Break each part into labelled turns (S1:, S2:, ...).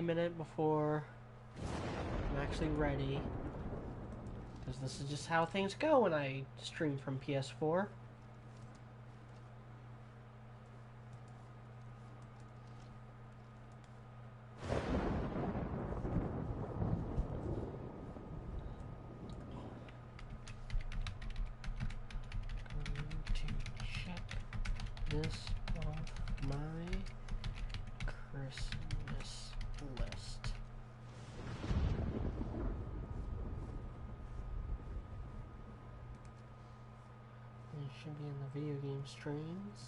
S1: minute before I'm actually ready. Because this is just how things go when I stream from PS4. This off my Christmas list. It should be in the video game streams.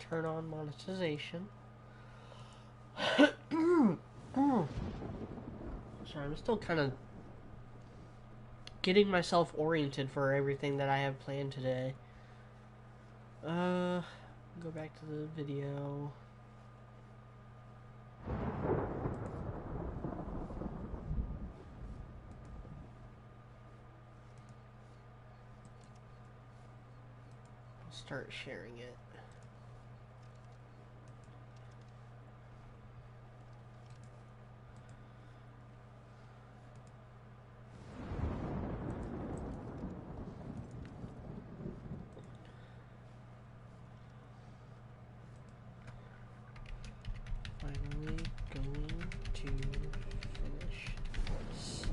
S1: Turn on monetization. Sorry, I'm still kind of getting myself oriented for everything that I have planned today. Go back to the video. Start sharing it. Finally going to finish this.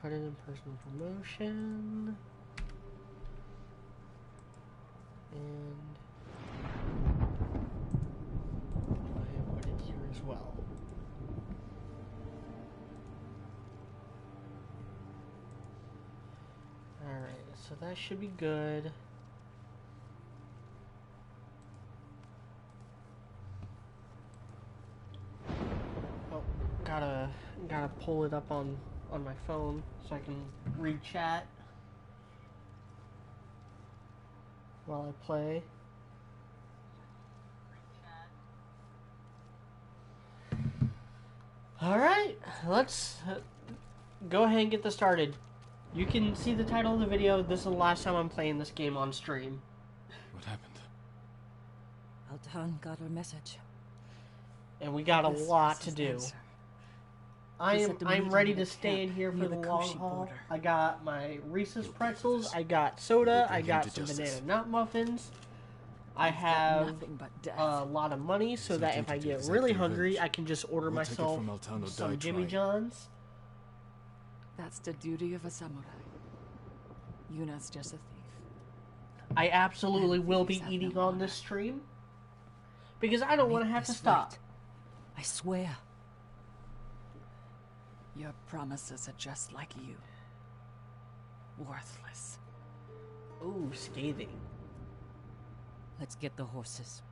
S1: Put it in personal promotion. And I put it here as well. Alright, so that should be good. Oh, gotta pull it up on my phone so I can read chat while I play. Alright, let's go ahead and get this started. You can see the title of the video. This is the last time I'm playing this game on stream.
S2: What happened?
S3: Altan got our message.
S1: And we got a lot to do. I'm ready to stay in here for the long haul. I got my Reese's pretzels, I got soda, I got some banana nut muffins. I have a lot of money so that if I get really hungry, I can just order myself some Jimmy John's.
S3: That's the duty of a samurai. Yuna's just a thief.
S1: I absolutely will be eating on this stream because I don't want to have to stop.
S3: I swear. Your promises are just like you. Worthless.
S1: Ooh, scathing.
S3: Let's get the horses.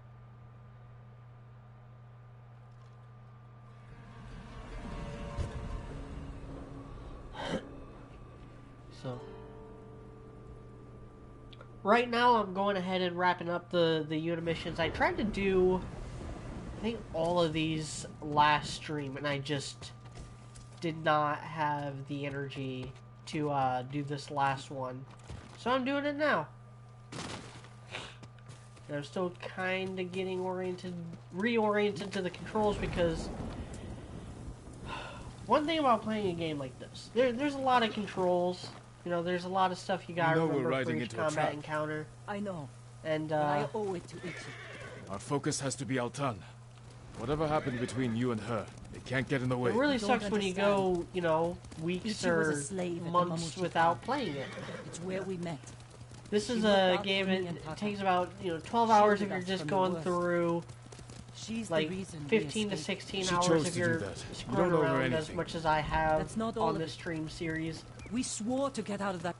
S1: So, right now I'm going ahead and wrapping up the unit missions. I tried to do, I think, all of these last stream, and I just did not have the energy to do this last one. So I'm doing it now. And I'm still kind of getting reoriented to the controls because one thing about playing a game like this, there's a lot of controls. You know, there's a lot of stuff you gotta remember for each combat encounter.
S3: I know.
S1: And
S3: I owe it to Ichi.
S2: Our focus has to be Altan. Whatever happened between you and her, it can't get in the way.
S1: It really sucks when you go, you know, weeks or months without playing it.
S3: It's where we met.
S1: This is a game that takes about, 12 hours if you're just going through, like, 15 to 16 hours if you're screwing around as much as I have on this stream series.
S3: We swore to get out of that.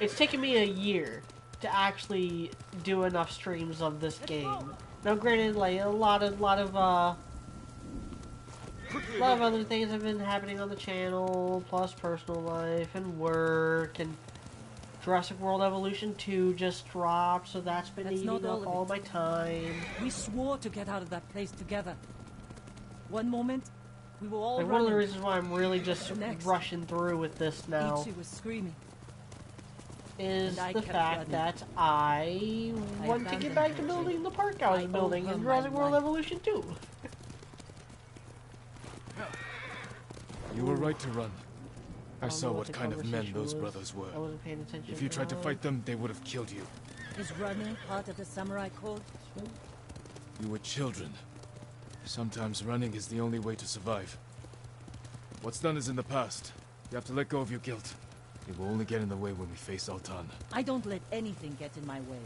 S1: It's taken me a year to actually do enough streams of this game Now, granted, like a lot of other things have been happening on the channel, plus personal life and work, and Jurassic World Evolution 2 just dropped, so that's been eating up all my time.
S3: We swore to get out of that place together. One moment, we were all
S1: like,
S3: running.
S1: one of the reasons why I'm really just rushing through with this now
S3: Ichi was screaming.
S1: is the fact that I want to get back to building the park I was building in Jurassic World Evolution 2.
S2: You were right to run. I saw what kind of men those brothers were.
S1: I wasn't paying attention.
S2: If you tried to fight them, they would have killed you.
S3: Is running part of the samurai code?
S2: You were children. Sometimes running is the only way to survive. What's done is in the past. You have to let go of your guilt. It will only get in the way when we face Altan.
S3: I don't let anything get in my way.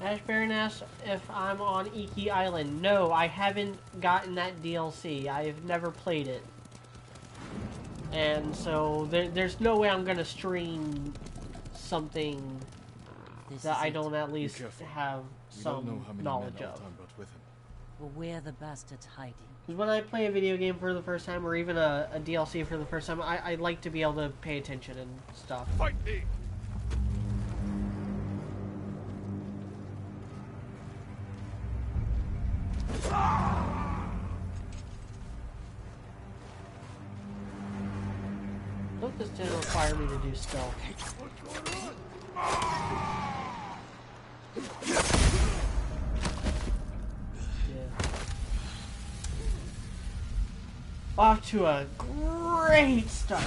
S1: Ash Baron asks if I'm on Iki Island. No, I haven't gotten that DLC. I've never played it. And so there's no way I'm gonna stream something that I don't at least have some knowledge of.
S3: Or where the bastard's hiding.
S1: Because when I play a video game for the first time, or even a DLC for the first time, I like to be able to pay attention and stuff.
S2: Fight me!
S1: Look, this didn't require me to do stealth. Yeah. Off to a great start.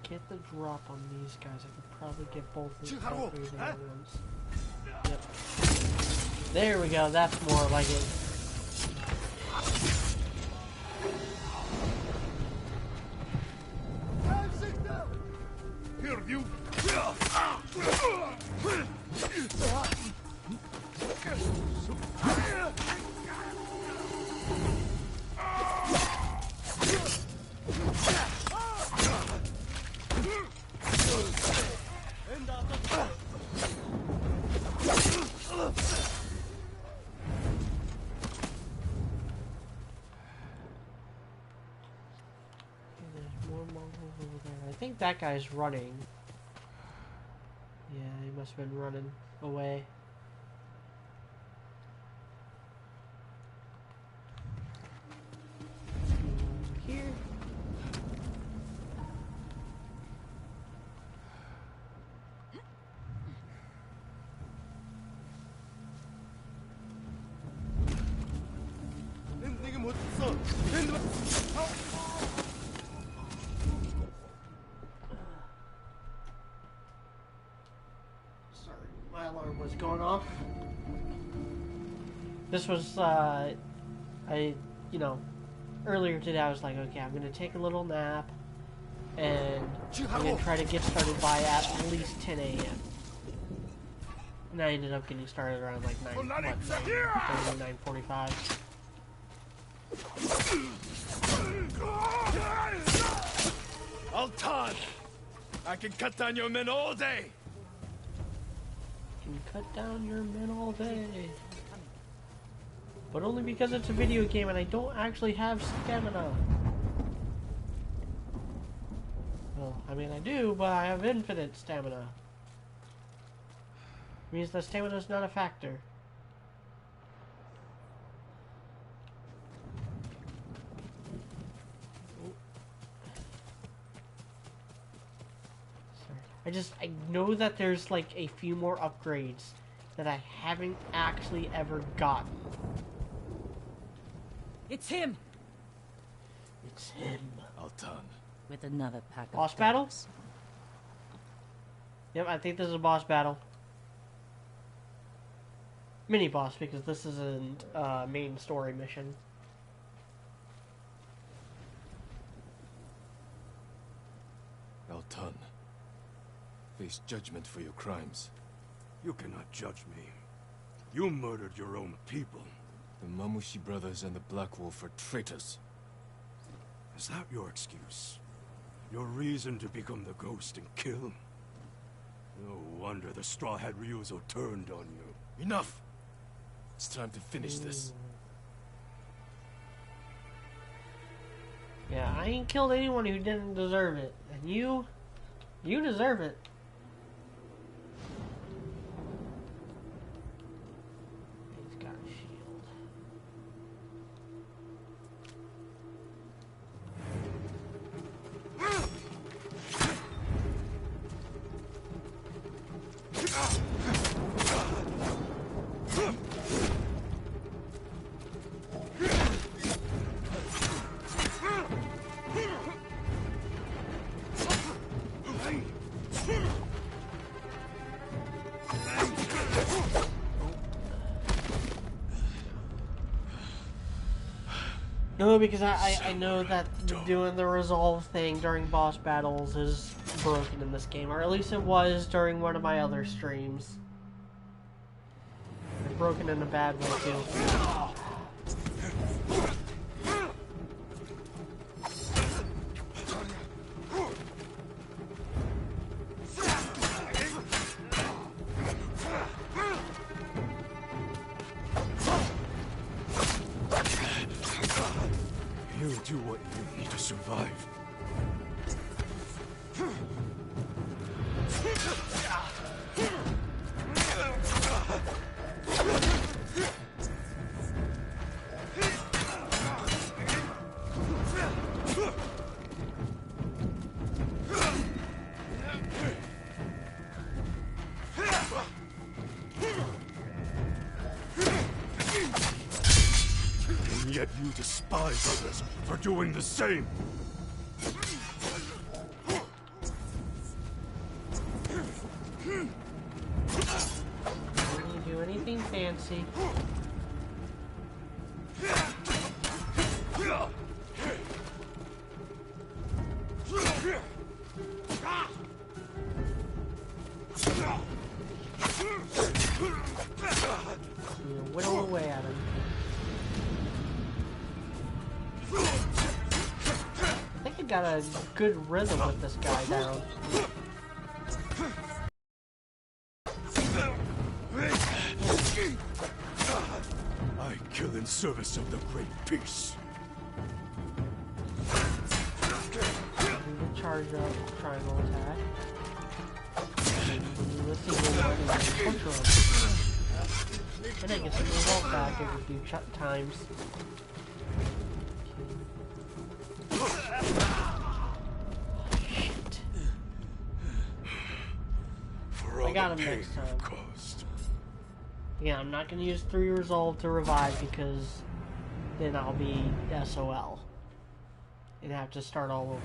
S1: Get the drop on these guys. I could probably get both of the other ones. Yep. There we go. That's more like it.
S2: Here, you!
S1: I think that guy's running. Yeah, he must have been running away. Here. going off. This was, earlier today I was like, okay, I'm gonna take a little nap, and I'm gonna try to get started by at least 10 a.m. And I ended up getting started around like 9:45.
S2: Altan! I can cut down your men all day!
S1: Can cut down your men all day. But only because it's a video game and I don't actually have stamina. Well, I mean I do, but I have infinite stamina. Means that stamina is not a factor. I know that there's like a few more upgrades that I haven't actually ever gotten.
S4: It's him!
S1: It's him.
S2: Altan.
S4: With another pack
S1: Boss
S4: of
S1: battle?
S4: dogs.
S1: Yep, I think this is a boss battle. Mini boss, because this is a main story mission.
S2: Altan. Face judgment for your crimes.
S5: You cannot judge me. You murdered your own people.
S2: The Mamushi brothers and the Black Wolf are traitors.
S5: Is that your excuse? Your reason to become the ghost and kill? No wonder the Straw Hat Ryuzo turned on you.
S2: Enough! It's time to finish this.
S1: Yeah, I ain't killed anyone who didn't deserve it. And you deserve it. He's got a shield. No, because I know that doing the resolve thing during boss battles is broken in this game, or at least it was during one of my other streams. It's broken in a bad way too.
S5: You do what you need to survive. And yet you despise others for doing the same.
S1: Didn't do anything fancy. You whittle away at him. I think I got a good rhythm with this guy down.
S5: I kill in service of the Great Peace.
S1: Do the charge up triangle attack. Do the single one and then control. And I get some result back every few times. Shit.
S5: For all
S1: I got
S5: the
S1: him
S5: pain
S1: next time.
S5: you've caused.
S1: Yeah, I'm not gonna use 3 resolve to revive because then I'll be SOL. And have to start all over.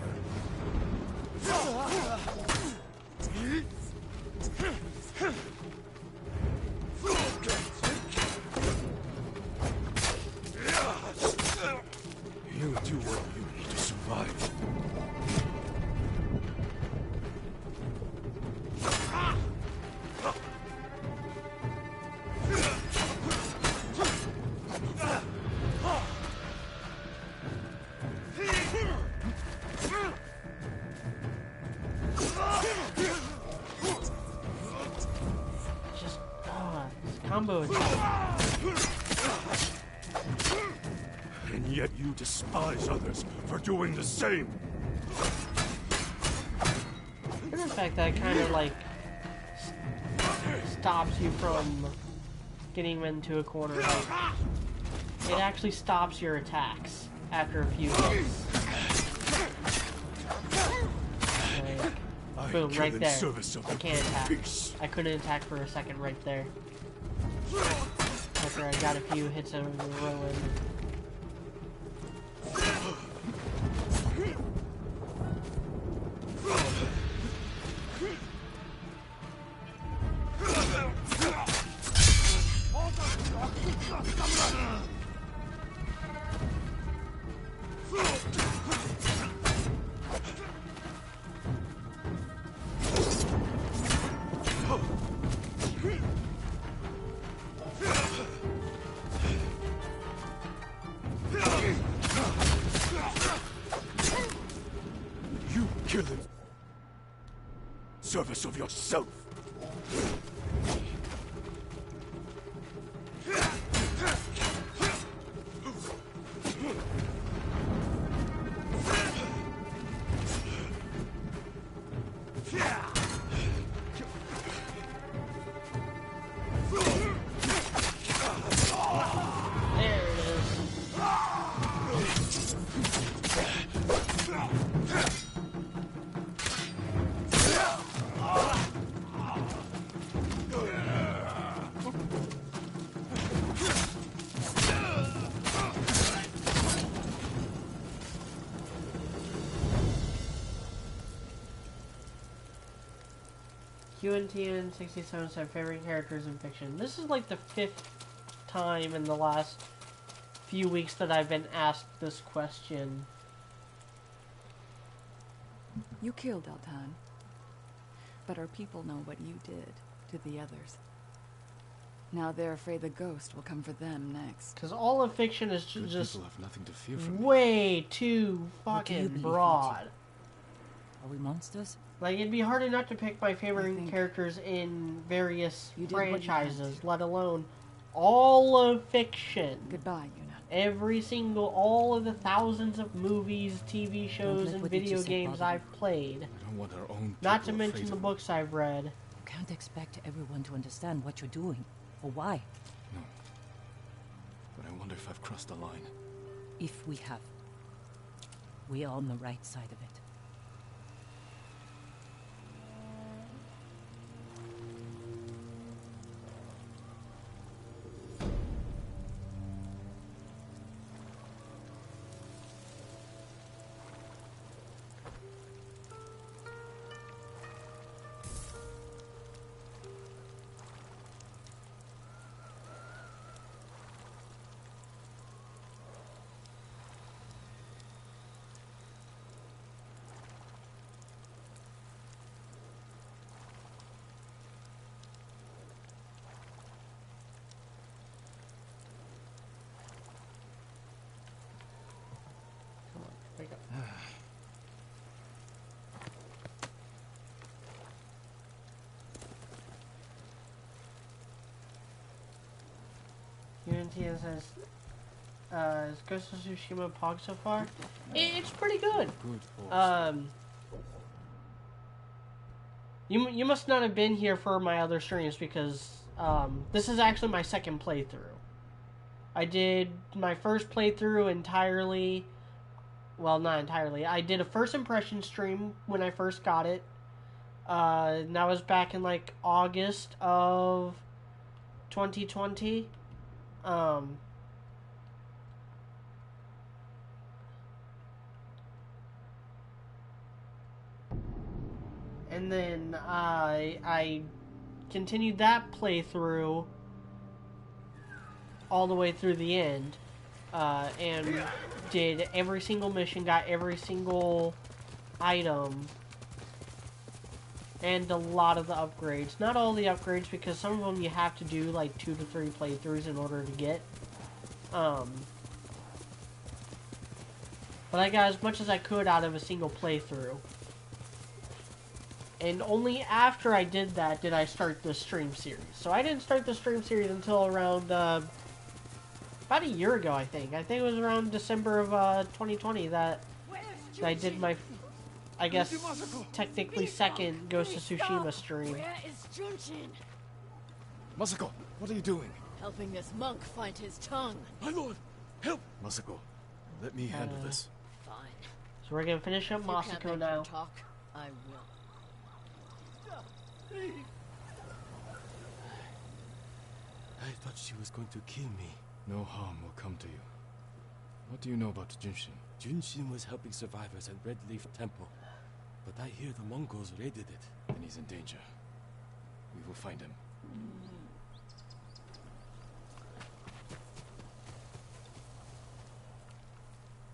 S5: You do what you need to survive.
S1: Just, this combo attack.
S5: And yet you despise others for doing the same.
S1: And the fact that it kind of like stops you from getting into a corner. Like, it actually stops your attacks after a few hits. Like, boom, right there. I can't attack. I couldn't attack for a second right there. After I got a few hits in a row in.
S5: You kill in service of yourself.
S1: There it is. QNTN 67 said favorite characters in fiction. This is like the 5th time in the last few weeks that I've been asked this question.
S3: You killed Altan. But our people know what you did to the others. Now they're afraid the ghost will come for them next.
S1: Because all of fiction is
S2: Good
S1: just
S2: people have nothing to fear from me.
S1: way too
S4: What do you
S1: fucking
S4: believe,
S1: broad.
S4: Are we monsters?
S1: Like, it'd be hard enough to pick my favorite
S3: think
S1: characters in various
S3: you did what you had
S1: franchises,
S3: to.
S1: let alone all of fiction.
S3: Goodbye, Yuna.
S1: Every single, all of the thousands of movies, TV shows,
S4: let
S1: and
S4: what you
S1: video
S4: just said
S1: games
S4: bother you.
S1: I've played.
S2: I don't want our own
S1: Not to
S2: people
S1: mention
S2: afraid
S1: the
S2: of me.
S1: books I've read.
S4: You can't expect everyone to understand what you're doing, or why.
S2: No. But I wonder if I've crossed the line.
S4: If we have. We are on the right side of it.
S1: Come on, wake up. UNTN says, is Ghost of Tsushima Pog so far? It's pretty good.
S2: Good balls.
S1: You must not have been here for my other streams because this is actually my second playthrough. I did my first playthrough entirely, well, not entirely. I did a first impression stream when I first got it. And that was back in like August of 2020. And then I continued that playthrough all the way through the end, and did every single mission, got every single item, and a lot of the upgrades. Not all the upgrades, because some of them you have to do like 2 to 3 playthroughs in order to get. But I got as much as I could out of a single playthrough. And only after I did that did I start the stream series. So I didn't start the stream series until around, about a year ago, I think. I think it was around December of 2020 that I did my, I guess, technically second Ghost of Tsushima stream.
S6: Where is Junshin?
S2: Masako, what are you doing?
S6: Helping this monk find his tongue.
S2: My lord, help! Masako, let me handle this.
S6: Fine.
S1: So we're gonna finish up
S6: If you can't
S1: Masako
S6: make
S1: now.
S6: her talk, I will.
S5: I thought she was going to kill me.
S2: No harm will come to you. What do you know about Junshin?
S5: Junshin was helping survivors at Red Leaf Temple. But I hear the Mongols raided it.
S2: Then he's in danger. We will find him.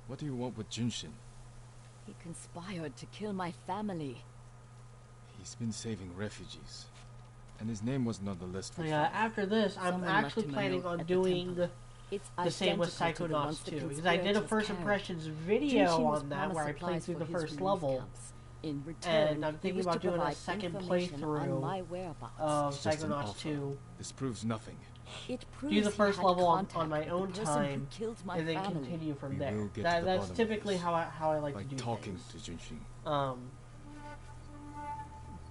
S2: What do you want with Junshin?
S3: He conspired to kill my family.
S2: He's been saving refugees. And his name wasn't on the list for
S1: Yeah, after this, I'm
S3: Someone left
S1: actually
S3: him a
S1: planning
S3: note
S1: on
S3: at the
S1: doing
S3: temple. It's
S1: the same with
S3: identical to the ones
S1: Psychonauts
S3: the
S1: 2, because I did a
S3: conspirators
S1: first
S3: carried.
S1: impressions video
S3: Junshin was
S1: on that where I
S3: promised
S1: played
S3: supplies
S1: through
S3: for
S1: the
S3: his
S1: first
S3: relief
S1: level,
S3: camps. In return,
S1: and I'm
S3: he
S1: thinking
S3: was
S1: about
S3: to
S1: doing a
S3: provide
S1: second
S3: information on
S1: playthrough
S3: my whereabouts.
S1: of
S2: It's just an
S1: Psychonauts
S2: offer.
S1: 2.
S2: This proves nothing.
S3: It proves
S1: Do the
S3: he
S1: first
S3: had
S1: level on
S3: contact
S1: my
S3: with the
S1: own
S3: person
S1: time,
S3: who killed my
S1: and then
S3: family.
S1: continue from
S2: We
S1: there.
S2: will get to the
S1: That's
S2: bottom of
S1: typically
S2: this
S1: how I like
S2: by
S1: to do
S2: talking
S1: things.
S2: to Junshin.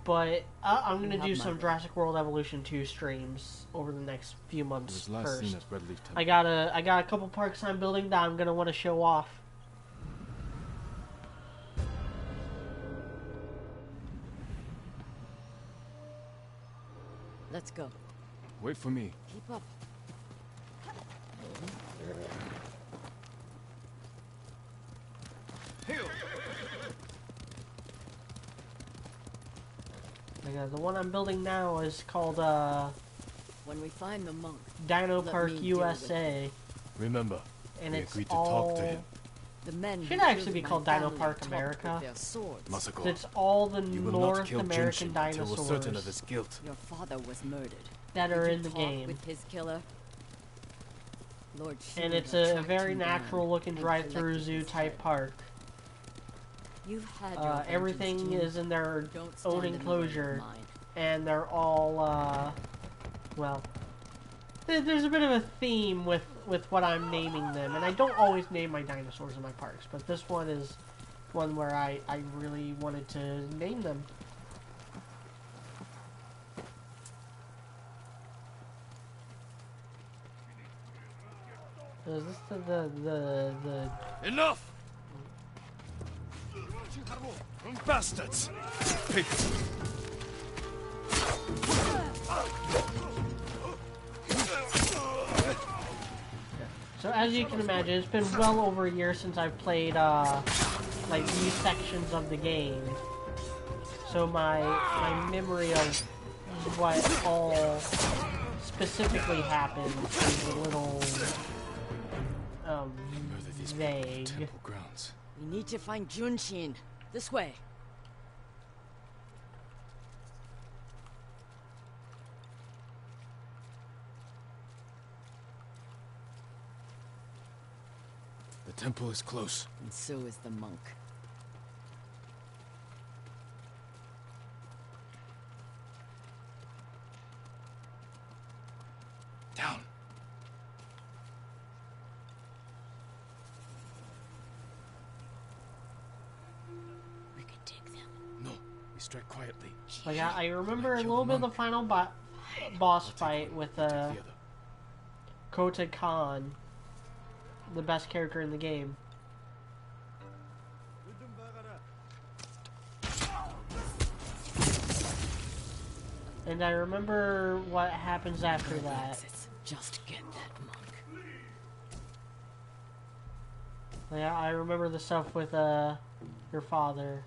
S1: But I'm
S3: You
S1: gonna
S3: have
S1: do
S3: my
S1: some
S3: word.
S1: Jurassic World Evolution 2 streams over the next few
S2: He
S1: months
S2: was last seen
S1: first.
S2: at Red Leaf Temple.
S1: I got a couple parks I'm building that I'm gonna want to show off.
S3: Let's go.
S2: Wait for me.
S3: Keep up.
S1: The one I'm building now is called
S6: When we find the monk,
S1: Dino
S6: Let
S1: Park
S6: me deal with
S1: USA,
S2: Remember,
S1: and
S2: we
S1: it's
S2: agreed to
S1: all
S2: talk to him.
S6: the men
S1: Should
S6: who
S1: actually
S6: killed
S1: be
S6: my
S1: called Dino
S6: family
S1: Park
S6: talked
S1: America.
S6: with their swords.
S2: Masako,
S1: it's all the
S2: you will not
S1: North
S2: kill
S1: American
S2: Junshin until we're certain of
S1: dinosaurs
S2: his guilt.
S3: Your father was murdered.
S1: that are
S3: Did you
S1: in the
S3: talk
S1: game.
S3: with his killer? Lord
S1: And
S3: Shimura
S1: it's a
S3: tracked
S1: very
S3: him down
S1: natural looking
S3: and
S1: drive-through
S3: collected
S1: zoo
S3: his
S1: type
S3: head.
S1: park.
S3: You've had your vengeance,
S1: Everything
S3: June.
S1: is in their
S3: Don't stand
S1: own
S3: in the way of
S1: enclosure,
S3: mine.
S1: and they're all well, there's a bit of a theme with what I'm naming them, and I don't always name my dinosaurs in my parks, but this one is one where I really wanted to name them. Is this the
S2: Enough! Bastards! Pigs!
S1: So as you can imagine, it's been well over a year since I've played like these sections of the game. So my memory of what all specifically happened is a little
S2: Murder these people in
S1: vague.
S2: temple grounds.
S6: We need to find Junshin. This way.
S2: The temple is close.
S6: And so is the monk.
S2: Down.
S6: We could take them.
S2: No, we strike quietly.
S1: Like I remember a little bit of the final boss fight with
S2: Take the other.
S1: Kota Khan, the best character in the game. And I remember what happens after that.
S6: Exits. Just get that monk.
S1: Yeah, I remember the stuff with your father,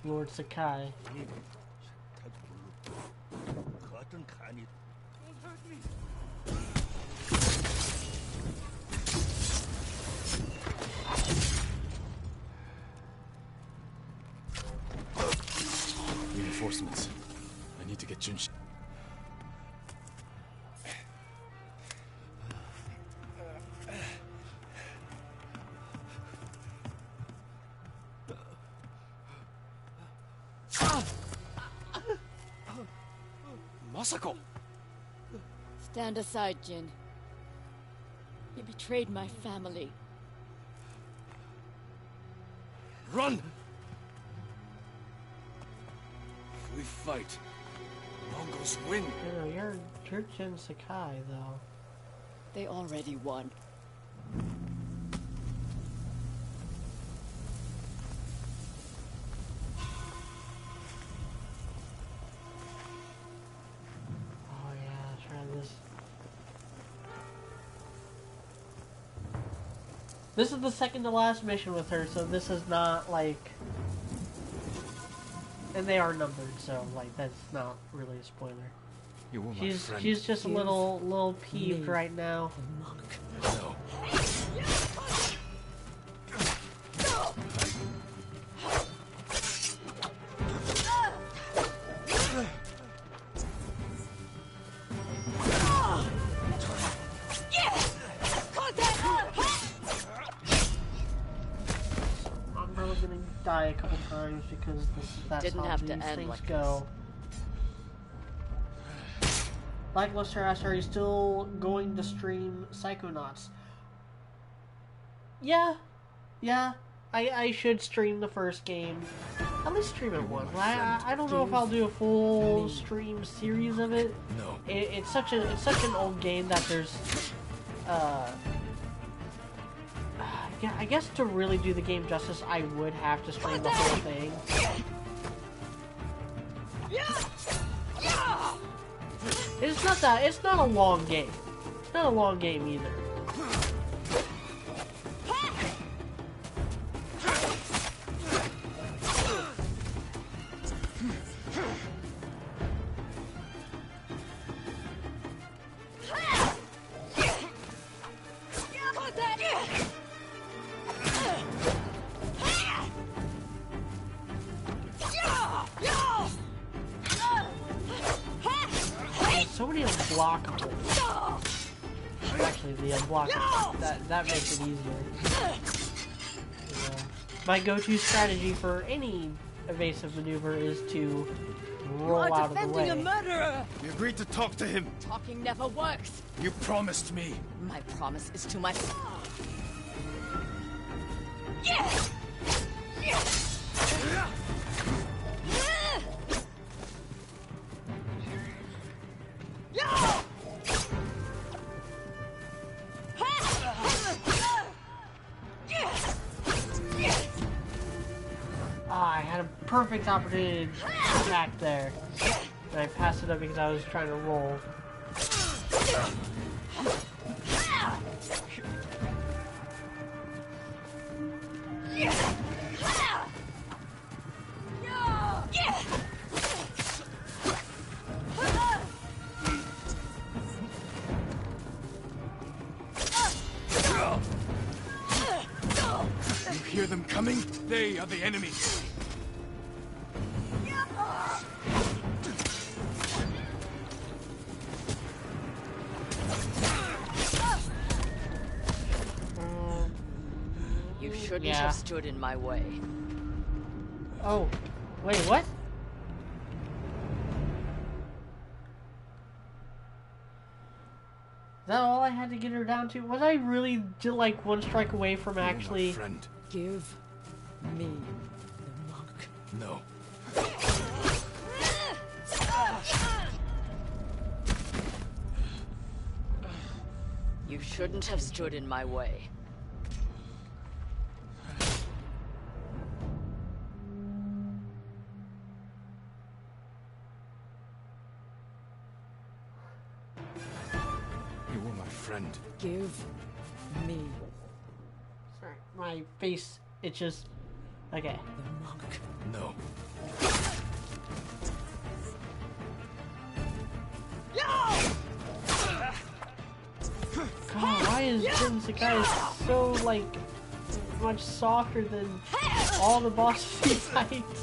S1: Lord Sakai.
S5: need. Don't hurt me.
S2: Reinforcements. I need to get Junshi.
S5: Masako!
S6: Stand aside, Jin. You betrayed my family.
S5: Run! If we fight, Mongols win.
S1: You know, you're Jin Sakai, though.
S6: They already won.
S1: Oh yeah, try this. This is the second to last mission with her, so this is not like... And they are numbered, so like that's not really a spoiler.
S2: You were my friend.
S1: She's just a little peeved right now.
S2: No.
S1: I'm probably gonna die a couple times because that's
S6: Didn't
S1: how
S6: have to
S1: these
S6: end
S1: things
S6: like
S1: go. Lackluster asked, are you still going to stream Psychonauts? Yeah. I should stream the first game. At least stream it once. I don't know if I'll do a full stream series of it.
S2: No.
S1: It's such an old game that there's yeah, I guess to really do the game justice, I would have to stream the whole thing. It's not a long game. It's not a long game either. So many unblockables. Actually, the unblockable. That makes it easier. Yeah. My go-to strategy for any evasive maneuver is to roll out of the way.
S6: Defending a murderer!
S2: You agreed to talk to him.
S6: Talking never works.
S2: You promised me.
S6: My promise is to my...
S1: I had a perfect opportunity to attack there. And I passed it up because I was trying to roll.
S2: You hear them coming? They are the enemy.
S6: You shouldn't
S1: Yeah.
S6: have stood in my way.
S1: Oh, wait, what? Is that all I had to get her down to? Was I really just like one strike away from
S2: You were my
S1: actually?
S2: friend.
S6: Give me the monk.
S2: No.
S6: You shouldn't have stood in my way.
S2: You were my friend.
S6: Give me
S1: Sorry, my face itches. Okay.
S6: the monk.
S2: No.
S1: God, why is Jin's guy so, like, much softer than all the bosses he fights?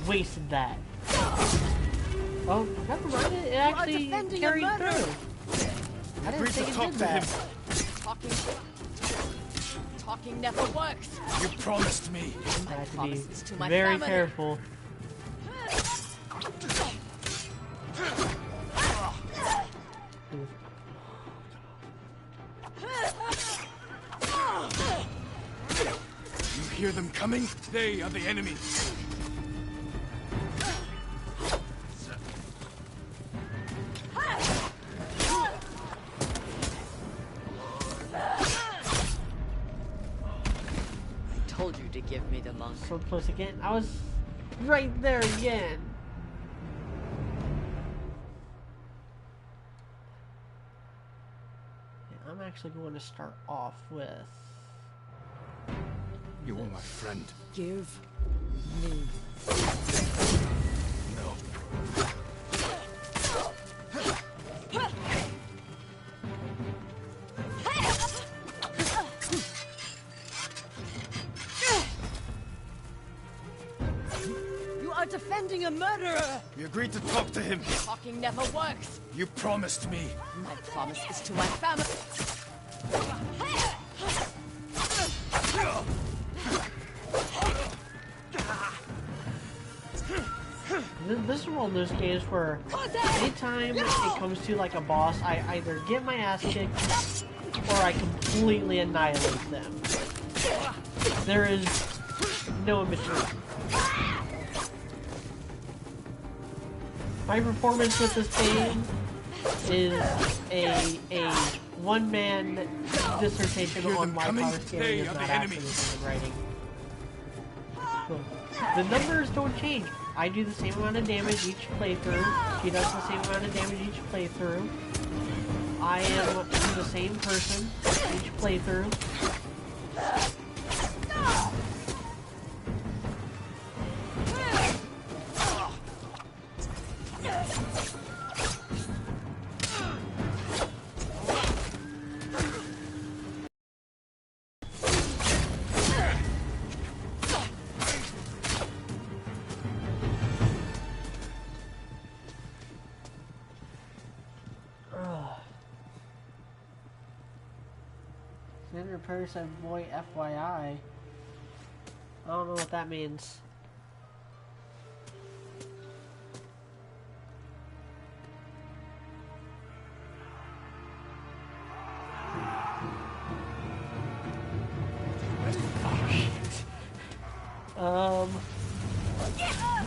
S1: Wasted that. Oh, never mind. It actually carried through. I didn't think it did that.
S6: Talking never works.
S2: You promised me.
S1: I have to be
S6: Promises to my
S1: very
S6: family.
S1: careful.
S2: You hear them coming? They are the enemy.
S6: Told you to give me the monk.
S1: So close again. I was right there again. Yeah, I'm actually going to start off with...
S2: You are my friend.
S3: Give me.
S2: No.
S6: You are defending a murderer.
S2: We agreed to talk to him.
S6: Talking never works.
S2: You promised me.
S6: My promise is to my family.
S1: This is one of those games where anytime it comes to like a boss, I either get my ass kicked or I completely annihilate them. There is no in between. My performance with this game is a one-man dissertation on why power scaling is not actually in writing. The numbers don't change. I do the same amount of damage each playthrough. She does the same amount of damage each playthrough. I am the same person each playthrough. Person boy FYI. I don't know what that means.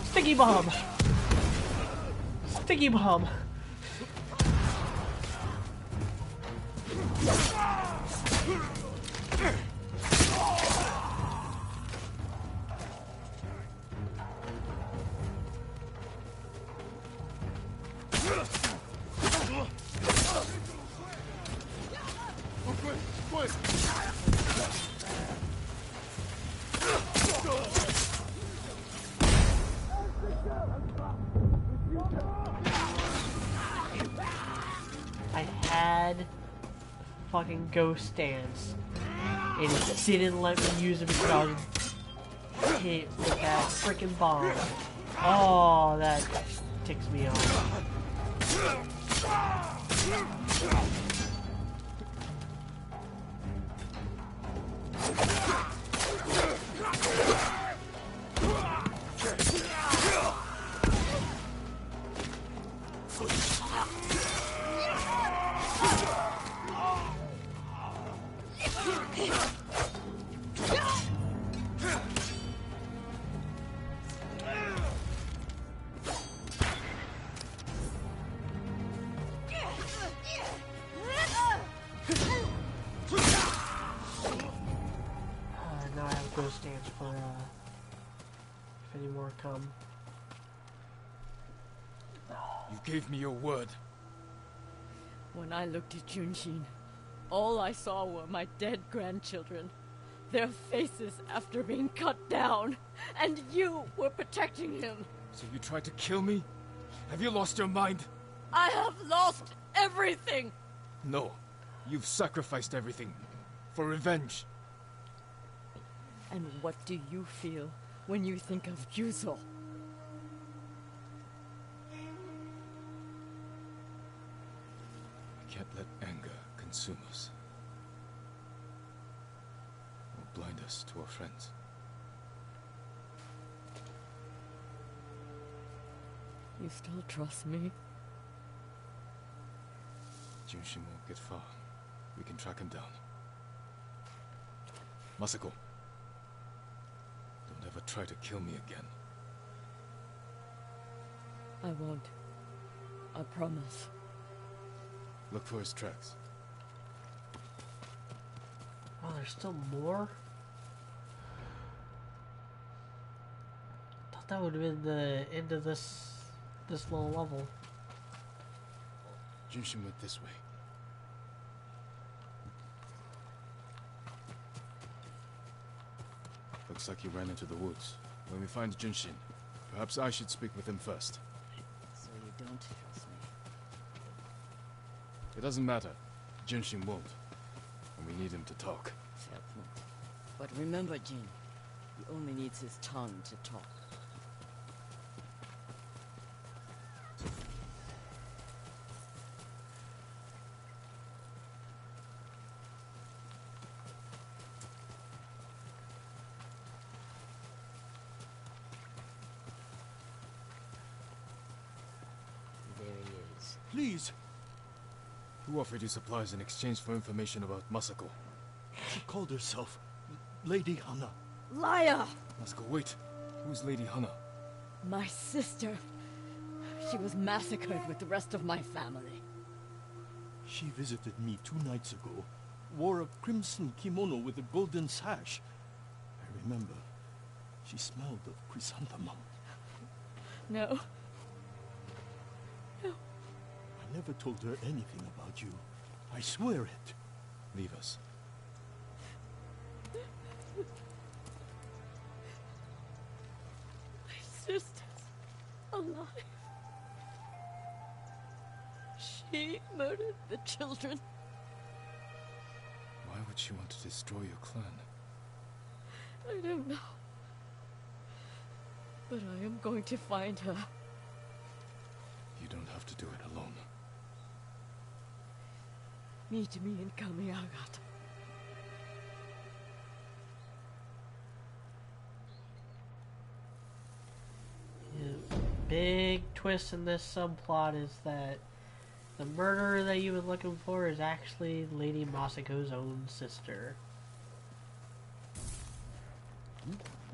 S1: Sticky bomb. Sticky bomb. I had fucking ghost stance and it didn't let me use it because I was hit with that freaking bomb. Oh, that ticks me off. stance for if any more come.
S2: You gave me your word.
S6: When I looked at Junshin, all I saw were my dead grandchildren. Their faces after being cut down. And you were protecting him.
S2: So you tried to kill me? Have you lost your mind?
S6: I have lost everything!
S2: No. You've sacrificed everything. For revenge.
S6: And what do you feel when you think of Yuzo?
S2: We can't let anger consume us. Or blind us to our friends.
S6: You still trust me?
S2: Junshin won't get far. We can track him down. Masako. Don't ever try to kill me again.
S6: I won't. I promise.
S2: Look for his tracks.
S1: Oh, there's still more? I thought that would have been the end of this little level.
S2: Junshin went this way. Looks like he ran into the woods. When we find Junshin, perhaps I should speak with him first.
S4: So you don't trust me?
S2: It doesn't matter. Junshin won't. And we need him to talk.
S6: Fair point. But remember, Jin, he only needs his tongue to talk.
S4: There he is.
S5: Please.
S2: Who offered you supplies in exchange for information about Masako?
S5: She called herself Lady Hana.
S6: Liar!
S2: Masako, wait. Who's Lady Hana?
S6: My sister. She was massacred with the rest of my family.
S5: She visited me 2 nights ago. Wore a crimson kimono with a golden sash. I remember. She smelled of chrysanthemum.
S6: No.
S5: I never told her anything about you. I swear it.
S2: Leave us.
S6: My sister's alive. She murdered the children.
S2: Why would she want to destroy your clan?
S6: I don't know. But I am going to find her.
S2: You don't have to do it alone.
S6: Meet me in Kamiagata.
S1: Yeah, big twist in this subplot is that the murderer that you were looking for is actually Lady Masako's own sister.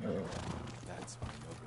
S2: That's my noble.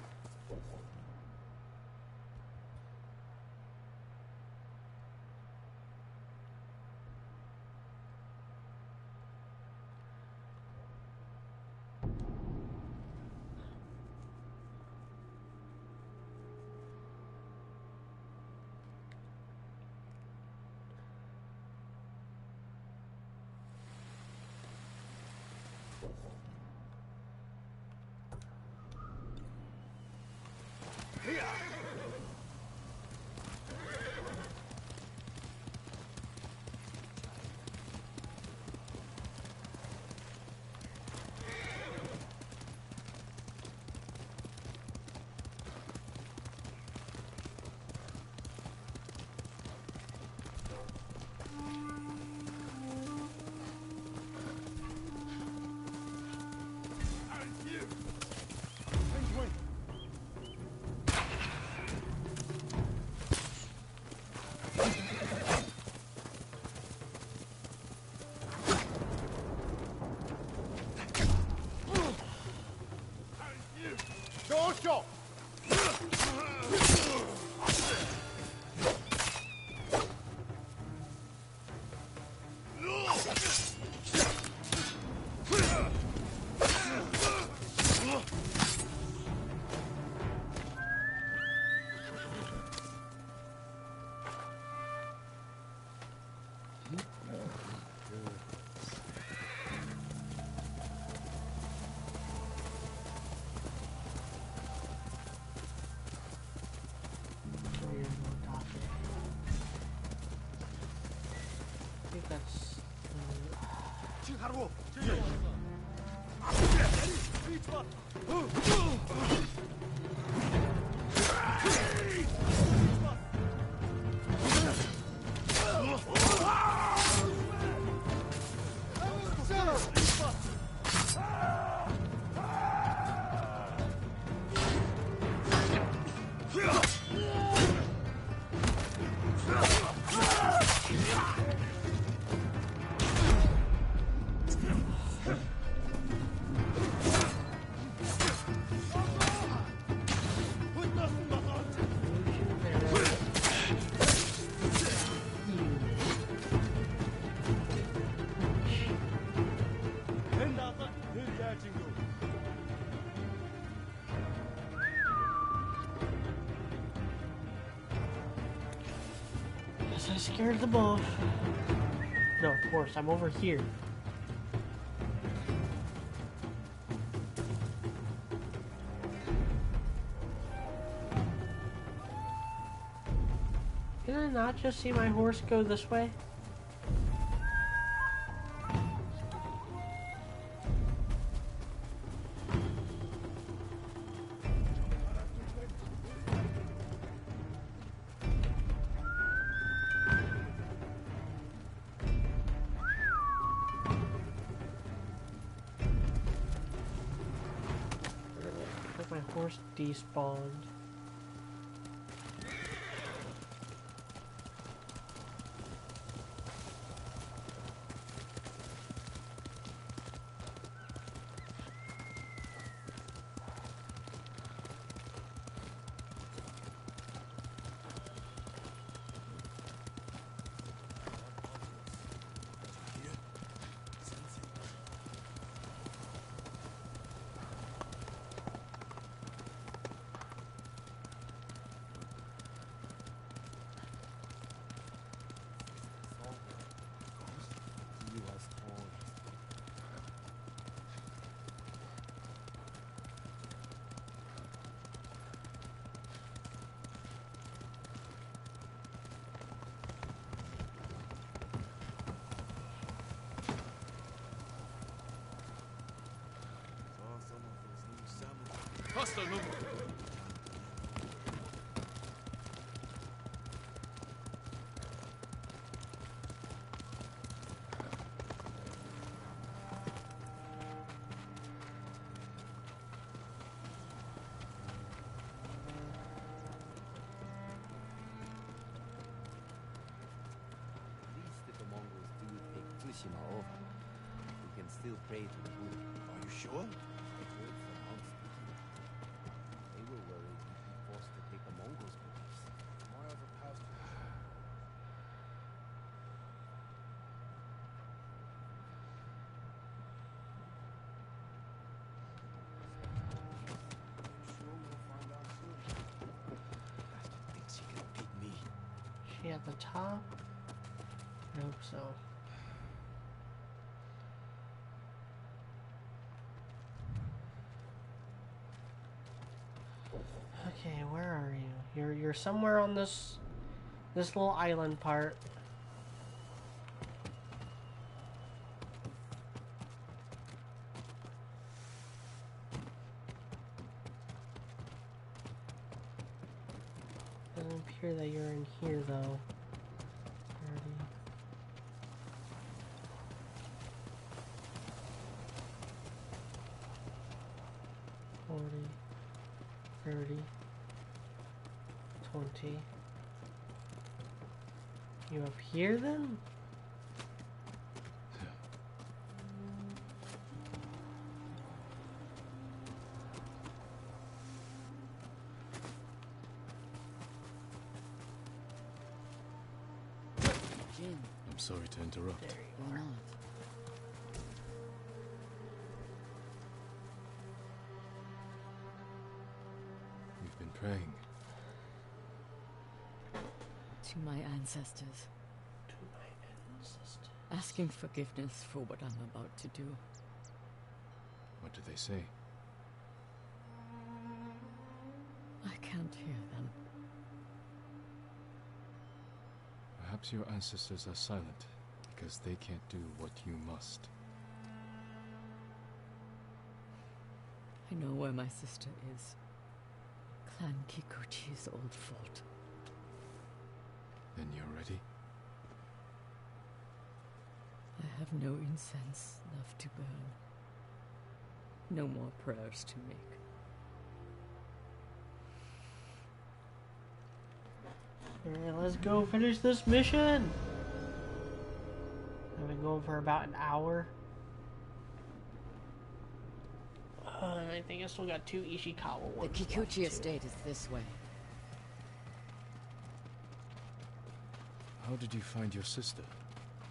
S1: that's... I scared them off. No, of course, I'm over here. Can I not just see my horse go this way? My horse despawned.
S2: Hostile movement.
S7: At least if the Mongols do take Tsushima over, we can still pray to the Buddha.
S5: Are you sure?
S7: I heard from monks speaking. They were worried we'd be forced to take the Mongols' beliefs.
S5: My other pastors. Sure we'll find out soon.
S7: Bastard thinks he can beat me.
S1: She at the top? I hope so. Okay, where are you? You're somewhere on this little island part. Doesn't appear that you're in here though. 30, 40, 30, 20. You up here then?
S3: Jin,
S2: I'm sorry to interrupt.
S1: There you
S3: you're
S1: are.
S3: not.
S2: We've been praying.
S6: To my ancestors,
S1: To my ancestors.
S6: asking forgiveness for what I'm about to do.
S2: What do they say?
S6: I can't hear them.
S2: Perhaps your ancestors are silent because they can't do what you must.
S6: I know where my sister is. Clan Kikuchi's old fort.
S2: Then you're ready?
S6: I have no incense left to burn. No more prayers to make.
S1: Alright, let's go finish this mission! I've been going for about an hour. I think I still got 2 Ishikawa
S3: The
S1: ones
S3: Kikuchi
S1: left, too.
S3: estate is this way.
S2: How did you find your sister?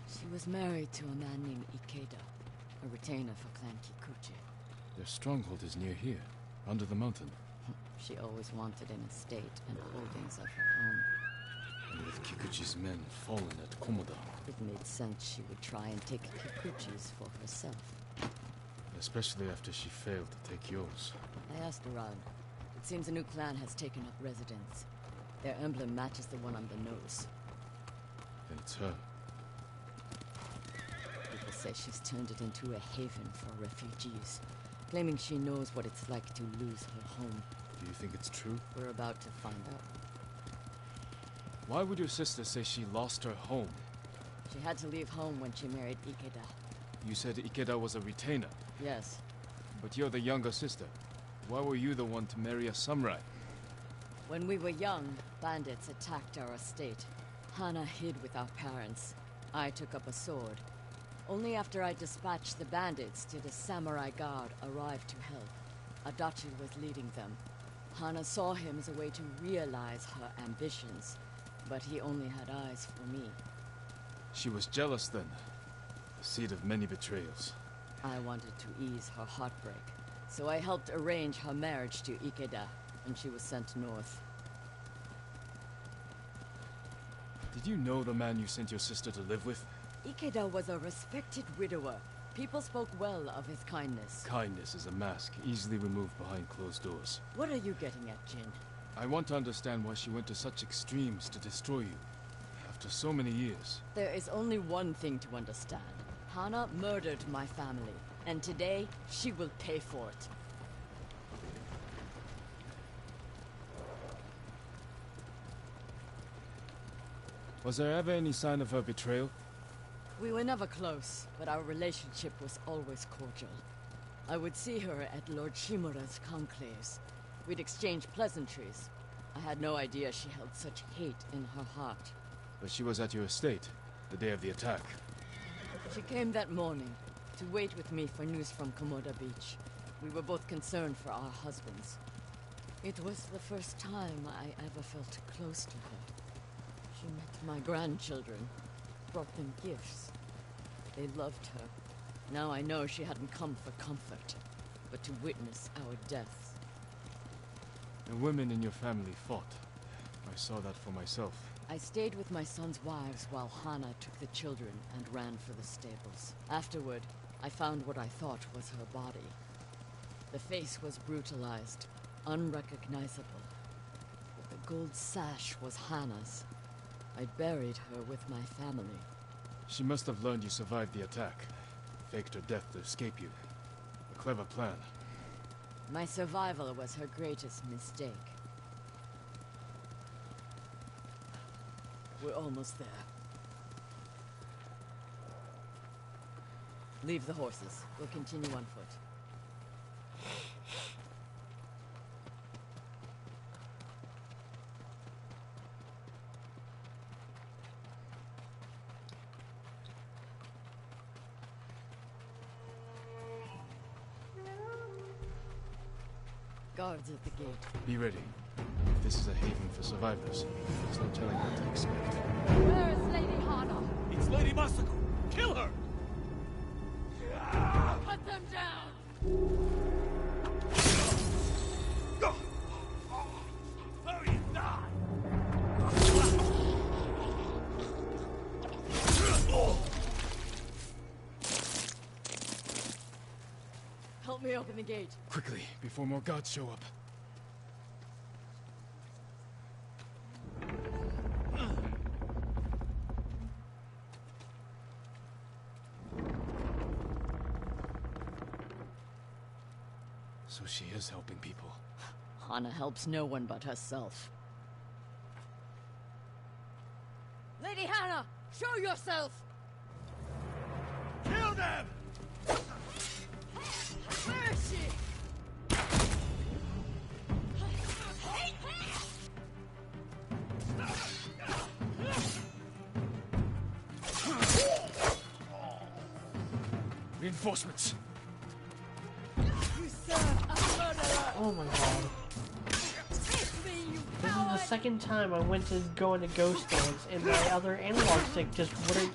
S3: She was married to a man named Ikeda, a retainer for Clan Kikuchi.
S2: Their stronghold is near here, under the mountain.
S3: She always wanted an estate and holdings of her own.
S2: And with Kikuchi's men fallen at Komoda,
S3: It made sense she would try and take Kikuchi's for herself.
S2: especially after she failed to take yours.
S3: I asked around. It seems a new clan has taken up residence. Their emblem matches the one on the nose.
S2: Then it's her.
S3: People say she's turned it into a haven for refugees, claiming she knows what it's like to lose her home.
S2: Do you think it's true?
S3: We're about to find out.
S2: Why would your sister say she lost her home?
S3: She had to leave home when she married Ikeda.
S2: You said Ikeda was a retainer,
S3: Yes,
S2: but you're the younger sister. Why were you the one to marry a samurai?
S3: when we were young, bandits attacked our estate. Hana hid with our parents. I took up a sword. Only after I dispatched the bandits did a samurai guard arrive to help. Adachi was leading them. Hana saw him as a way to realize her ambitions, but he only had eyes for me.
S2: She was jealous then. The seed of many betrayals.
S3: I wanted to ease her heartbreak, so I helped arrange her marriage to Ikeda, and she was sent north.
S2: Did you know the man you sent your sister to live with?
S3: Ikeda was a respected widower. People spoke well of his kindness.
S2: Kindness is a mask, easily removed behind closed doors.
S3: What are you getting at, Jin?
S2: I want to understand why she went to such extremes to destroy you. After so many years.
S3: There is only one thing to understand. Hana murdered my family, and today she will pay for it.
S2: Was there ever any sign of her betrayal?
S3: We were never close, but our relationship was always cordial. I would see her at Lord Shimura's conclaves. We'd exchange pleasantries. I had no idea she held such hate in her heart.
S2: But she was at your estate, the day of the attack.
S3: She came that morning to wait with me for news from Komoda Beach. We were both concerned for our husbands. It was the first time I ever felt close to her. She met my grandchildren, brought them gifts. They loved her. Now I know she hadn't come for comfort, but to witness our deaths.
S2: The women in your family fought. I saw that for myself.
S3: I stayed with my son's wives while Hana took the children and ran for the stables. Afterward, I found what I thought was her body. The face was brutalized, unrecognizable. But the gold sash was Hana's. I buried her with my family.
S2: She must have learned you survived the attack. Faked her death to escape you. A clever plan.
S3: My survival was her greatest mistake. We're almost there. Leave the horses. We'll continue on foot. Guards at the gate.
S2: Be ready. If this is a haven for survivors, there's no telling what to expect.
S3: Where is Lady Hana?
S5: It's Lady Masako! Kill her!
S3: Cut them down!
S5: There you die!
S3: Help me open the gate.
S2: Quickly, before more guards show up. So she is helping people.
S3: Hana helps no one but herself. Lady Hana, show yourself!
S5: Kill them!
S3: Where is she?
S2: Reinforcements!
S3: You serve a murderer!
S1: Oh my god.
S3: Take me, you
S1: This is
S3: coward!
S1: the second time I went to go into Ghost Dance, and my other analog stick just wouldn't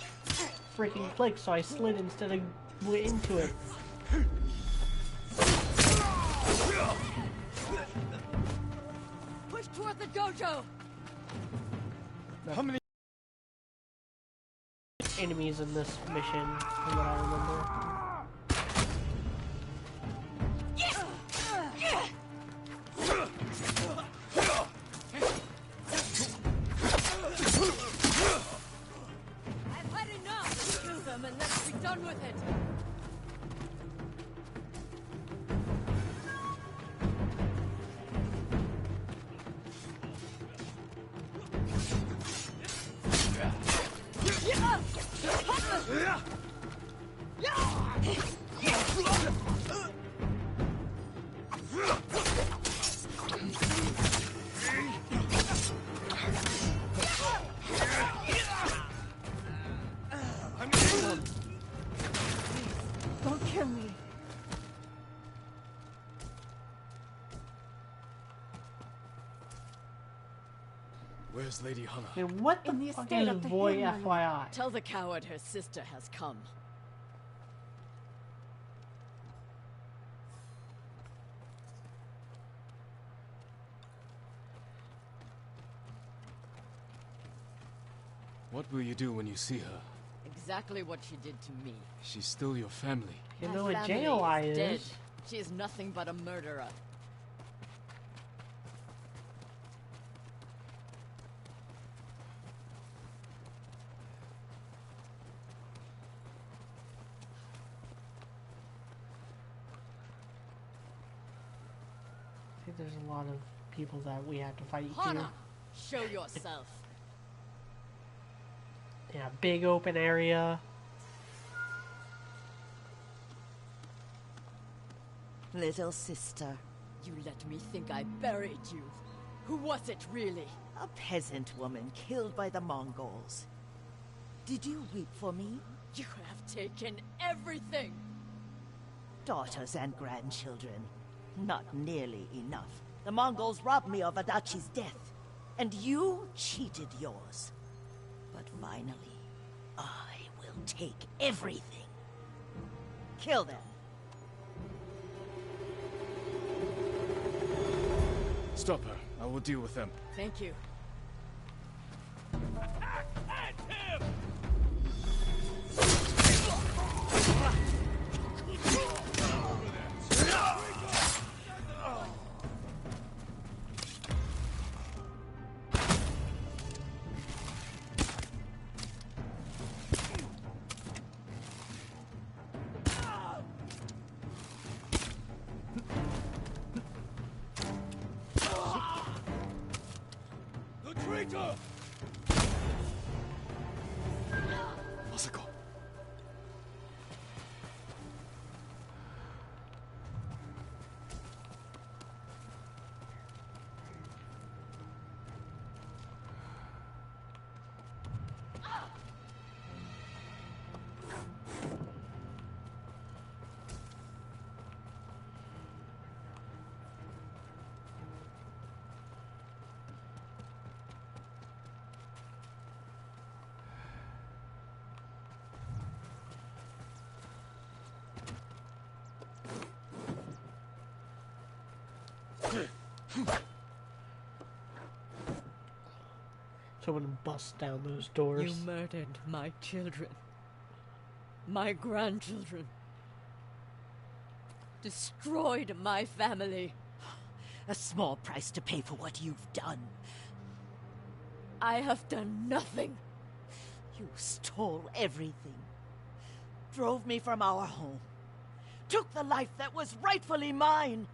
S1: freaking click, so I slid instead of went into it.
S3: Push toward the dojo!
S2: How many?
S1: Enemies in this mission, from what I remember.
S3: I've had enough! Kill them and let's be done with it!
S6: Don't kill me.
S2: Where's Lady Hana?
S1: And what the
S6: In the
S1: fuck
S6: estate
S1: is
S6: of the
S1: boy
S6: Hill, my lord.
S1: FYI?
S3: Tell the coward her sister has come.
S2: What will you do when you see her?
S3: Exactly what she did to me.
S2: She's still your family.
S1: You
S3: My
S1: know what
S3: family
S1: JOI
S3: is
S1: is?
S3: dead. She is nothing but a murderer.
S1: I think there's a lot of people that we have to fight
S3: Hana,
S1: here.
S3: show yourself.
S1: Yeah, big open area.
S8: Little sister,
S3: You let me think I buried you. Who was it, really?
S8: a peasant woman killed by the Mongols. Did you weep for me?
S3: You have taken everything!
S8: Daughters and grandchildren. Not nearly enough. The Mongols robbed me of Adachi's death, and you cheated yours. But finally, I will take everything. Kill them.
S2: Stop her. I will deal with them.
S3: Thank you.
S5: The traitor!
S2: Masako.
S1: So I'm gonna bust down those doors.
S6: You murdered my children. My grandchildren. Destroyed my family.
S8: A small price to pay for what you've done.
S6: I have done nothing.
S8: You stole everything. Drove me from our home. Took the life that was rightfully mine.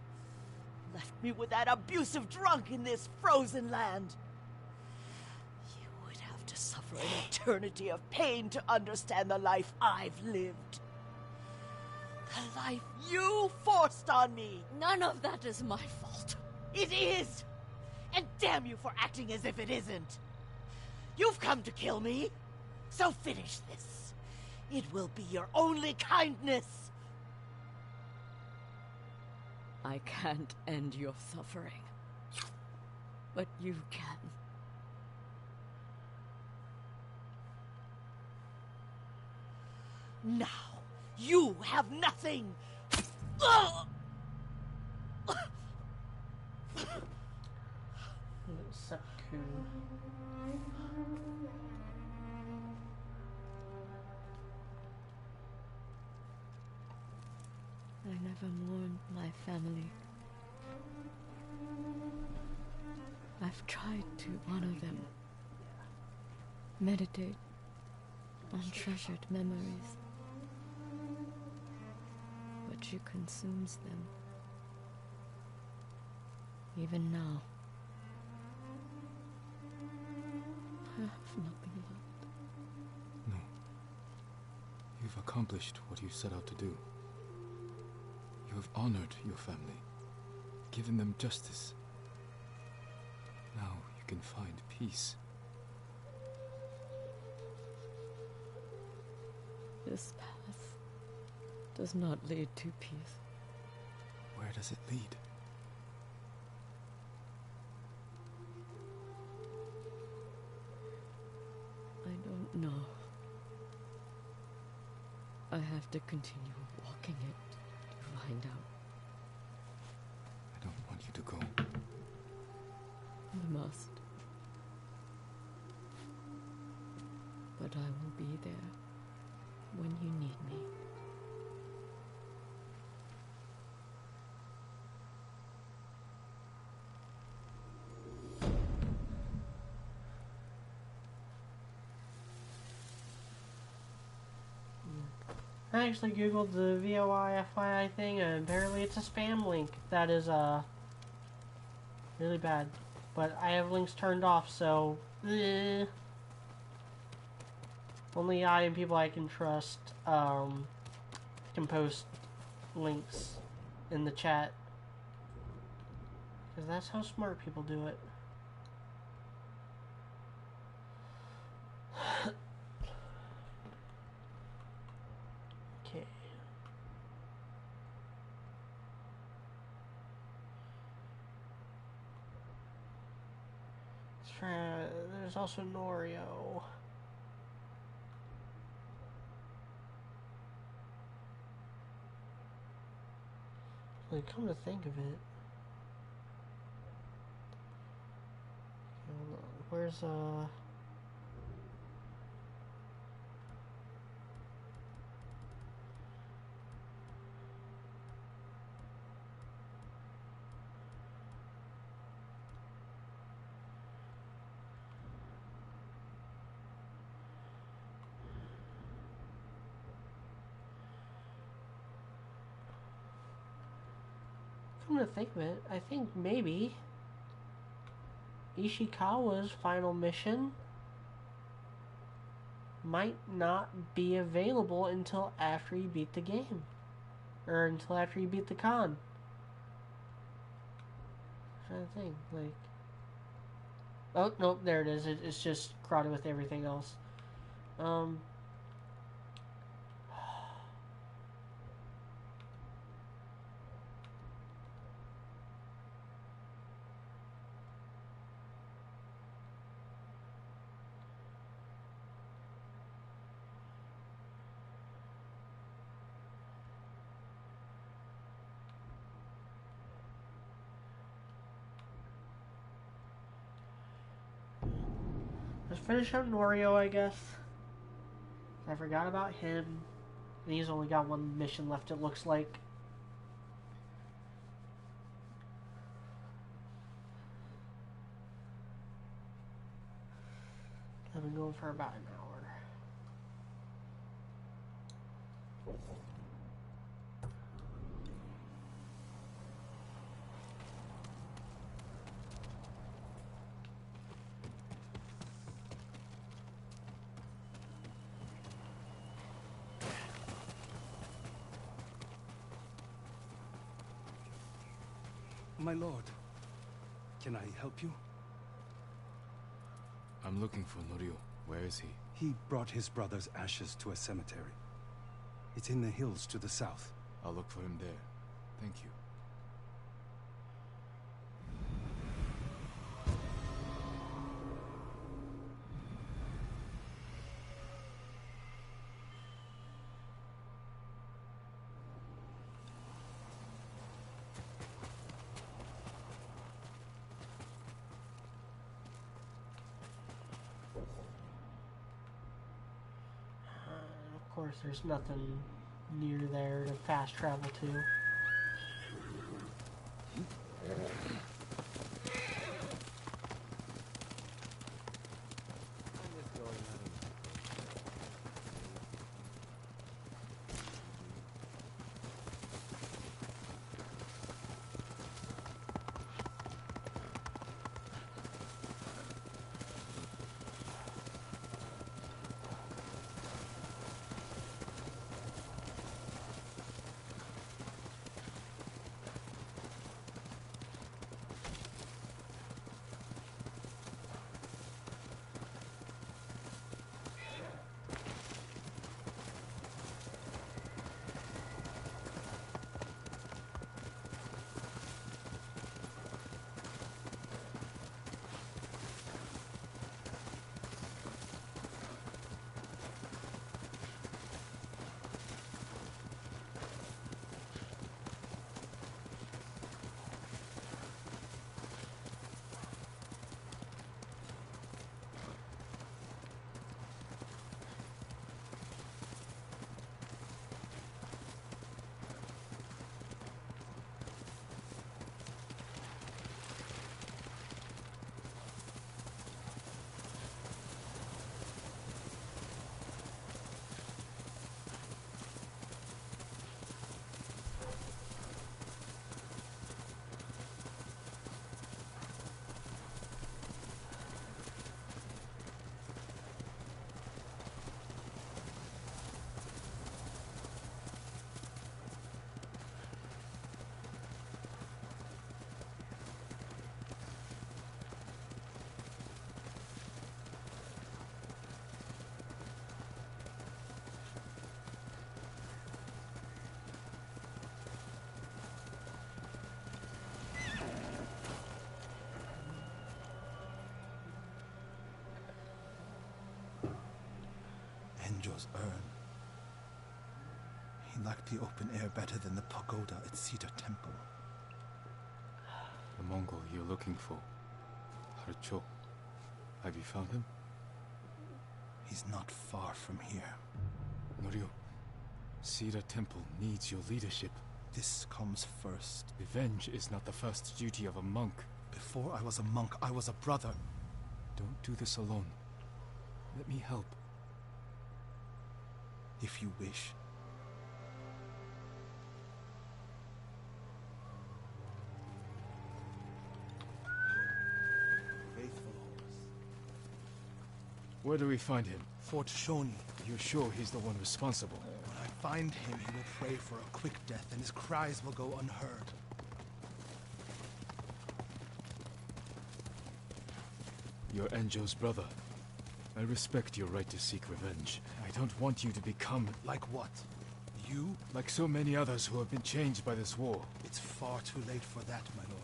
S8: left me with that abusive drunk in this frozen land. You would have to suffer an eternity of pain to understand the life I've lived. The life you forced on me.
S6: None of that is my fault.
S8: It is! And damn you for acting as if it isn't. You've come to kill me, so finish this. It will be your only kindness.
S6: I can't end your suffering. But you can.
S8: Now, you have nothing. Ugh!
S1: Seppuku.
S6: I never mourned my family. I've tried to honor them. Meditate on treasured memories. But she consumes them. Even now. I have nothing left.
S2: No. You've accomplished what you set out to do. You have honored your family, given them justice. Now you can find peace.
S6: This path does not lead to peace.
S2: Where does it lead?
S6: I don't know. I have to continue walking it to find out.
S2: I don't want you to go.
S6: You must. But I will be there when you need me.
S1: I actually googled the VOI FYI thing, and apparently it's a spam link. That is really bad. But I have links turned off, so only I and people I can trust can post links in the chat, because that's how smart people do it. Okay. Let's try. There's also Norio. Like, come to think of it, hold on. Where's come to think of it, I think maybe Ishikawa's final mission might not be available until after you beat the game. Or until after you beat the con. I'm trying to think, like... Oh, nope, there it is. It's just crowded with everything else. Let's finish up Norio, I guess. I forgot about him. And he's only got one mission left, it looks like. I've been going for about an hour.
S9: My lord, can I help you?
S2: I'm looking for Norio. Where is he?
S9: He brought his brother's ashes to a cemetery. It's in the hills to the south.
S2: I'll look for him there. Thank you.
S1: Of course, there's nothing near there to fast travel to.
S5: Enjo's urn. He liked the open air better than the pagoda at Cedar Temple.
S2: The Mongol you're looking for. Harcho. Have you found him?
S5: He's not far from here.
S2: Norio, Cedar Temple needs your leadership.
S5: This comes first.
S2: Revenge is not the first duty of a monk.
S5: Before I was a monk, I was a brother.
S2: Don't do this alone. Let me help.
S5: If you wish.
S7: Faithful horse.
S2: Where do we find him?
S5: Fort Shoni.
S2: You're sure he's the one responsible?
S5: When I find him, he will pray for a quick death, and his cries will go unheard.
S2: You're Enjo's brother. I respect your right to seek revenge. I don't want you to become...
S5: Like what? You?
S2: like so many others who have been changed by this war.
S5: It's far too late for that, my lord.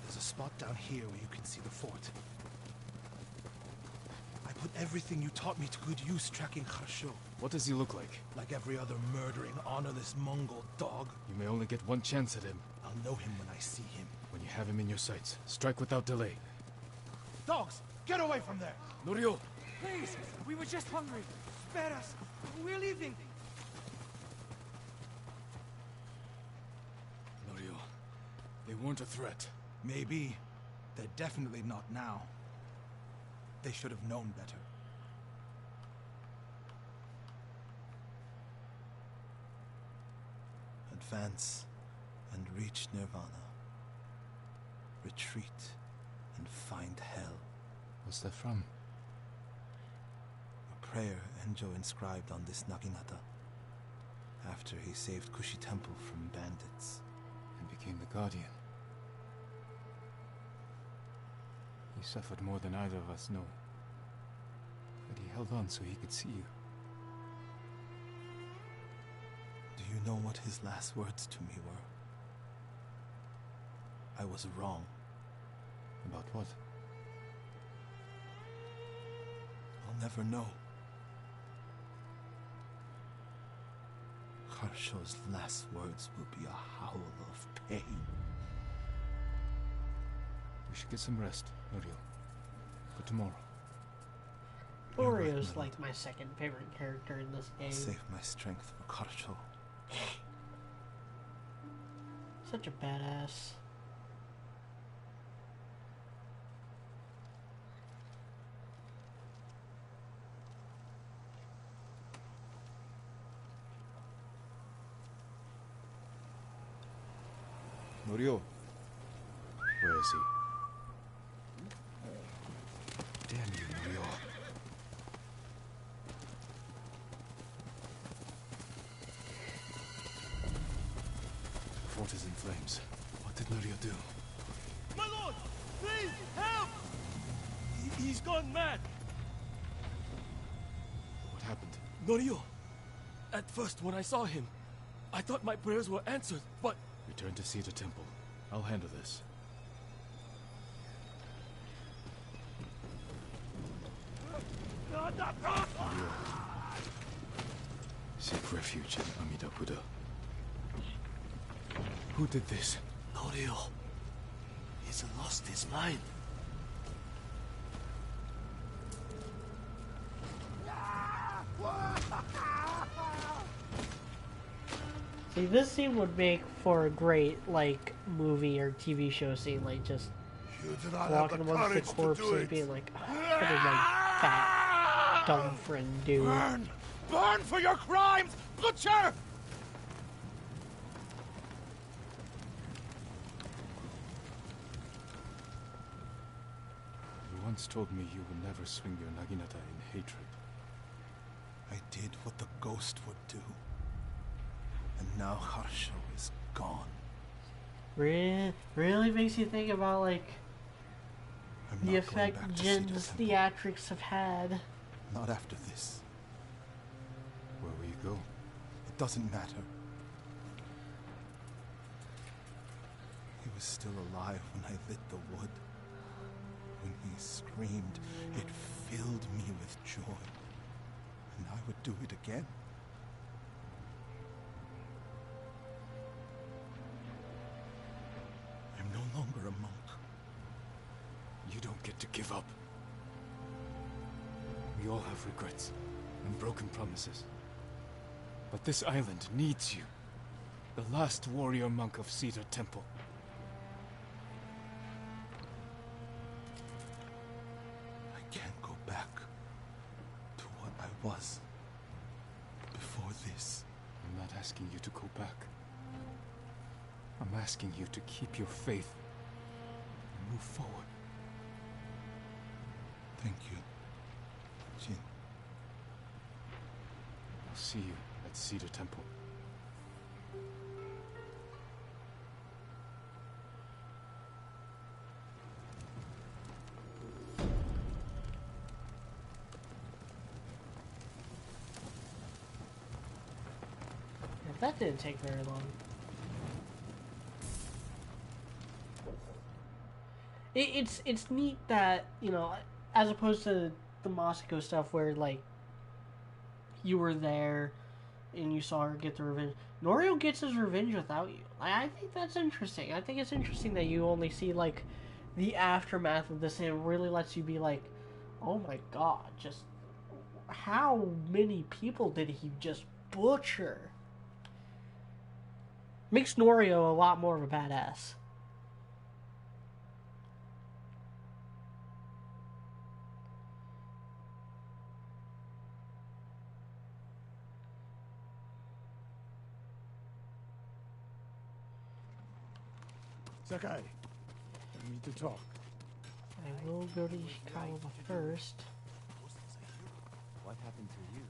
S5: There's a spot down here where you can see the fort. I put everything you taught me to good use tracking Kharsho.
S2: What does he look like?
S5: Like every other murdering, honorless Mongol dog.
S2: You may only get one chance at him.
S5: I'll know him when I see him.
S2: When you have him in your sights, strike without delay.
S5: Dogs, get away from there!
S2: Norio!
S10: Please, we were just hungry. Spare us. We're leaving.
S2: Norio, they weren't a threat.
S5: Maybe. They're definitely not now. They should have known better. Advance and reach Nirvana. Retreat and find hell.
S2: What's that from?
S5: A
S11: prayer Enjo inscribed on this Naginata after he saved Kushi Temple from bandits.
S2: And became the Guardian. He suffered more than either of us know. But he held on so he could see you.
S11: Do you know what his last words to me were? I was wrong.
S2: About what?
S11: I'll never know. Harsho's last words will be a howl of pain.
S2: We should get some rest, Norio. For tomorrow.
S1: Orio's like my second favorite character in this game.
S11: I'll save my strength for Harsho.
S1: Such a badass.
S2: Norio. Where is he? Damn you, Norio. The fort is in flames. What did Norio do?
S5: My lord! Please, help! He's gone mad!
S2: What happened?
S5: Norio! At first, when I saw him, I thought my prayers were answered, but...
S2: Return to Cedar Temple. I'll handle this. Seek refuge in Amida-Buddha. Who did this?
S5: Norio. He's lost his mind.
S1: See, this scene would make for a great, like, movie or TV show scene, like, just walking amongst the corpses and being like, oh, what did my fat, dumb friend do?
S10: Burn! Burn for your crimes, butcher!
S2: You once told me you would never swing your Naginata in hatred.
S11: I did what the ghost would do. And now Harsho is gone.
S1: Really makes you think about, like,
S11: I'm
S1: the
S11: not going
S1: effect
S11: back to
S1: Jin's
S11: Cedar Temple.
S1: theatrics have had.
S11: Not after this.
S2: Where will you go?
S11: It doesn't matter. He was still alive when I lit the wood. When he screamed, it filled me with joy. And I would do it again. I'm no longer a monk.
S2: You don't get to give up. We all have regrets and broken promises. But this island needs you. The last warrior monk of Cedar Temple.
S11: I can't go back to what I was before this.
S2: I'm not asking you to go back. I'm asking you to keep your faith and move forward.
S11: Thank you, Jin.
S2: I'll see you at Cedar Temple.
S1: That didn't take very long. It's neat that, you know, as opposed to the Masako stuff where, like, you were there and you saw her get the revenge. Norio gets his revenge without you. I think that's interesting. I think it's interesting that you only see, like, the aftermath of this, and it really lets you be like, oh my god, just how many people did he just butcher? Makes Norio a lot more of a badass.
S10: Sakai, we need to talk.
S1: I will go to Ishikawa first.
S7: What happened? happened to you?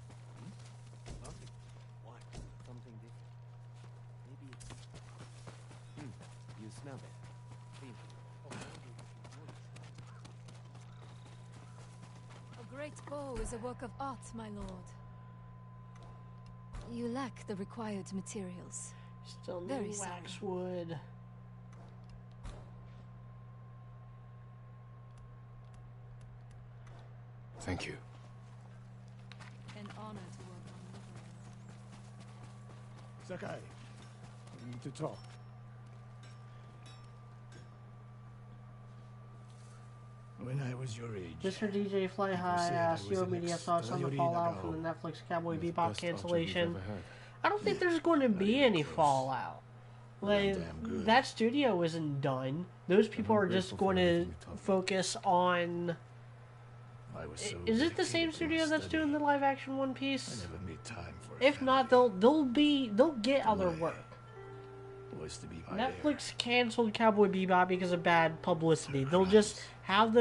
S7: Nothing. What? Something different. Maybe it's... You smell it. Feel it.
S12: A great bow is a work of art, my lord. You lack the required materials.
S1: Still
S12: Very
S1: need
S12: sorry.
S1: waxwood.
S2: Thank you.
S12: An honor to work on
S5: Sakai, we need to talk. When I was your age,
S1: Mr. DJ Fly High
S5: said I
S1: asked
S5: was
S1: your
S5: an
S1: media thoughts on the
S5: ex-Toyori
S1: fallout from
S5: Nagao.
S1: the Netflix Cowboy
S2: The
S1: Bebop
S2: best object we've
S1: cancellation.
S2: ever had.
S1: I don't think there's going to be any
S5: close.
S1: fallout. Like,
S5: damn good.
S1: that studio isn't done. Those people
S2: I'm
S1: are just
S2: grateful for
S1: going to
S2: everything you taught me.
S1: focus on...
S5: I was so
S1: Is it the
S5: dedicated
S1: same
S5: to
S1: studio
S5: my
S1: that's
S5: study,
S1: doing the live action One
S5: I
S1: Piece?
S5: never made time for
S1: If not, they'll get other
S5: way.
S1: work.
S5: was to be my
S1: Netflix canceled Cowboy Bebop because of bad publicity. They'll just have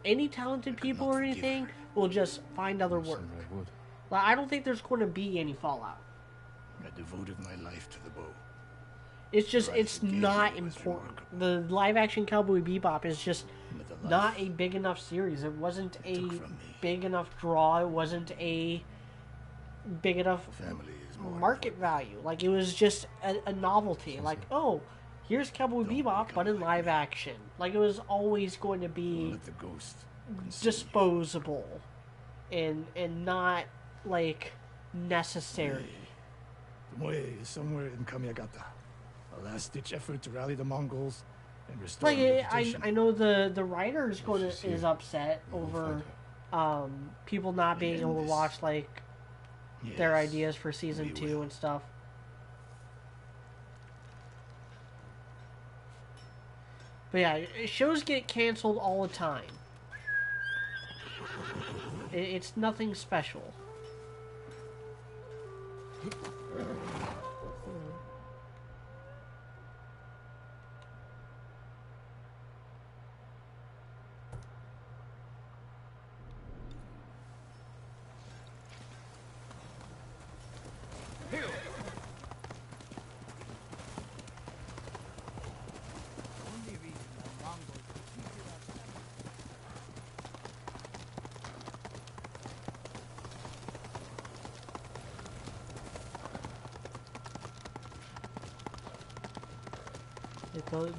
S1: any talented people or anything will just find other work.
S2: Samurai wood.
S1: Like, I don't think there's going to be any fallout.
S5: I devoted my life to the bow.
S1: It's just,
S5: Right,
S1: it's
S5: engagement
S1: not
S5: was
S1: important. The live action Cowboy Bebop is just
S5: But the
S1: not
S5: life
S1: a big enough series. It wasn't a
S5: took from me.
S1: big enough draw. It wasn't a big enough
S5: family is more
S1: market value. Like, it was just a novelty. Like, oh, here's Cowboy Bebop, but in live action. Like, it was always going to
S5: Don't
S1: be
S5: let the ghost consume
S1: disposable and not, like, necessary.
S5: you. Tomoe is somewhere in Kamiyagata. A last-ditch effort to rally the Mongols and restore
S1: Like,
S5: vegetation.
S1: I know the writer is
S2: She's here.
S1: is upset
S2: We will
S1: over
S2: find
S1: people not being
S5: end
S1: able to
S5: this.
S1: watch, like, their
S5: Yes,
S1: ideas for season
S5: we
S1: 2
S5: will.
S1: and stuff. But yeah, shows get canceled all the time. It's nothing special.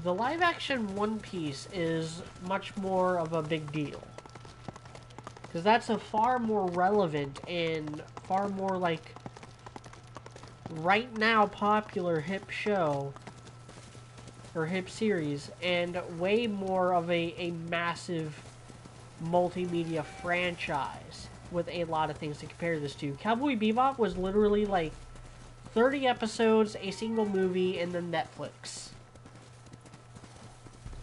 S1: The live action One Piece is much more of a big deal. Because that's a far more relevant and far more, like, right now popular hip show or hip series, and way more of a massive multimedia franchise with a lot of things to compare this to. Cowboy Bebop was literally like 30 episodes, a single movie, and then Netflix.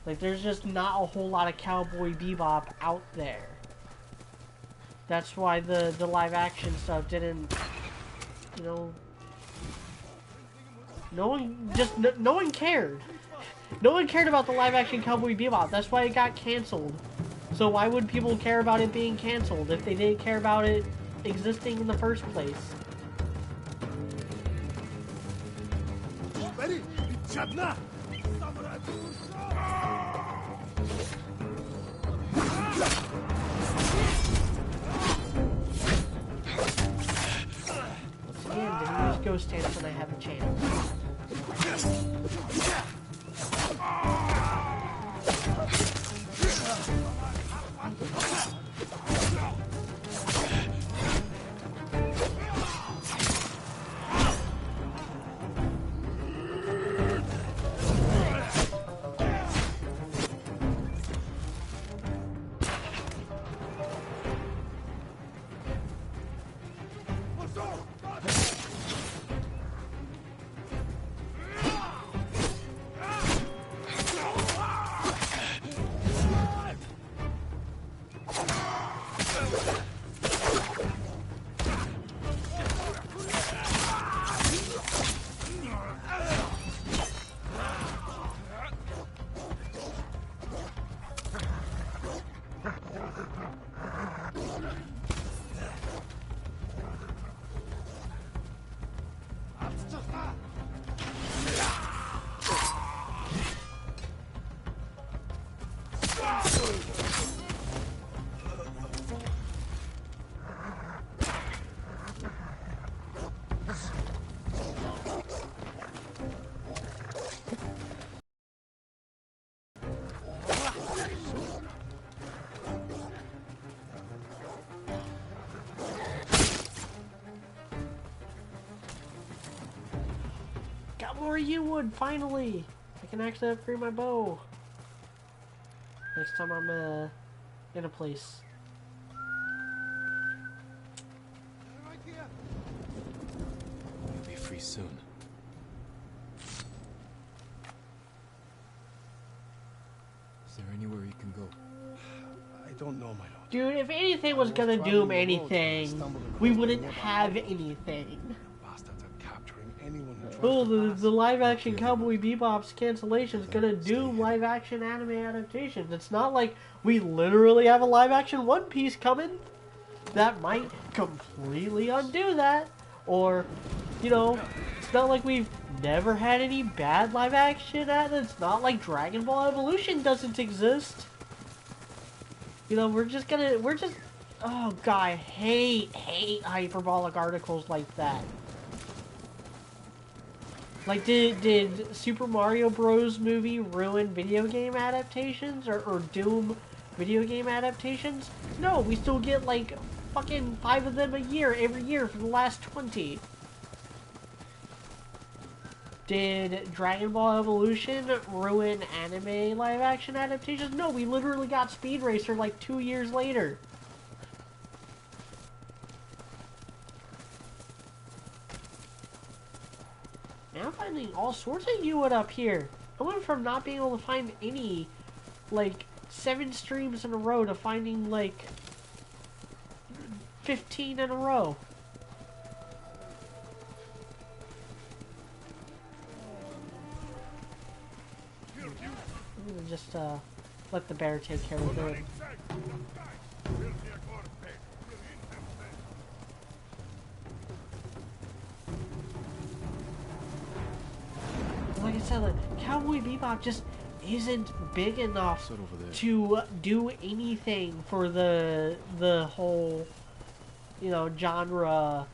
S1: Like, there's just not a whole lot of Cowboy Bebop out there. That's why the live action stuff didn't, you know, no one cared. No one cared about the live action Cowboy Bebop. That's why it got canceled. So why would people care about it being canceled if they didn't care about it existing in the first place? Once again, didn't use Ghost Dance when I had the chance. more yew wood, finally! I can actually upgrade my bow. Next time I'm in a place.
S2: You'll be free soon. Is there anywhere you can go?
S5: I don't know, my lord.
S1: Dude, if anything was gonna doom anything, we wouldn't have anything.
S5: Bastards are capturing anyone who tries
S1: Oh,
S5: to
S1: the live-action Cowboy Bebop's cancellation is gonna doom live-action anime adaptations. It's not like we literally have a live-action One Piece coming that might completely undo that. Or, you know, it's not like we've never had any bad live-action It's not like Dragon Ball Evolution doesn't exist. You know, oh god, I hate hyperbolic articles like that. Like, did Super Mario Bros. Movie ruin video game adaptations? Or doom video game adaptations? No, we still get, like, fucking 5 of them a year, every year for the last 20. Did Dragon Ball Evolution ruin anime live-action adaptations? No, we literally got Speed Racer, like, 2 years later. Man, I'm finding all sorts of yew wood up here. I went from not being able to find any, like, 7 streams in a row to finding, like, 15 in a row. I'm gonna just, let the bear take care of it. Like I said, like, Cowboy Bebop just isn't big enough to do anything for the whole, you know, genre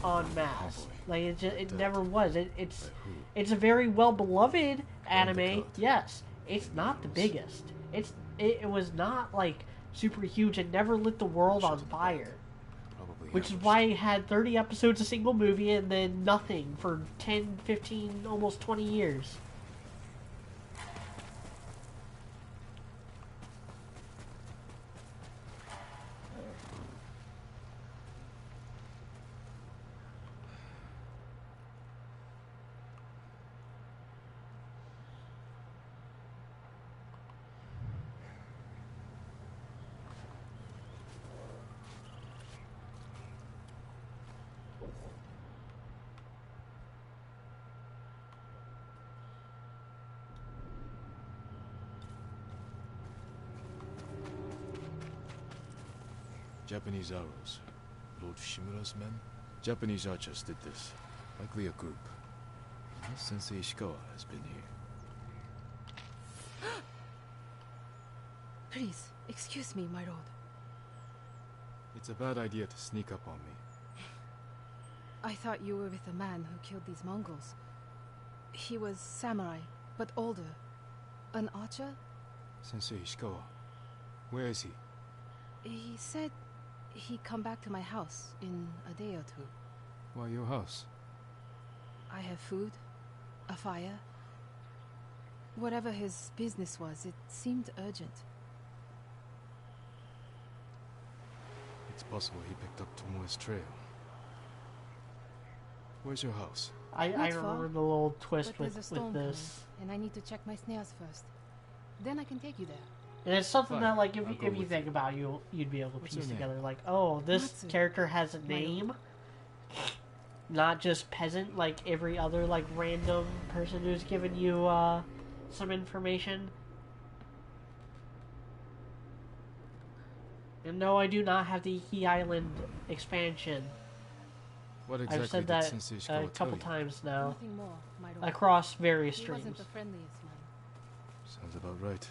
S1: en masse. Like it never was. It's a very well beloved anime. Yes, it's not the biggest. It was not like super huge and never lit the world on fire. Which is why it had 30 episodes a single movie and then nothing for 10, 15, almost 20 years.
S2: Japanese arrows. Lord Shimura's men? Japanese archers did this. Likely a group. Unless Sensei Ishikawa has been here.
S12: Please, excuse me, my lord.
S2: It's a bad idea to sneak up on me.
S12: I thought you were with the man who killed these Mongols. He was samurai, but older. An archer?
S2: Sensei Ishikawa. Where is he?
S12: He said he'd come back to my house in a day or two.
S2: Why your house?
S12: I have food, a fire. Whatever his business was, it seemed urgent.
S2: It's possible he picked up Tomoe's trail. Where's your house?
S1: I remember the little twist with this.
S12: Coming, and I need to check my snares first. Then I can take you there.
S1: And it's something that, like, if you think about it, you'd be able to piece together, like, oh, this character has a name, not just peasant, like every other, like, random person who's given you, some information. And no, I do not have the He Island expansion.
S2: What exactly
S1: I've said
S2: did
S1: that
S2: Sensei Ishikawa
S1: a couple
S2: tell you?
S1: times now,
S12: Nothing more, my lord.
S1: across various
S12: He
S1: streams.
S12: wasn't the friendliest man.
S2: Sounds about right.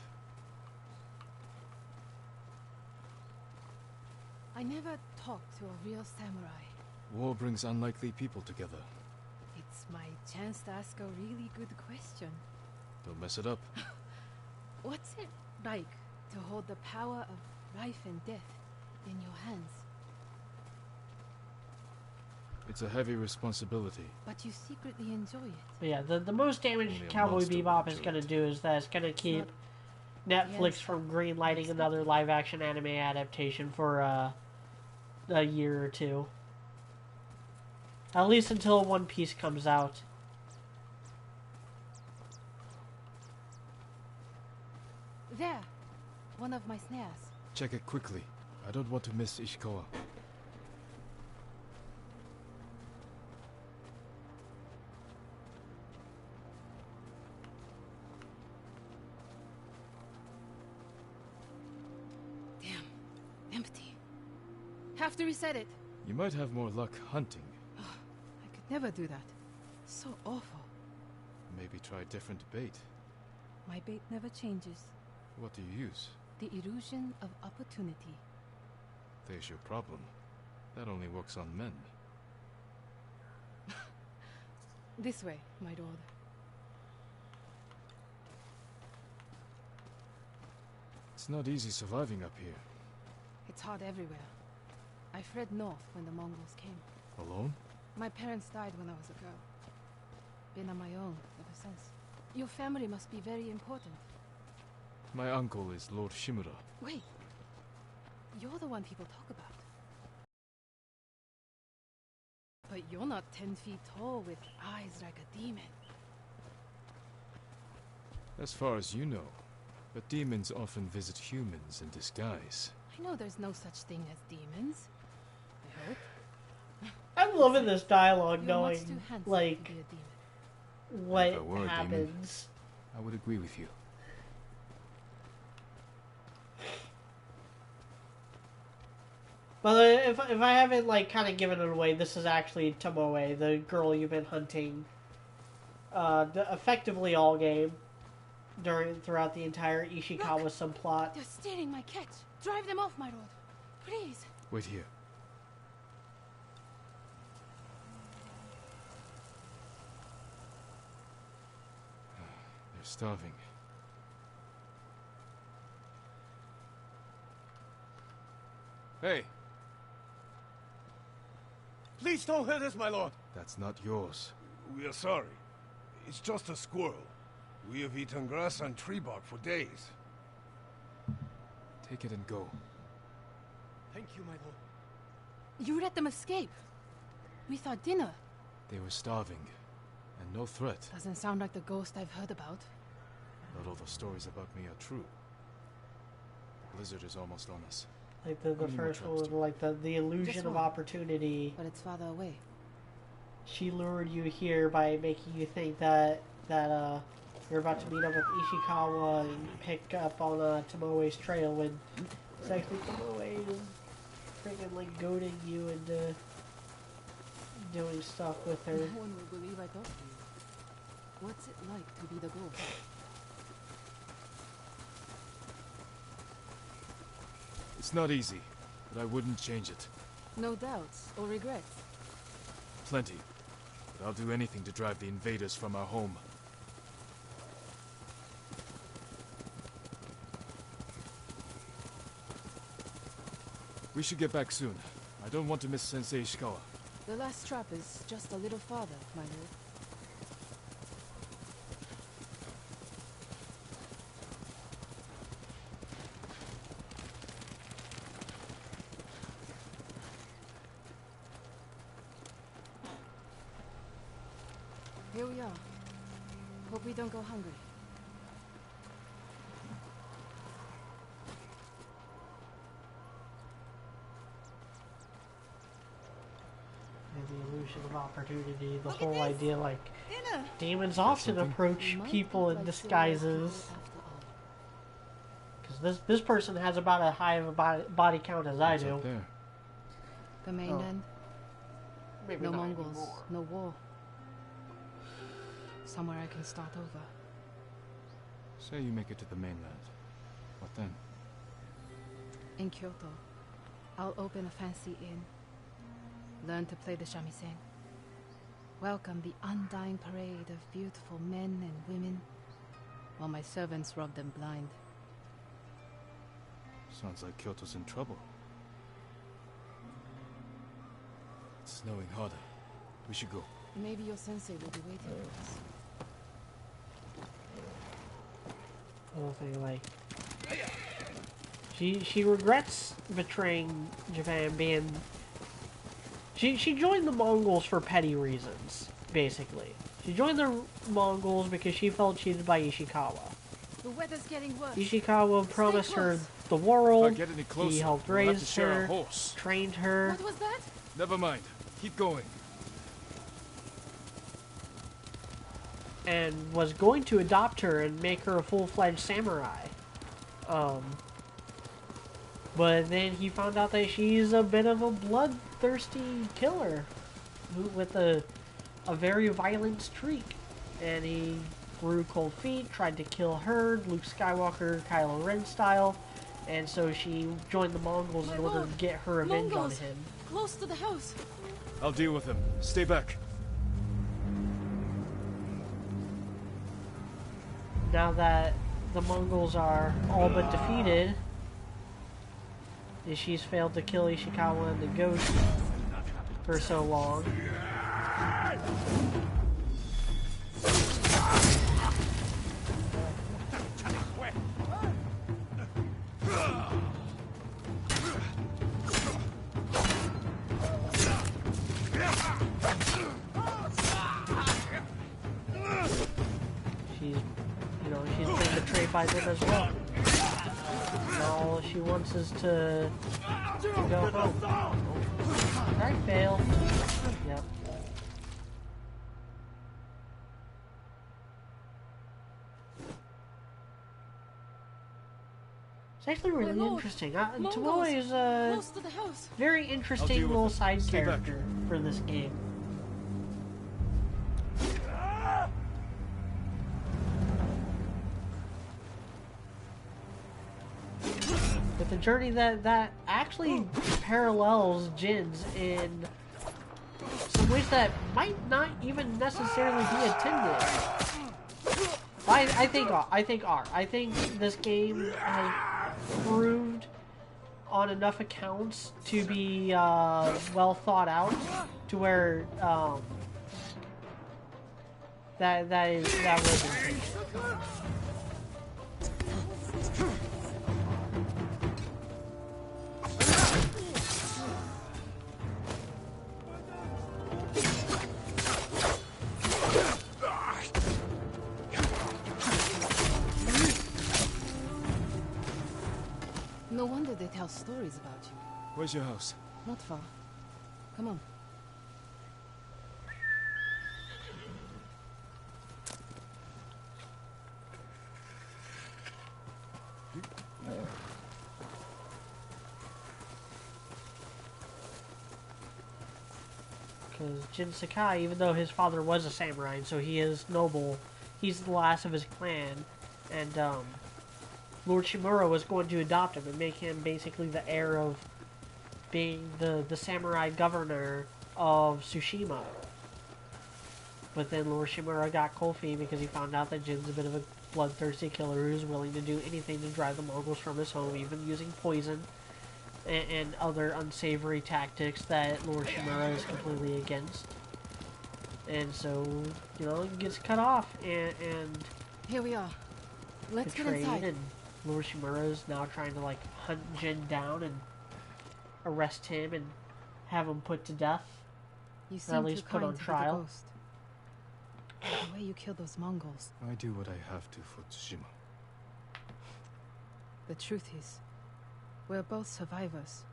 S12: I never talked to a real samurai.
S2: War brings unlikely people together.
S12: It's my chance to ask a really good question.
S2: Don't mess it up.
S12: What's it like to hold the power of life and death in your hands?
S2: It's a heavy responsibility.
S12: But you secretly enjoy it.
S1: But yeah, the most damage
S2: Only a
S1: Cowboy
S2: monster would
S1: Bebop is
S2: enjoy
S1: going to
S2: it.
S1: do is that it's going to keep Netflix
S12: Yes,
S1: from greenlighting another live-action anime adaptation for a year or two. At least until One Piece comes out.
S12: There! One of my snares.
S2: Check it quickly. I don't want to miss Ishikawa.
S12: Damn. Empty. Have to reset it.
S2: You might have more luck hunting.
S12: I could never do that. So awful.
S2: Maybe try different bait.
S12: My bait never changes.
S2: What do you use?
S12: The illusion of opportunity.
S2: There's your problem. That only works on men.
S12: This way, my lord.
S2: It's not easy surviving up here.
S12: It's hard everywhere. I fled north when the Mongols came.
S2: Alone?
S12: My parents died when I was a girl. Been on my own ever since. Your family must be very important.
S2: My uncle is Lord Shimura.
S12: Wait. You're the one people talk about. But you're not 10 feet tall with eyes like a demon.
S2: As far as you know. But demons often visit humans in disguise.
S12: I know there's no such thing as demons. I hope.
S1: I'm loving this dialogue,
S12: You're much
S1: knowing,
S12: too handsome
S1: like,
S12: to be a demon.
S1: what
S2: If I were a demon,
S1: happens.
S2: I would agree with you.
S1: But if I haven't, like, kind of given it away, this is actually Tomoe, the girl you've been hunting effectively all game throughout the entire Ishikawa subplot.
S12: They're stealing my catch. Drive them off, my lord. Please.
S2: Wait here. They're starving. Hey!
S5: Please don't hurt us, my lord.
S2: That's not yours.
S13: We are sorry. It's just a squirrel. We have eaten grass and tree bark for days.
S2: Take it and go.
S5: Thank you, my lord.
S12: You let them escape. We thought dinner.
S2: They were starving. And no threat.
S12: Doesn't sound like the ghost I've heard about.
S2: Not all the stories about me are true. The blizzard is almost on us.
S1: Like the
S2: How many more
S1: first
S2: traps
S1: one,
S2: do we
S1: like the illusion
S12: Just
S1: of
S12: one.
S1: opportunity.
S12: But it's farther away.
S1: She lured you here by making you think that you're about to meet up with Ishikawa and pick up on Tomoe's trail when it's actually Tomoe is freaking like goading you into doing stuff with her.
S12: No one will believe I talked to you. What's it like to be the ghost?
S2: It's not easy, but I wouldn't change it.
S12: No doubts or regrets.
S2: Plenty. But I'll do anything to drive the invaders from our home. We should get back soon. I don't want to miss Sensei Ishikawa.
S12: The last trap is just a little farther, my lord. Here we are. Hope we don't go hungry.
S1: And the illusion of opportunity, the
S12: Look at
S1: whole
S12: this.
S1: idea, like,
S12: Dinner!
S1: demons often
S2: something?
S1: approach
S12: We might
S1: people
S12: look
S1: in
S12: like
S1: disguises.
S12: silver people after all.
S1: Because this person has about as high of a body count as I
S2: What's
S1: do.
S2: up there?
S12: The mainland.
S1: Maybe
S12: No
S1: not
S12: Mongols.
S1: anymore.
S12: No war. Somewhere I can start over.
S2: Say you make it to the mainland. What then?
S12: In Kyoto, I'll open a fancy inn. Learn to play the shamisen. Welcome the undying parade of beautiful men and women, while my servants rub them blind.
S2: Sounds like Kyoto's in trouble. It's snowing harder. We should go.
S12: Maybe your sensei will be waiting for us.
S1: I don't think, like... She regrets betraying Japan, being... She joined the Mongols for petty reasons, basically. She joined the Mongols because she felt cheated by Ishikawa.
S12: The weather's getting worse.
S1: Ishikawa promised her the world. He helped raise her, trained her.
S12: What was that?
S2: Never mind. Keep going.
S1: And was going to adopt her and make her a full-fledged samurai. But then he found out that she's a bit of a bloodthirsty killer with a very violent streak. And he grew cold feet, tried to kill her, Luke Skywalker, Kylo Ren style. And so she joined the Mongols in order to get her revenge on him.
S12: Close to the house.
S2: I'll deal with him. Stay back.
S1: Now that the Mongols are all but defeated, she's failed to kill Ishikawa and the ghost for so long. She's been betrayed by them as well. All she wants is to go home. I fail. Yep. It's actually really interesting. Tomoe is a very interesting little side character for this game. With a journey that actually parallels Jin's in some ways that might not even necessarily be intended. I think this game has proved on enough accounts to be well thought out to where that was intended.
S12: No wonder they tell stories about you.
S2: Where's your house?
S12: Not far. Come on.
S1: Because Jin Sakai, even though his father was a samurai, and so he is noble, he's the last of his clan, and Lord Shimura was going to adopt him and make him basically the heir of being the samurai governor of Tsushima. But then Lord Shimura got cold feet because he found out that Jin's a bit of a bloodthirsty killer who's willing to do anything to drive the Mongols from his home, even using poison and other unsavory tactics that Lord Shimura is completely against. And so, you know, it gets cut off and
S12: here we are. Let's get
S1: betrayed,
S12: inside.
S1: and Lord Shimura is now trying to like hunt Jin down and arrest him and have him put to death.
S12: You
S1: or
S12: seem
S1: at least
S12: too
S1: put
S12: kind
S1: on
S12: to be the
S1: trial.
S12: ghost. The way you killed those Mongols.
S9: I do what I have to for Tsushima.
S12: The truth is, we're both survivors.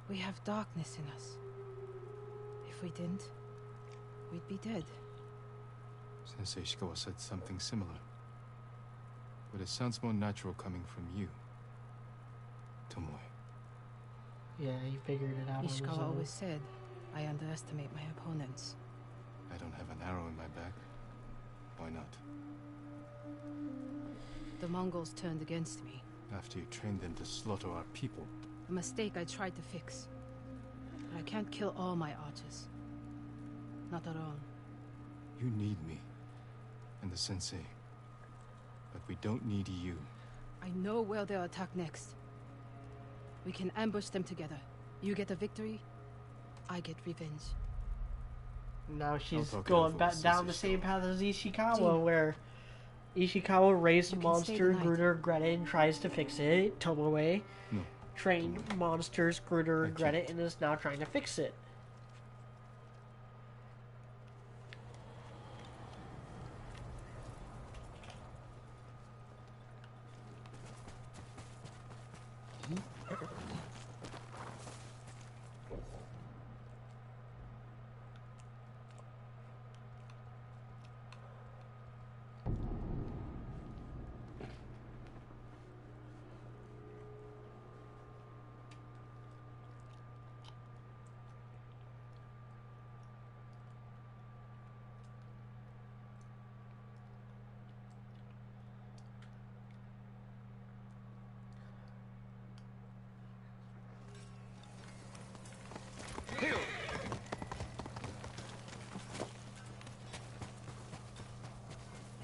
S12: We have darkness in us. If we didn't, we'd be dead.
S9: Sensei Ishikawa said something similar. But it sounds more natural coming from you, Tomoe.
S1: Yeah, he figured it out on his
S12: Ishikawa
S1: own.
S12: always said, I underestimate my opponents.
S9: I don't have an arrow in my back. Why not?
S12: The Mongols turned against me.
S9: After you trained them to slaughter our people.
S12: A mistake I tried to fix. But I can't kill all my archers. Not alone.
S9: You need me. And the sensei. But we don't need you.
S12: I know where they'll attack next. We can ambush them together. You get a victory, I get revenge.
S1: Now she's
S2: talk it
S1: going
S2: over
S1: back
S2: with
S1: down
S2: Sensei
S1: the same
S2: Show.
S1: path as Ishikawa,
S12: Jin.
S1: where Ishikawa raised a
S12: You can stay the
S1: monster,
S12: night.
S1: grew to regret it, and tries to fix it. Tomoe
S2: No.
S1: trained
S2: Tomoe.
S1: monsters, grew to
S2: I
S1: regret it,
S2: can't.
S1: and is now trying to fix it.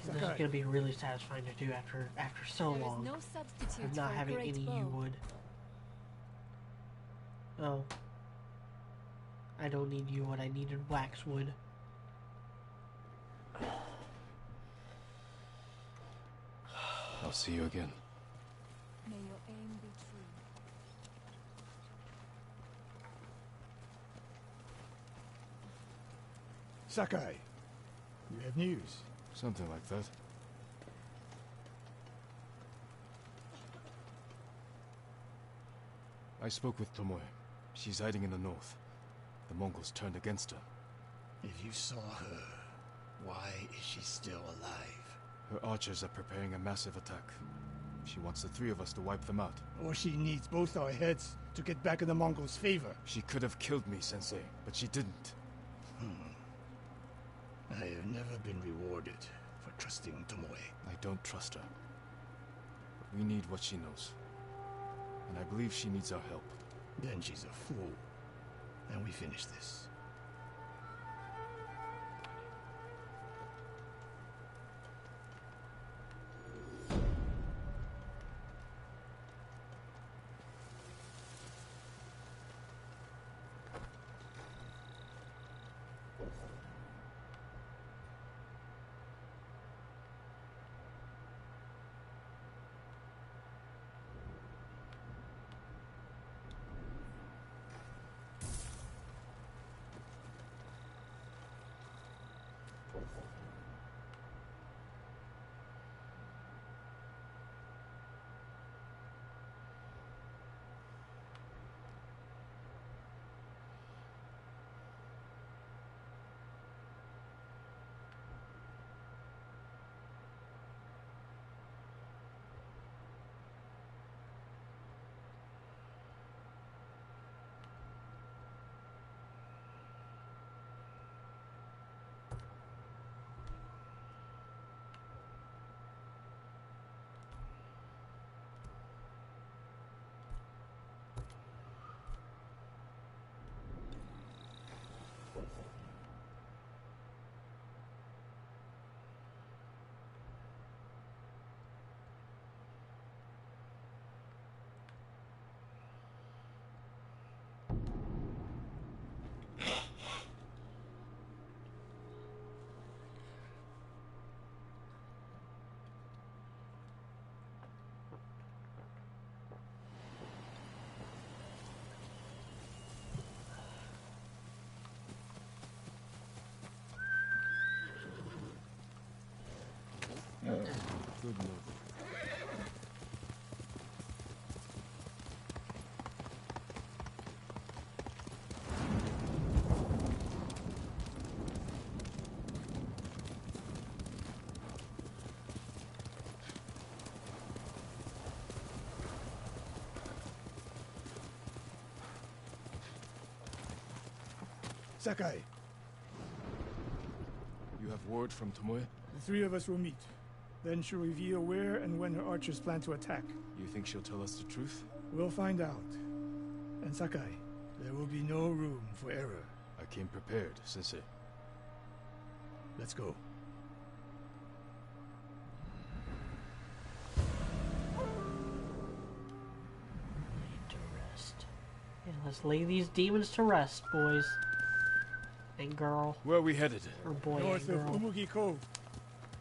S1: This is gonna be really satisfying to do after so
S6: There is
S1: long
S6: no substitute
S1: of not
S6: for a
S1: having
S6: great
S1: any
S6: bow.
S1: you wood. Oh. I don't need you wood, I needed waxwood.
S2: I'll see you again.
S6: May your aim be true.
S10: Sakai, you have news.
S2: Something like that. I spoke with Tomoe. She's hiding in the north. The Mongols turned against her.
S13: If you saw her, why is she still alive?
S2: Her archers are preparing a massive attack. She wants the three of us to wipe them out.
S10: Or she needs both our heads to get back in the Mongols' favor.
S2: She could have killed me, Sensei, but she didn't.
S13: I have never been rewarded for trusting Tomoe.
S2: I don't trust her. But we need what she knows. And I believe she needs our help.
S13: Then she's a fool. And we finish this.
S2: Good enough.
S10: Sakai,
S2: You have word from Tomoe?
S10: the three of us will meet. Then she'll reveal where and when her archers plan to attack.
S2: You think she'll tell us the truth?
S10: We'll find out. And Sakai, there will be no room for error.
S2: I came prepared, Sensei.
S10: Let's go.
S1: To rest. Yeah, let's lay these demons to rest, boys and girl.
S2: Where are we headed?
S1: Or boy
S10: North
S1: and
S10: of
S1: girl.
S10: Umugi Cove.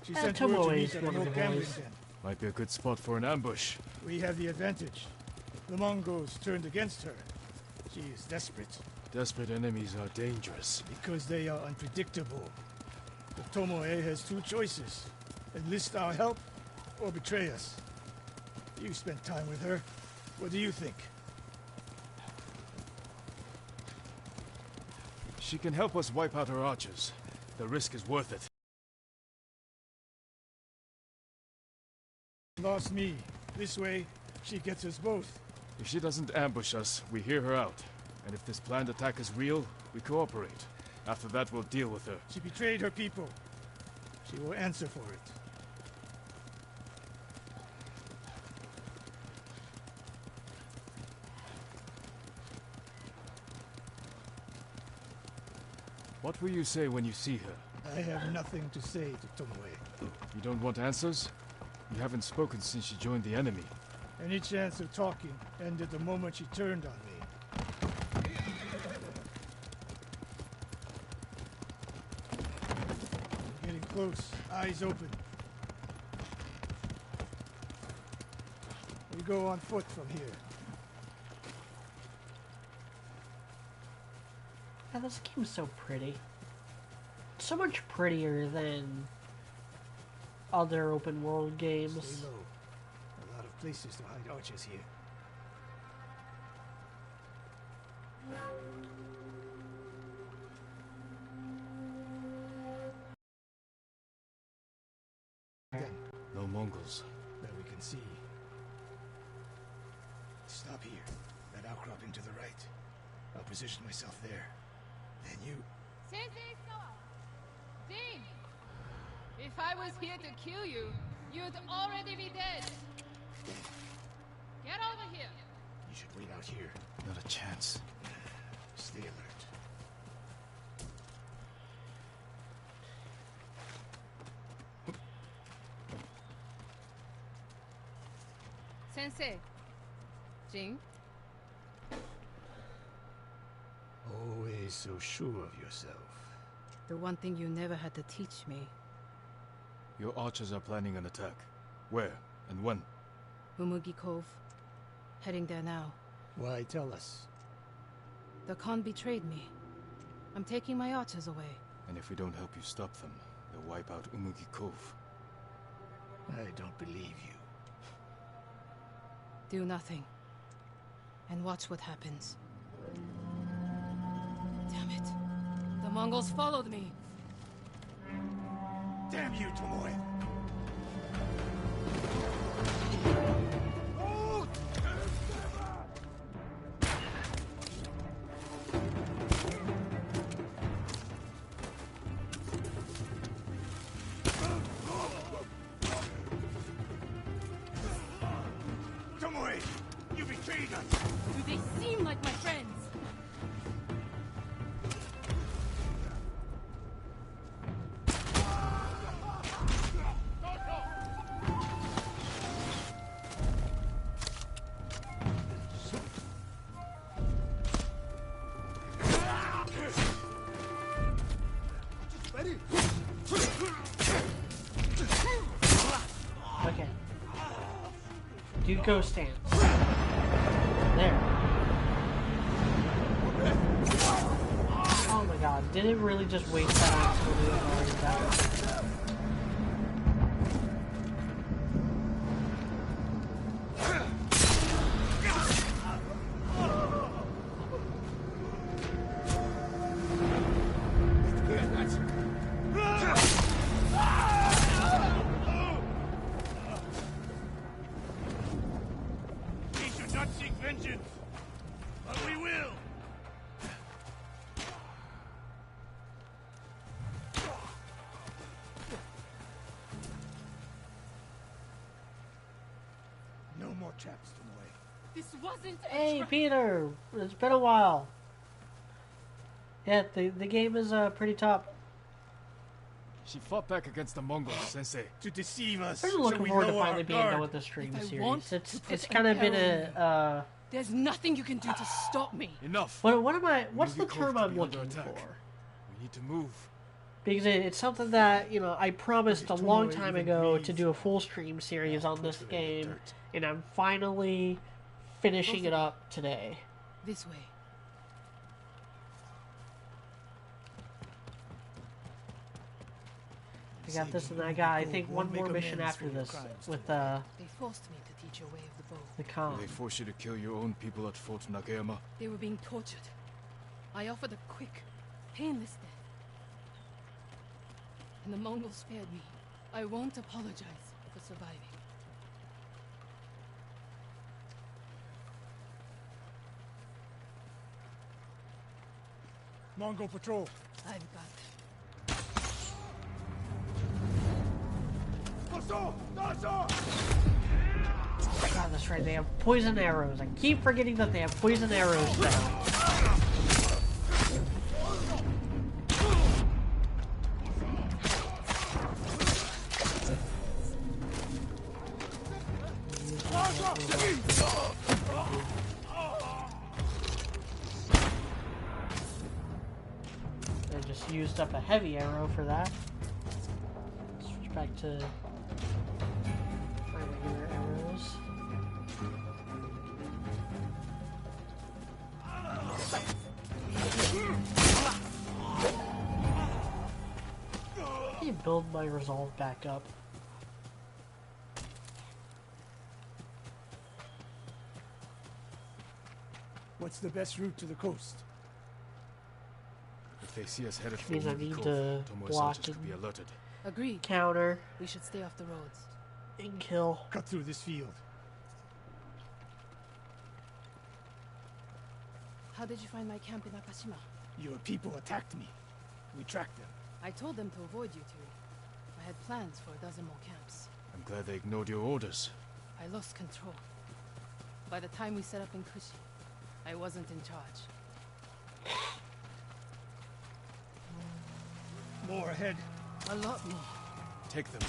S10: She
S1: And
S10: sent word to
S1: Tomoe
S10: meet
S1: is
S10: at
S1: one
S10: an
S1: of
S10: old
S1: the
S10: gambling
S1: boys.
S10: den.
S2: Might be a good spot for an ambush.
S10: We have the advantage. The Mongols turned against her. She is desperate.
S2: Desperate enemies are dangerous.
S10: Because they are unpredictable. But Tomoe has two choices. Enlist our help, or betray us. You spent time with her. What do you think?
S2: She can help us wipe out her archers. The risk is worth it.
S10: Lost me. This way, she gets us both.
S2: If she doesn't ambush us, we hear her out. And if this planned attack is real, we cooperate. After that, we'll deal with her.
S10: She betrayed her people. She will answer for it.
S2: What will you say when you see her?
S10: I have nothing to say to Tomoe.
S2: You don't want answers? You haven't spoken since she joined the enemy.
S10: Any chance of talking ended the moment she turned on me. I'm getting close. Eyes open. We go on foot from here.
S1: Yeah, this game's so pretty. So much prettier than other open world games.
S10: Stay low. A lot of places to hide archers here.
S2: No Mongols.
S10: That we can see. Stop here. That outcropping to the right. I'll position myself there. Then you...
S12: Dean! If I was here to kill you, you'd already be dead. Get over here.
S10: You should wait out here.
S11: Not a chance.
S10: Stay alert.
S12: Sensei. Jing?
S10: Always so sure of yourself.
S12: The one thing you never had to teach me.
S2: Your archers are planning an attack. Where and when?
S12: Umugi Cove. Heading there now.
S10: Why tell us?
S12: The Khan betrayed me. I'm taking my archers away.
S2: And if we don't help you stop them, they'll wipe out Umugi Cove.
S10: I don't believe you.
S12: Do nothing. And watch what happens. Damn it. The Mongols followed me.
S10: Damn you, Tomoe! Tomoe! You betrayed us!
S12: Do they seem like my friends?
S1: Okay. Do ghost stance. There. Oh my god, did it really just waste that on somebody that already died?
S13: We should not seek vengeance, but we will.
S10: No more traps, Tomoe.
S12: This wasn't a
S1: Hey,
S12: trap.
S1: Peter! It's been a while. Yeah, the game is pretty top.
S2: She fought back against the Mongols, Sensei.
S10: To deceive us.
S1: I'm
S10: so
S1: looking
S10: we
S1: forward to
S10: lower
S1: finally
S10: our
S1: being
S10: guard.
S1: done with the stream
S12: If I
S1: series.
S12: want
S1: It's
S12: to put
S1: it's
S12: an
S1: kind of been
S12: arrow
S1: a
S12: There's nothing you can do to stop me.
S2: Enough!
S1: what's the
S2: Umugi Cove
S1: term
S2: could
S1: I'm
S2: be under
S1: looking
S2: attack.
S1: for?
S2: We need to move.
S1: Because it's something that, you know, I promised a long time ago to do a full stream series on this game, and I'm finally finishing it up today.
S12: This way.
S1: I got this, and I got, I think, one more mission after this with
S12: They forced me to teach a way of the bow.
S1: the Khan.
S2: Did they force you to kill your own people at Fort Nakayama?
S12: They were being tortured. I offered a quick, painless death. And the Mongols spared me. I won't apologize for surviving.
S10: Mongol patrol.
S12: I've got
S1: God, that's right, they have poison arrows. I keep forgetting that they have poison arrows now. I just used up a heavy arrow for that. Switch back to my regular arrows. Let me build my resolve back up.
S10: What's the best route to the coast?
S2: If they see us headed for
S1: Means I
S2: Umi
S1: need
S2: Cove,
S1: to
S2: Tomoe
S1: block
S2: soldiers could be
S1: and
S2: alerted.
S12: agreed.
S1: counter
S12: We should stay off the roads.
S1: and kill.
S10: Cut through this field.
S12: How did you find my camp in Akashima?
S10: Your people attacked me. We tracked them.
S12: I told them to avoid you two. I had plans for a dozen more camps.
S2: I'm glad they ignored your orders.
S12: I lost control. By the time we set up in Kushi, I wasn't in charge.
S10: More ahead.
S12: A lot more.
S2: Take them.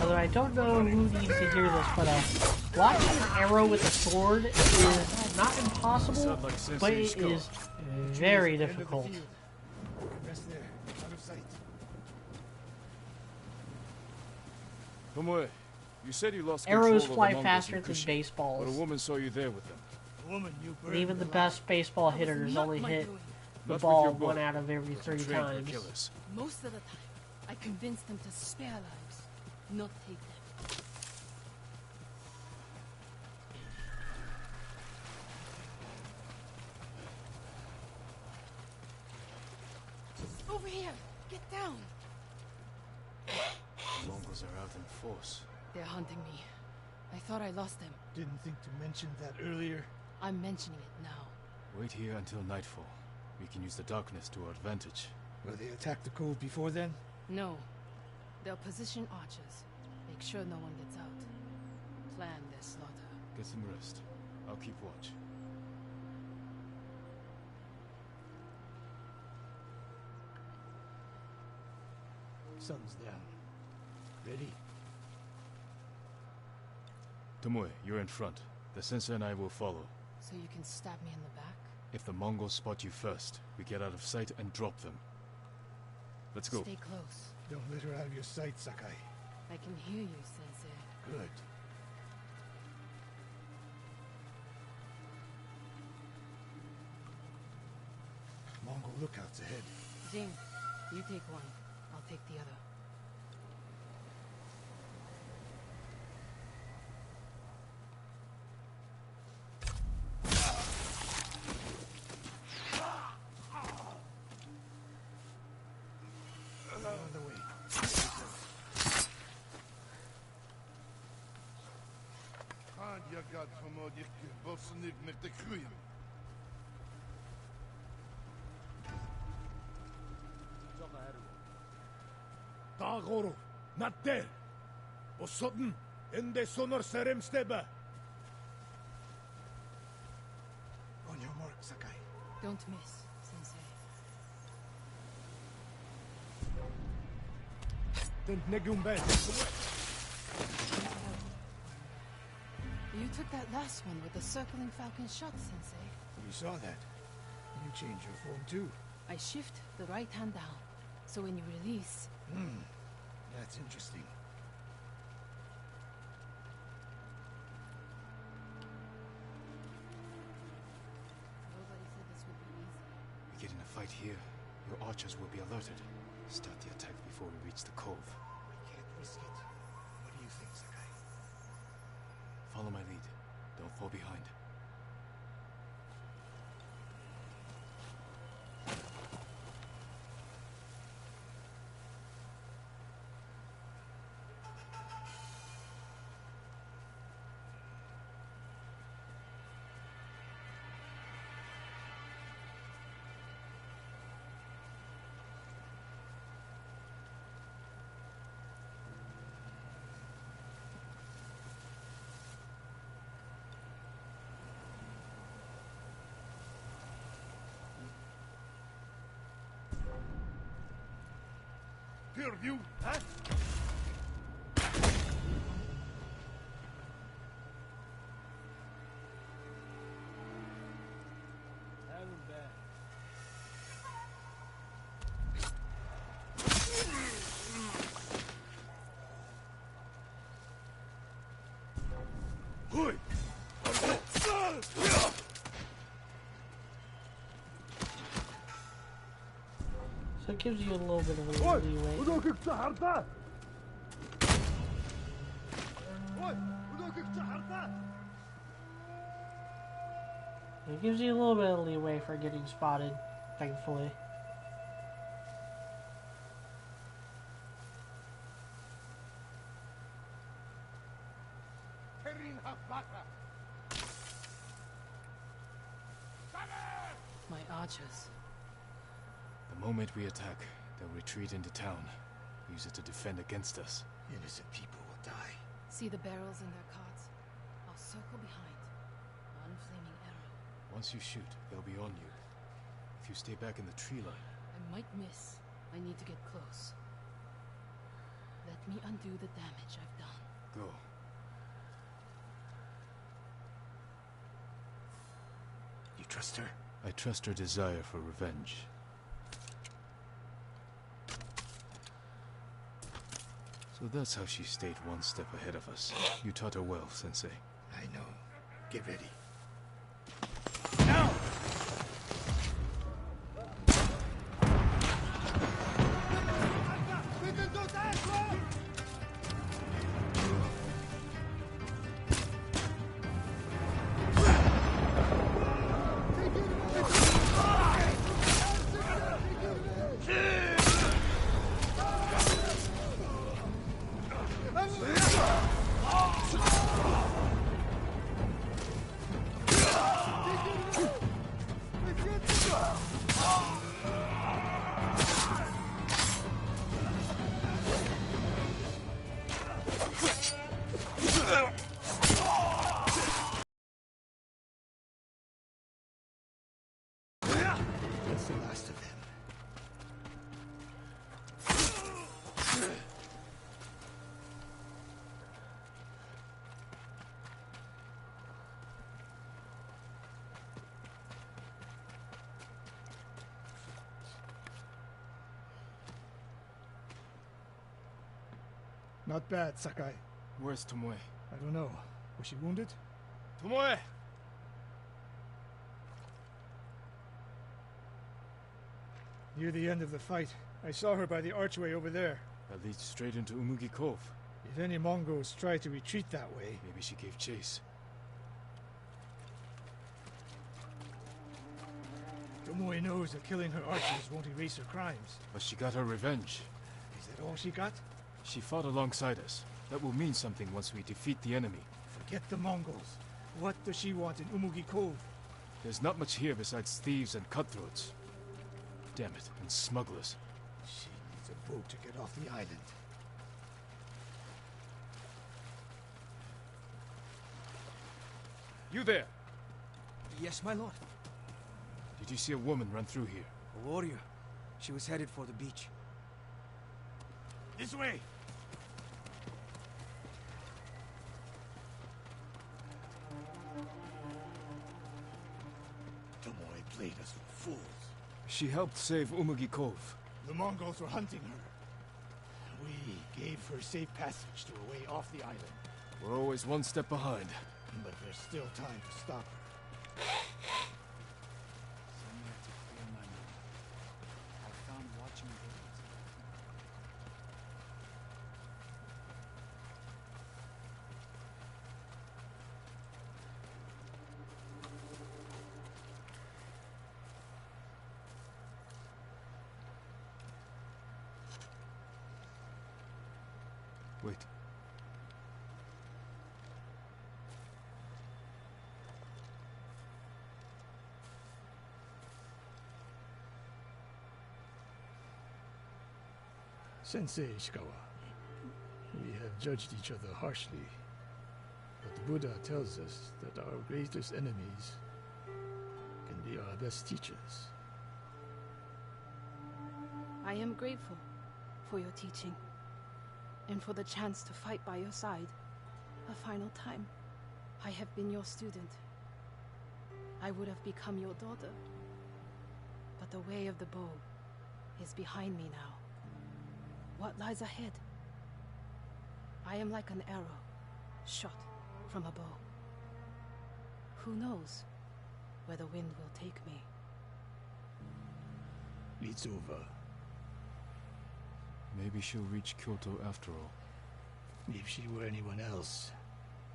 S1: Although I don't know who needs to hear this, but blocking an arrow with a sword is not impossible, but it is very difficult.
S10: Rest there, out of sight.
S2: Tomoe, you said you lost
S1: Arrows
S2: control
S1: fly
S2: of the Mongols
S1: faster
S2: in
S1: than
S2: Kushi,
S1: baseballs.
S2: but a woman saw you there with them.
S10: The woman you
S1: And
S10: burned
S1: even the
S10: alive.
S1: best baseball
S12: That was
S1: hitters
S12: not
S1: only
S12: my
S1: hit
S12: doing.
S1: the
S2: Not with
S1: ball
S2: your bow.
S1: 1 out of every
S2: You're
S1: 3
S2: trained for
S1: times.
S2: killers.
S12: Most of the time, I convinced them to spare lives, not take them. Over here! Get down!
S2: The Mongols are out in force.
S12: They're hunting me. I thought I lost them.
S10: Didn't think to mention that earlier.
S12: I'm mentioning it now.
S2: Wait here until nightfall. We can use the darkness to our advantage.
S10: Will they attack the cove before then?
S12: No. They'll position archers. Make sure no one gets out. Plan their slaughter.
S2: Get some rest. I'll keep watch.
S10: Sun's down. Ready?
S2: Tomoe, you're in front. The sensei and I will follow.
S12: So you can stab me in the back?
S2: If the Mongols spot you first, we get out of sight and drop them. Let's go.
S12: Stay close.
S10: Don't let her out of your sight, Sakai.
S12: I can hear you, Sensei.
S10: Good. Mongol lookouts ahead.
S12: Jing, you take one. I'll take the other.
S10: Out of the way.
S13: gaat vermoed ik bossen niet met de groeien.
S14: Dagoro, not there. Osodden, in the sonor serem steba.
S10: On your mark, Sakai.
S12: Don't miss, Sensei.
S14: Then negumben.
S12: You took that last one with the circling falcon shot, Sensei.
S10: We saw that. You change your form too.
S12: I shift the right hand down, so when you release...
S10: That's interesting.
S12: Nobody said this would be easy.
S9: We get in a fight here, your archers will be alerted. Start the attack before we reach the cove.
S10: We can't risk it. What do you think, Sakai?
S9: Follow my lead. Don't fall behind.
S13: Peer view, huh?
S1: So it gives you a little bit of a leeway. It gives you a little bit of leeway for getting spotted, thankfully.
S12: My archers.
S9: The moment we attack, they'll retreat into town. Use it to defend against us.
S10: Innocent people will die.
S12: See the barrels in their carts? I'll circle behind. One flaming arrow.
S9: Once you shoot, they'll be on you. If you stay back in the tree line...
S12: I might miss. I need to get close. Let me undo the damage I've done.
S9: Go.
S10: You trust her?
S9: I trust her desire for revenge. So that's how she stayed one step ahead of us. You taught her well, Sensei.
S10: I know. Get ready. That's the last of them. Not bad, Sakai.
S9: Where's Tomoe?
S10: I don't know. Was she wounded?
S2: Tomoe!
S10: Near the end of the fight, I saw her by the archway over there.
S9: That leads straight into Umugi Cove.
S10: If any Mongols try to retreat that way...
S9: Maybe she gave chase.
S10: Tomoe knows that killing her archers won't erase her crimes.
S9: But she got her revenge.
S10: Is that all she got?
S9: She fought alongside us. That will mean something once we defeat the enemy.
S10: Forget the Mongols. What does she want in Umugi Cove?
S2: There's not much here besides thieves and cutthroats. Damn it, and smugglers.
S10: She needs a boat to get off the island.
S2: You there!
S7: Yes, my lord.
S2: Did you see a woman run through here?
S7: A warrior. She was headed for the beach.
S10: This way! Tomoe played us for fools.
S2: She helped save Umugi Cove.
S10: The Mongols were hunting her. We gave her safe passage to a way off the island.
S2: We're always one step behind.
S10: But there's still time to stop her.
S9: Somewhere to clear my mind. I found watching birds.
S2: Wait.
S10: Sensei Ishikawa, we have judged each other harshly, but the Buddha tells us that our greatest enemies can be our best teachers.
S12: I am grateful for your teaching, and for the chance to fight by your side a final time. I have been your student. I would have become your daughter, but the way of the bow is behind me now. What lies ahead? I am like an arrow, shot from a bow. Who knows where the wind will take me?
S10: Mitsuva,
S2: Maybe she'll reach Kyoto after all.
S10: if she were anyone else,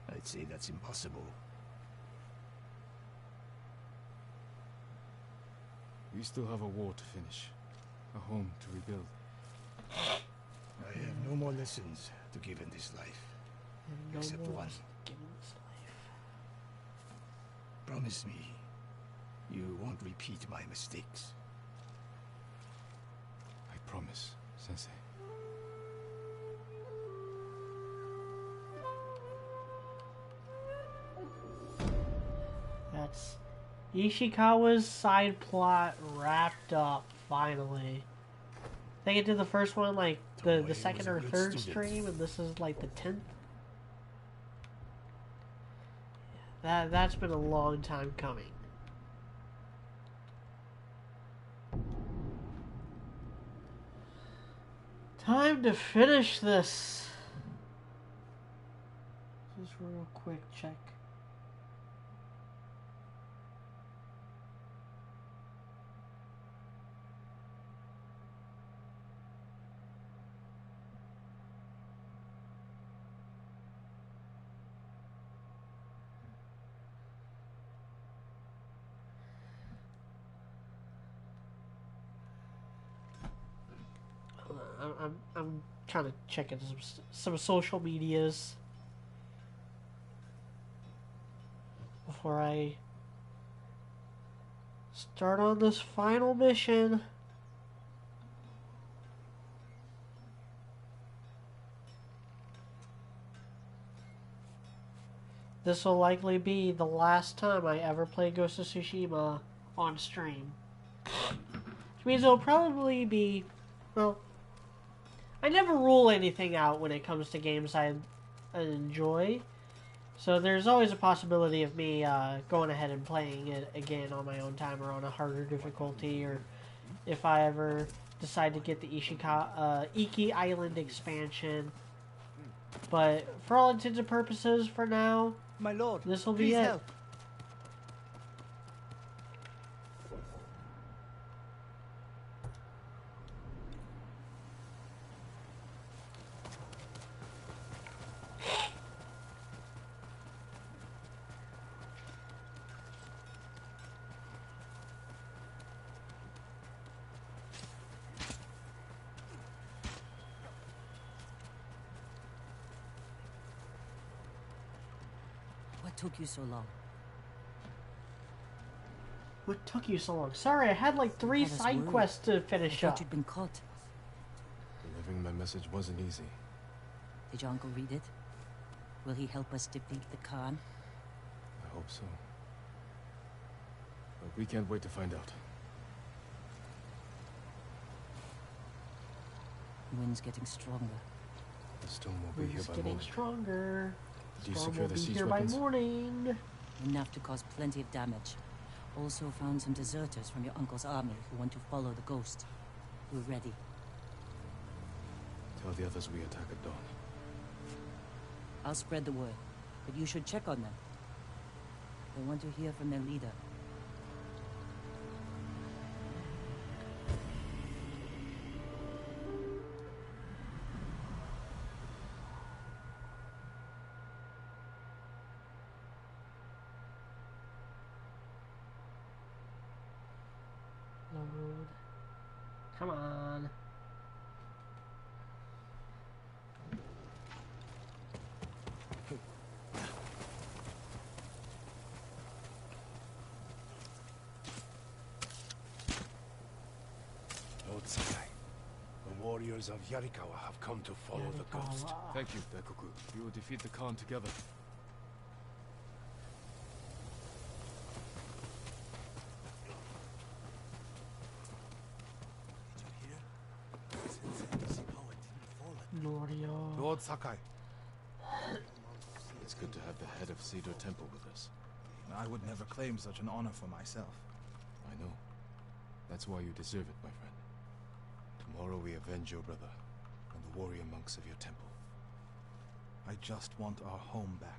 S10: I'd say that's impossible.
S2: We still have a war to finish. A home to rebuild.
S10: I have no more lessons to give in this life.
S1: No
S10: Except
S1: more
S10: one.
S1: given this life.
S10: Promise me, you won't repeat my mistakes.
S2: I promise, Sensei.
S1: That's Ishikawa's side plot wrapped up, finally. I think I did the first one like the second or third stream, and this is like the 10th. That's been a long time coming. Time to finish this. Just real quick check. I'm trying to check into some social medias before I start on this final mission. This will likely be the last time I ever play Ghost of Tsushima on stream. Which means it'll probably be, well, I never rule anything out when it comes to games I enjoy. So there's always a possibility of me going ahead and playing it again on my own time or on a harder difficulty, or if I ever decide to get the Iki Island expansion. But for all intents and purposes, for now,
S7: my lord,
S1: this will be it.
S7: Help.
S4: What took you so long?
S1: What took you so long? Sorry, I had like 3 side quests to finish
S4: I
S1: up.
S4: thought you'd been caught.
S2: Delivering my message wasn't easy.
S4: Did your uncle read it? Will he help us defeat the Khan?
S2: I hope so. But we can't wait to find out.
S4: Wind's getting stronger.
S2: The storm will be here
S1: It's
S2: by
S1: getting
S2: morning.
S1: stronger.
S2: Did you
S1: Storm
S2: secure
S1: will
S2: the
S1: be
S2: siege
S1: here
S2: weapons?
S1: by morning.
S4: Enough to cause plenty of damage. Also found some deserters from your uncle's army who want to follow the ghost. We're ready.
S2: Tell the others we attack at dawn.
S4: I'll spread the word, but you should check on them. They want to hear from their leader.
S1: Load. Come on.
S13: Lord Sakai, the warriors of Yarikawa have come to follow the ghost.
S2: Thank you, Daikoku. We will defeat the Khan together.
S13: Lord Sakai.
S2: It's good to have the head of Cedar Temple with us.
S11: I would never claim such an honor for myself.
S2: I know. That's why you deserve it, my friend. Tomorrow we avenge your brother and the warrior monks of your temple.
S11: I just want our home back.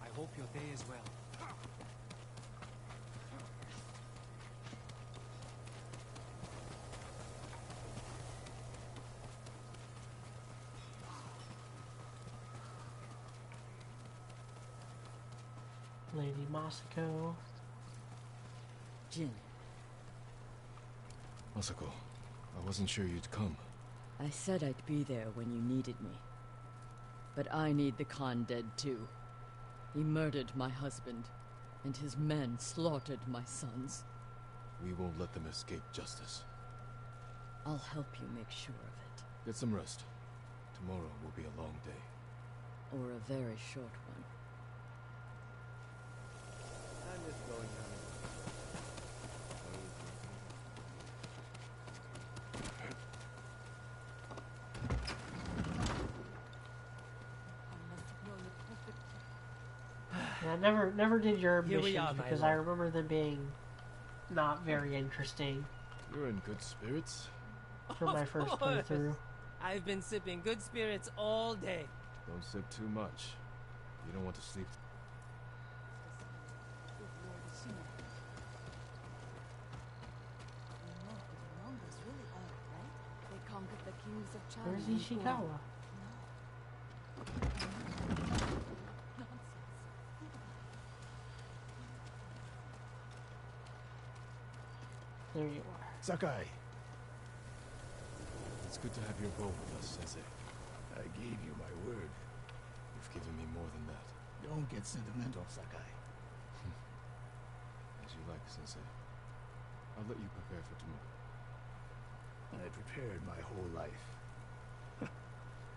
S7: I hope your day is well.
S1: Lady Masako.
S3: Jin,
S2: Masako, I wasn't sure you'd come.
S3: I said I'd be there when you needed me. But I need the Khan dead too. He murdered my husband, and his men slaughtered my sons.
S2: We won't let them escape justice.
S3: I'll help you make sure of it.
S2: Get some rest. Tomorrow will be a long day.
S3: Or a very short one.
S7: I'm just going on.
S1: Yeah, I never did your
S7: Here we
S1: missions
S7: are, my
S1: because I
S7: lord.
S1: remember them being not very interesting
S2: You're in good spirits.
S1: for my first playthrough.
S7: I've been sipping good spirits all day.
S2: Don't sip too much. You don't want to sleep.
S12: They conquered the kings of China.
S1: Where's
S12: before.
S1: Ishikawa? There you are.
S10: Sakai,
S2: It's good to have your bow with us, Sensei.
S10: I gave you my word.
S2: You've given me more than that.
S10: Don't get sentimental, Sakai.
S2: As you like, Sensei. I'll let you prepare for tomorrow.
S10: I prepared my whole life.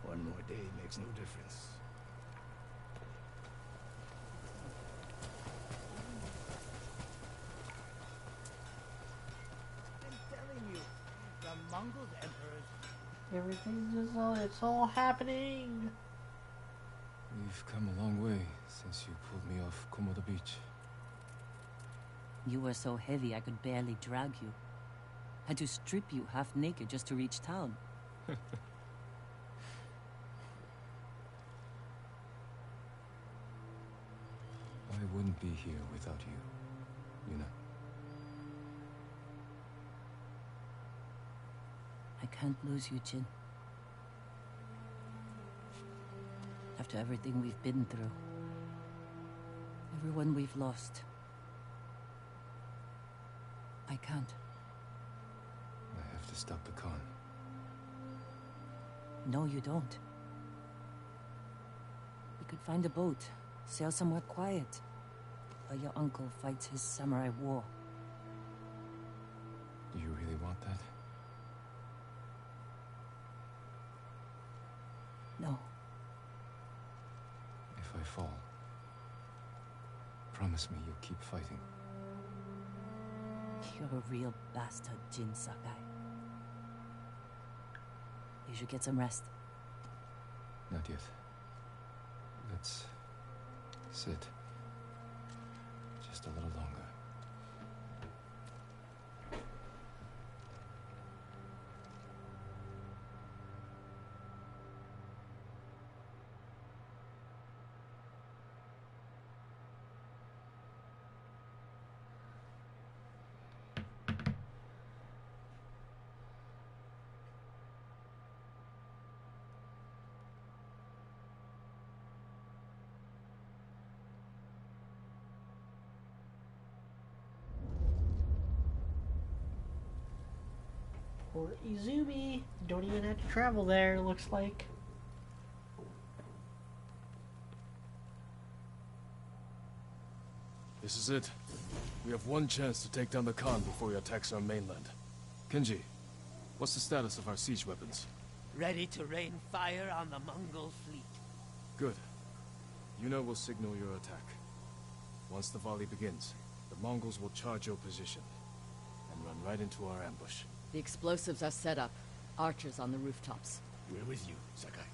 S10: One more day makes no difference.
S8: I'm telling you, the Mongol emperors.
S1: It's all happening.
S2: We've come a long way since you pulled me off Komoda Beach.
S4: You were so heavy I could barely drag you. Had to strip you half naked just to reach town.
S2: I wouldn't be here without you, Yuna.
S4: I can't lose you, Jin. After everything we've been through. Everyone we've lost. I can't.
S9: I have to stop the Khan.
S4: No, you don't. We could find a boat, sail somewhere quiet, while your uncle fights his samurai war.
S9: Do you really want that?
S4: No.
S9: If I fall, promise me you'll keep fighting.
S4: You're a real bastard, Jin Sakai. You should get some rest.
S9: Not yet. Let's sit. Just a little longer.
S1: Or Izumi. Don't even have to travel there, looks like.
S2: This is it. We have one chance to take down the Khan before he attacks our mainland. Kenji, what's the status of our siege weapons?
S7: Ready to rain fire on the Mongol fleet.
S2: Good. Yuna will signal your attack. Once the volley begins, the Mongols will charge your position and run right into our ambush.
S3: The explosives are set up. Archers on the rooftops.
S14: We're with you, Sakai.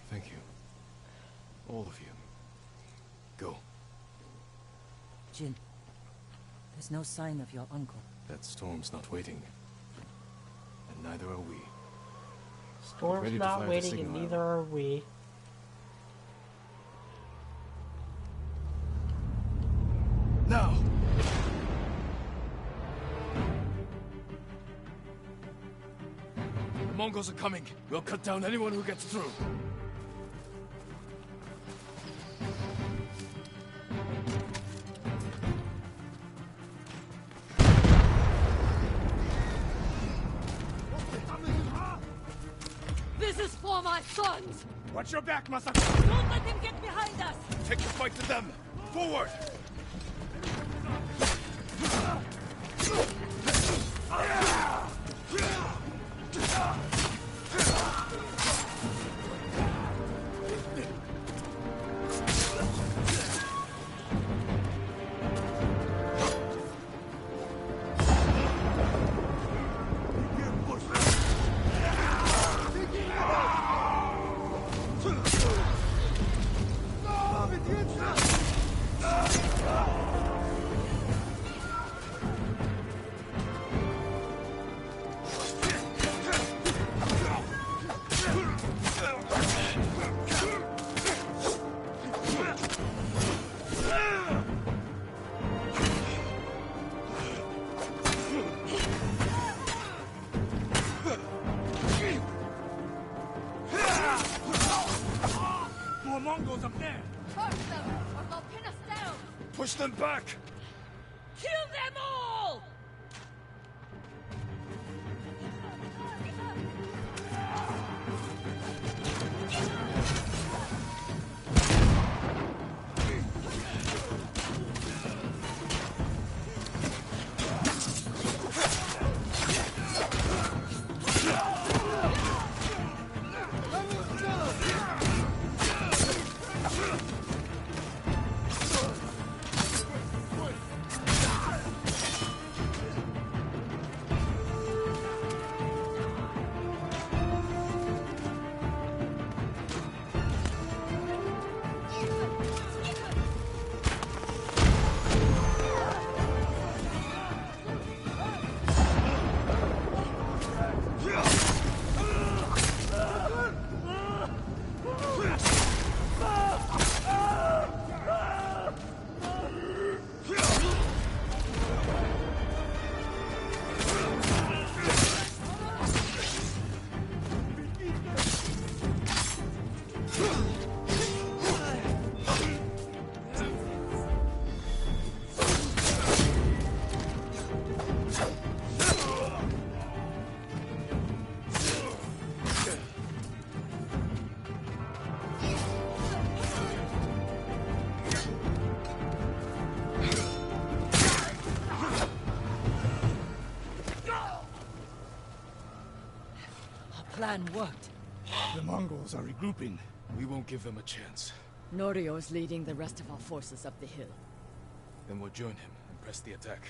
S2: Thank you. All of you. Go.
S4: Jin, there's no sign of your uncle.
S2: That storm's not waiting. And neither are we.
S1: Storm's
S2: Ready to
S1: not
S2: fire the
S1: waiting, and
S2: signal
S1: neither are we.
S2: Now! The Mongols are coming. We'll cut down anyone who gets through.
S3: This is for my sons!
S14: Watch your back, Masako!
S3: Don't let him get behind us!
S14: Take the fight to them! Forward! More Mongols up there!
S3: Crush them, or they'll pin us down!
S14: Push them back!
S3: Kill them all! plan worked.
S14: The Mongols are regrouping.
S2: We won't give them a chance.
S3: Norio's leading the rest of our forces up the hill.
S2: Then we'll join him and press the attack.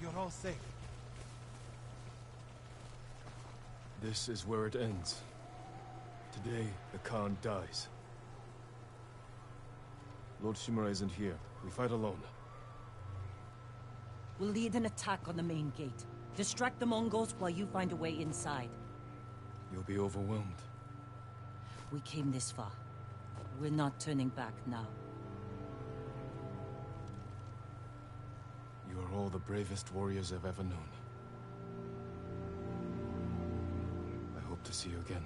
S11: You're all safe.
S2: This is where it ends. Today, the Khan dies. Lord Shimura isn't here. We fight alone.
S4: We'll lead an attack on the main gate. Distract the Mongols while you find a way inside.
S2: You'll be overwhelmed.
S4: We came this far. We're not turning back now.
S2: You are all the bravest warriors I've ever known. I hope to see you again.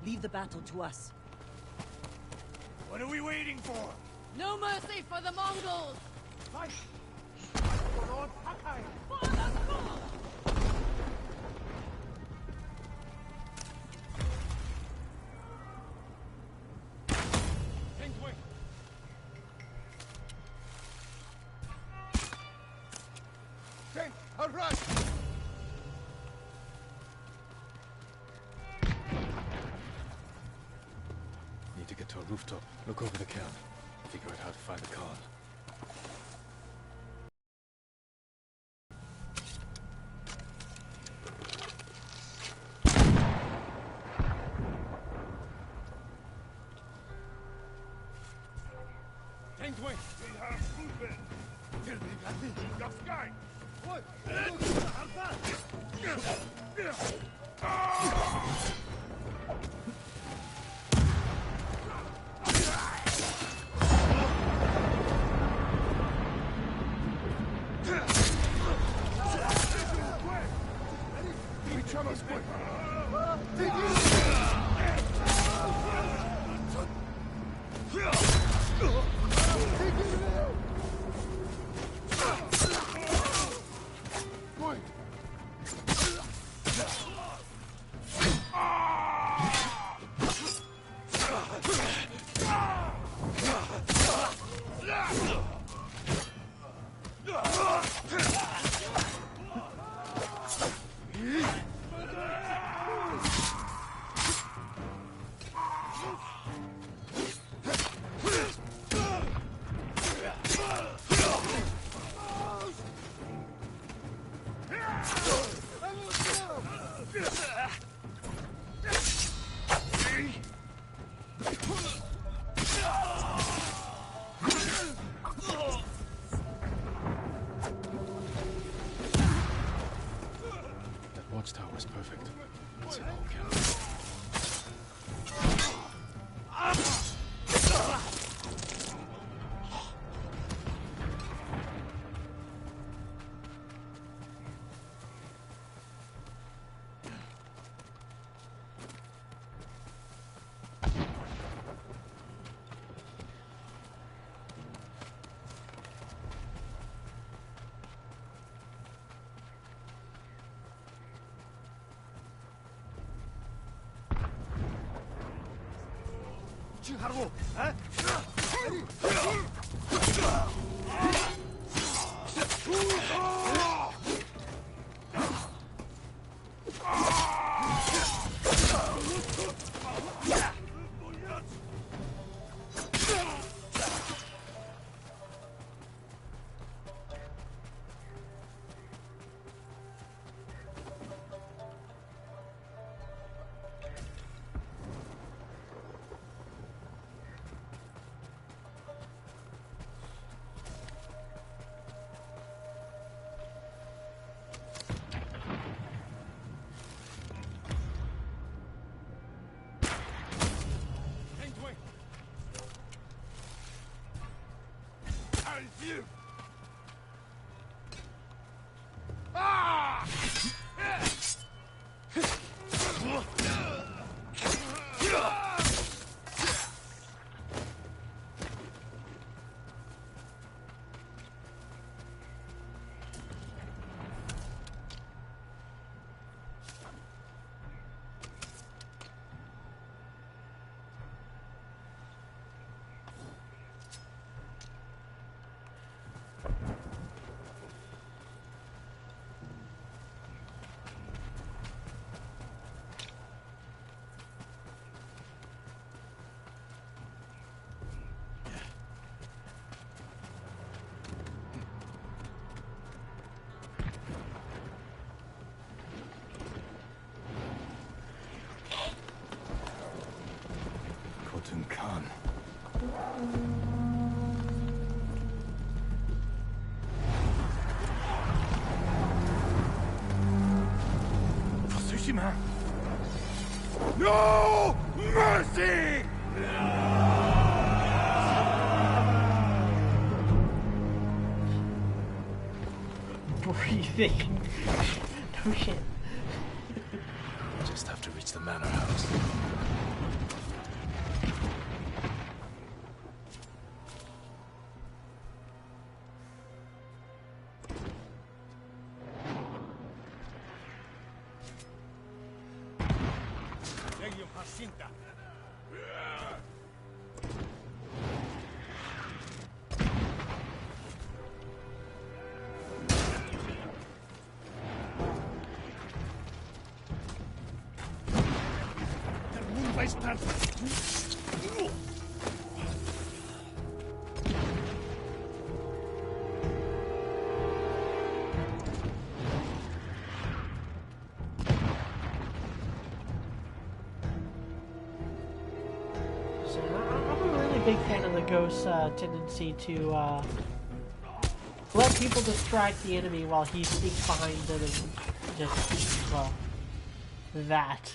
S4: Leave the battle to us.
S14: What are we waiting for?
S3: No mercy for the Mongols!
S14: Fight!
S13: Tank, I'll run!
S2: Need to get to a rooftop. Look over the camp. Figure out how to find the Khan.
S14: Tank wing! We have movement! Till we got the your sky! What?
S2: Watchtower is perfect. It's an whole camp.
S14: 하라고, 어? Tsushima! No mercy!
S1: Breathing. No shit.
S2: Just have to reach the manor house.
S1: Big fan of the ghost's tendency to let people distract the enemy while he sneaks behind them and just, well, that.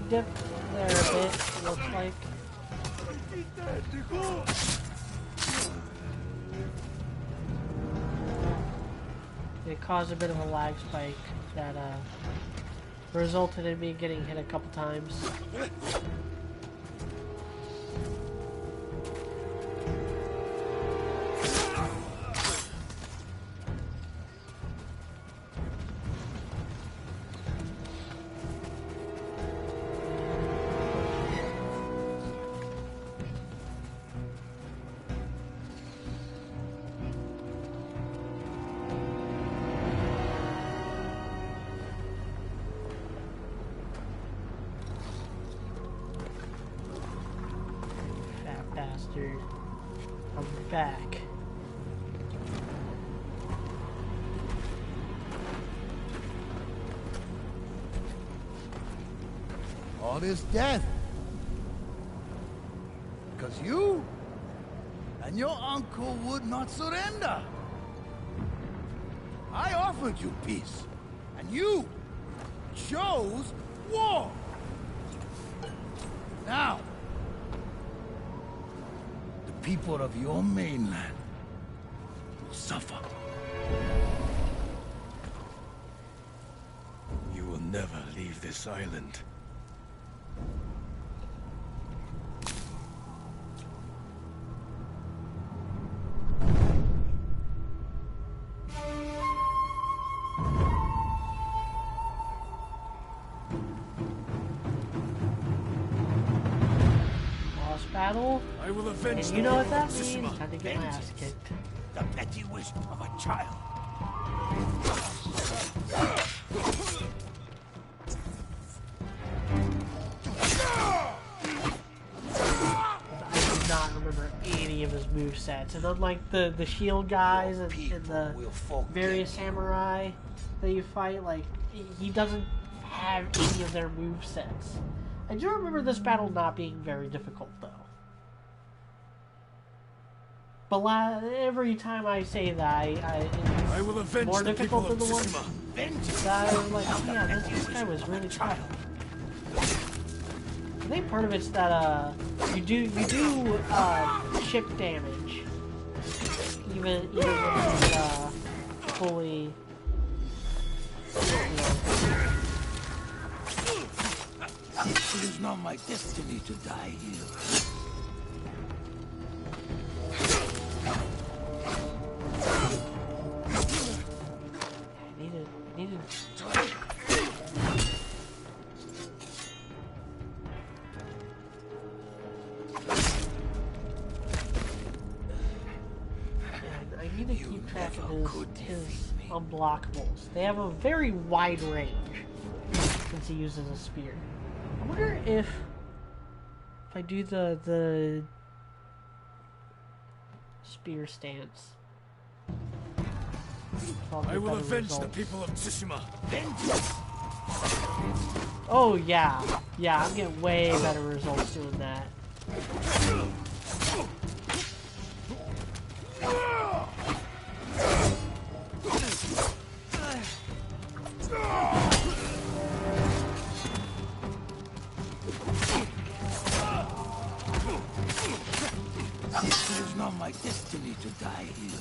S1: Dip there a bit, it looks like. It caused a bit of a lag spike that resulted in me getting hit a couple times. I'm back.
S14: All this death. Because you and your uncle would not surrender. I offered you peace, and you chose war. Now, the people of your mainland will suffer.
S13: You will never leave this island.
S1: Battle.
S14: I will avenge
S1: and you know what that means? Time to get my ass kicked.
S14: The petty wish of a child.
S1: I do not remember any of his movesets. And unlike the shield guys and the various samurai that you fight, like, he doesn't have any of their movesets. I do remember this battle not being very difficult, though. But every time I say that,
S14: I will avenge
S1: more
S14: the
S1: difficult than the one
S14: Tsushima.
S1: that I was like, oh yeah, this guy was really tough. I think part of it's that you do chip damage even when you fully.
S14: It is not my destiny to die here.
S1: I needed. I need to keep track of his unblockables. They have a very wide range since he uses a spear. I wonder if I do the spear stance.
S2: I will avenge the people of Tsushima.
S1: Oh yeah, I'm getting way better results doing that.
S14: It is not my destiny to die here.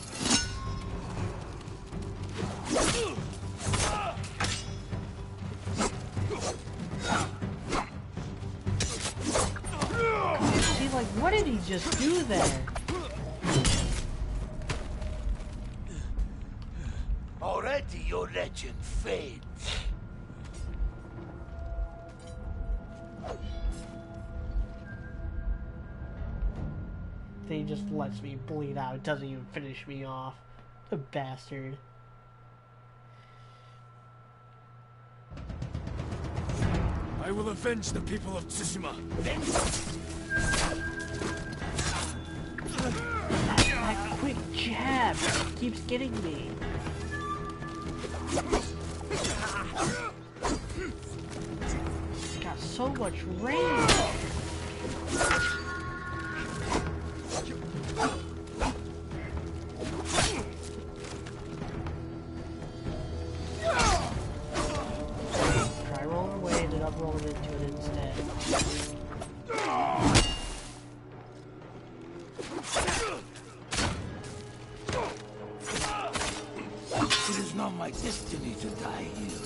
S1: See, like, what did he just do there?
S14: Already your legend fades.
S1: He just lets me bleed out. It doesn't even finish me off. The bastard.
S2: I will avenge the people of Tsushima.
S1: That quick jab keeps getting me. It's got so much range. Try rolling away, ended up rolling into it instead.
S14: It is not my destiny to die here.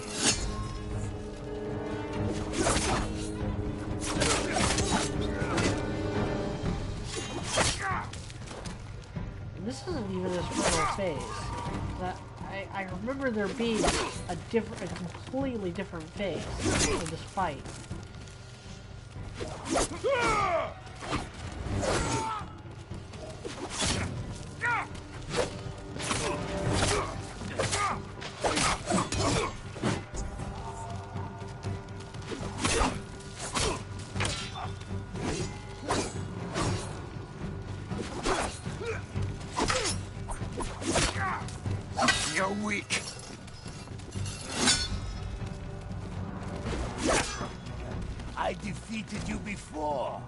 S1: And this isn't even his final phase. I remember there being a completely different phase in this fight.
S14: You're weak. I defeated you before.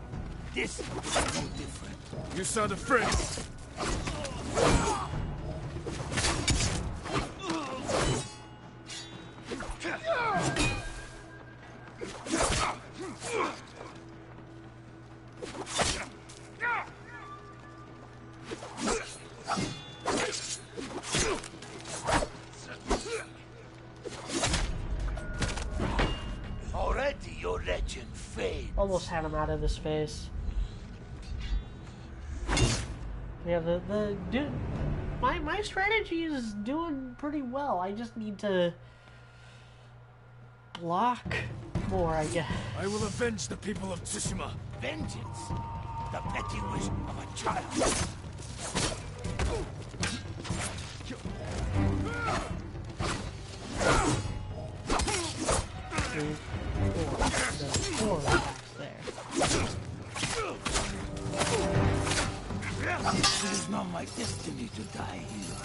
S14: This is no different.
S2: You sound afraid.
S14: Already your legend fades.
S1: Almost had him out of this phase. Yeah, the dude, my strategy is doing pretty well. I just need to block more, I guess.
S2: I will avenge the people of Tsushima.
S14: Vengeance, the petty wish of a child.
S1: Four attacks there.
S14: It is not my destiny to die here.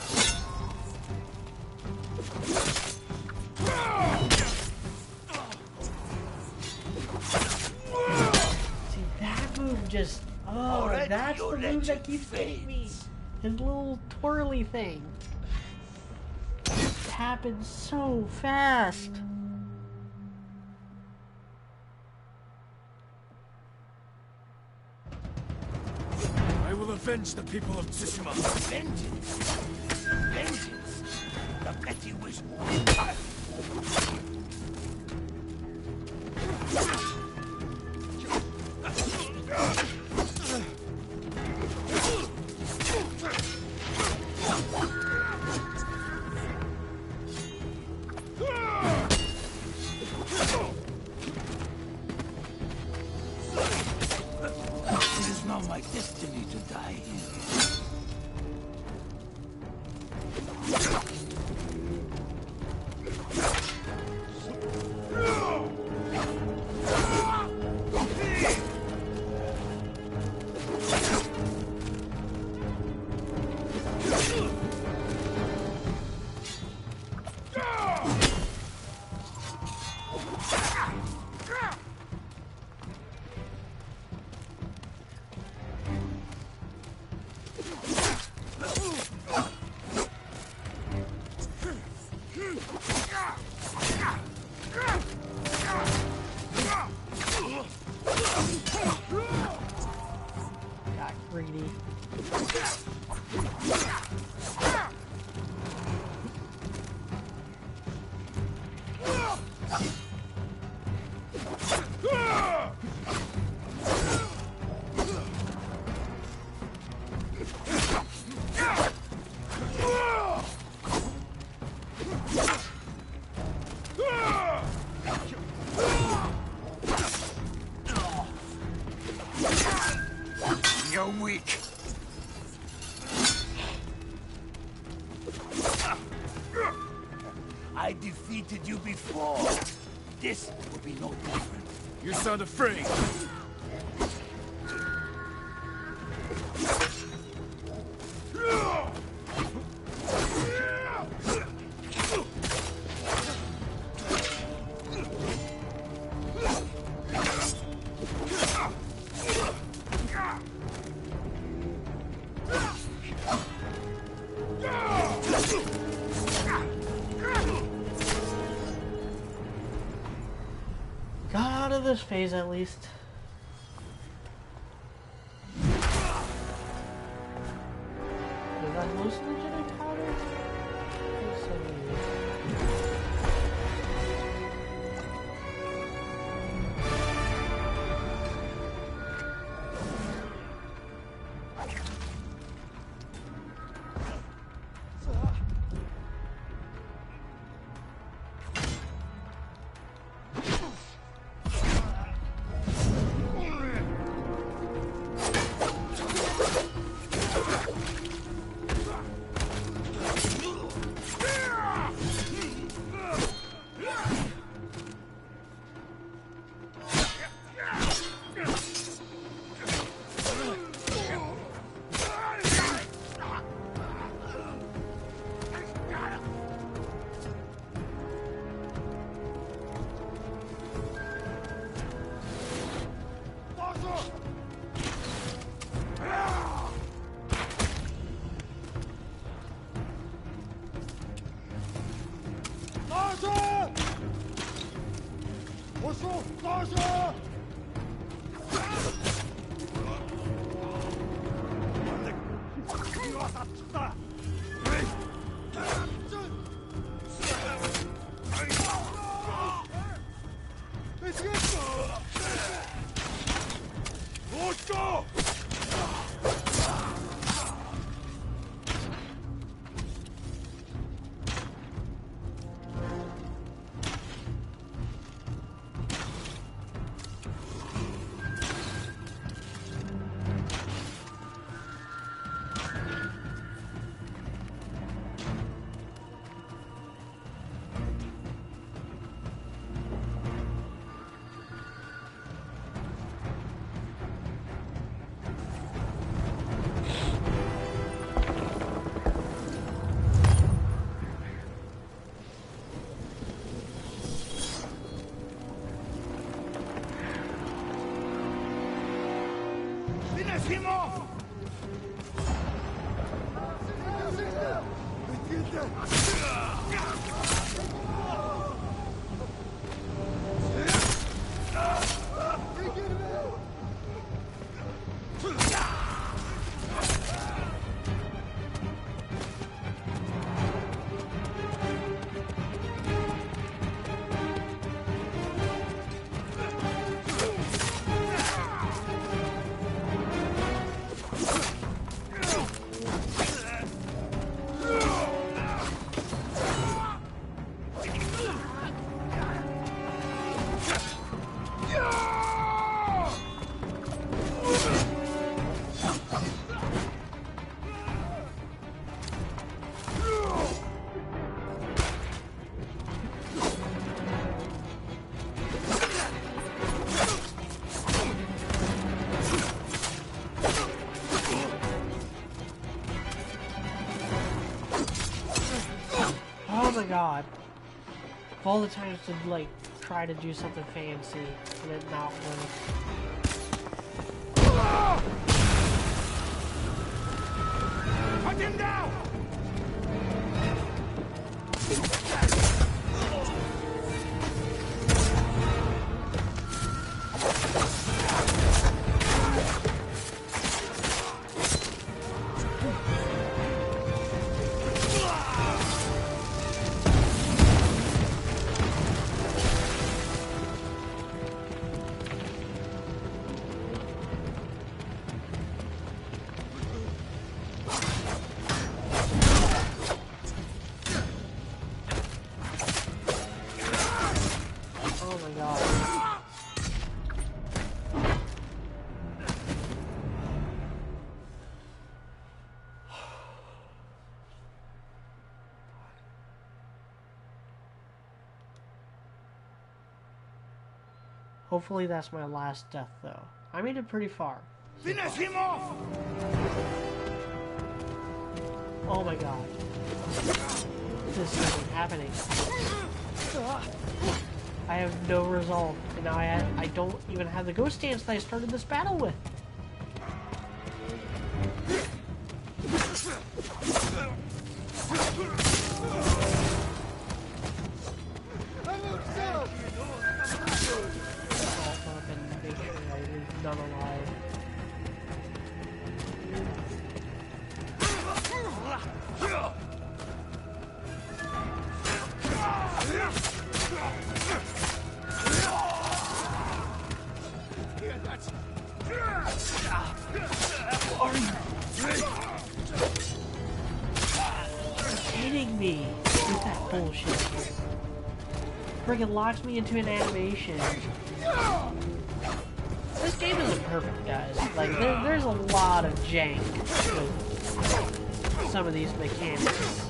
S1: See, that move just... Oh, that's the move that keeps hitting me. His little twirly thing. It happens so fast.
S2: avenge the people of Tsushima.
S14: Vengeance! Vengeance! The petty wish... It is not my destiny to die here.
S1: Got greedy.
S14: You're weak. I defeated you before. This will be no different.
S2: You sound afraid.
S1: Got out of this phase at least. Did I lose the legendary powder? I think so, maybe. god. Of all the times to, like, try to do something fancy and it not work.
S14: Cut him down!
S1: Oh my god. Hopefully that's my last death, though. I made it pretty far.
S14: Finish him off!
S1: Oh my god. This isn't happening. I have no resolve, and now I don't even have the ghost dance that I started this battle with. None alive. Hitting me with that bullshit. Friggin' locks me into an animation. This game isn't perfect, guys. Like, there's a lot of jank with some of these mechanics.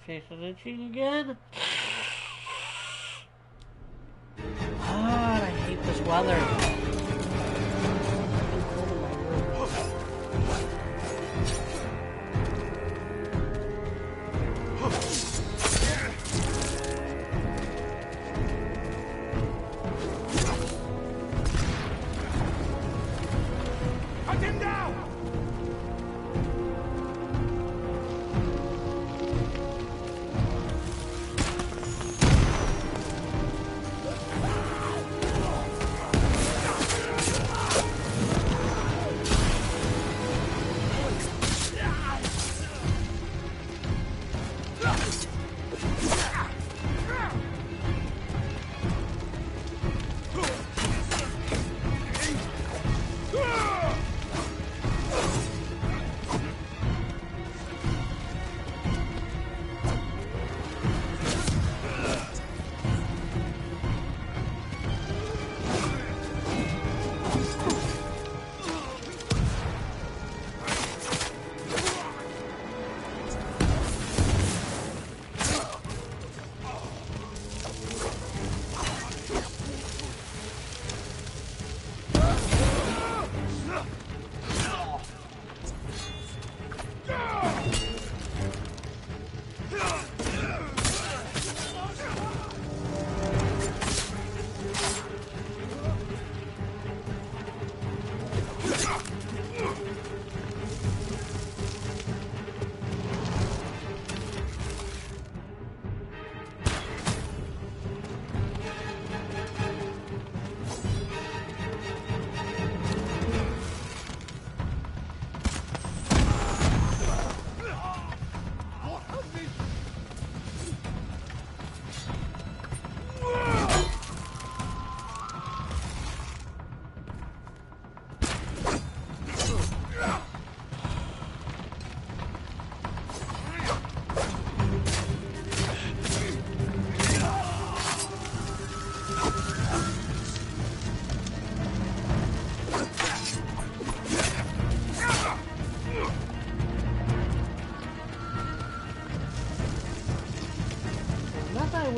S1: Face is itching again. God, I hate this weather.
S14: Cut him down!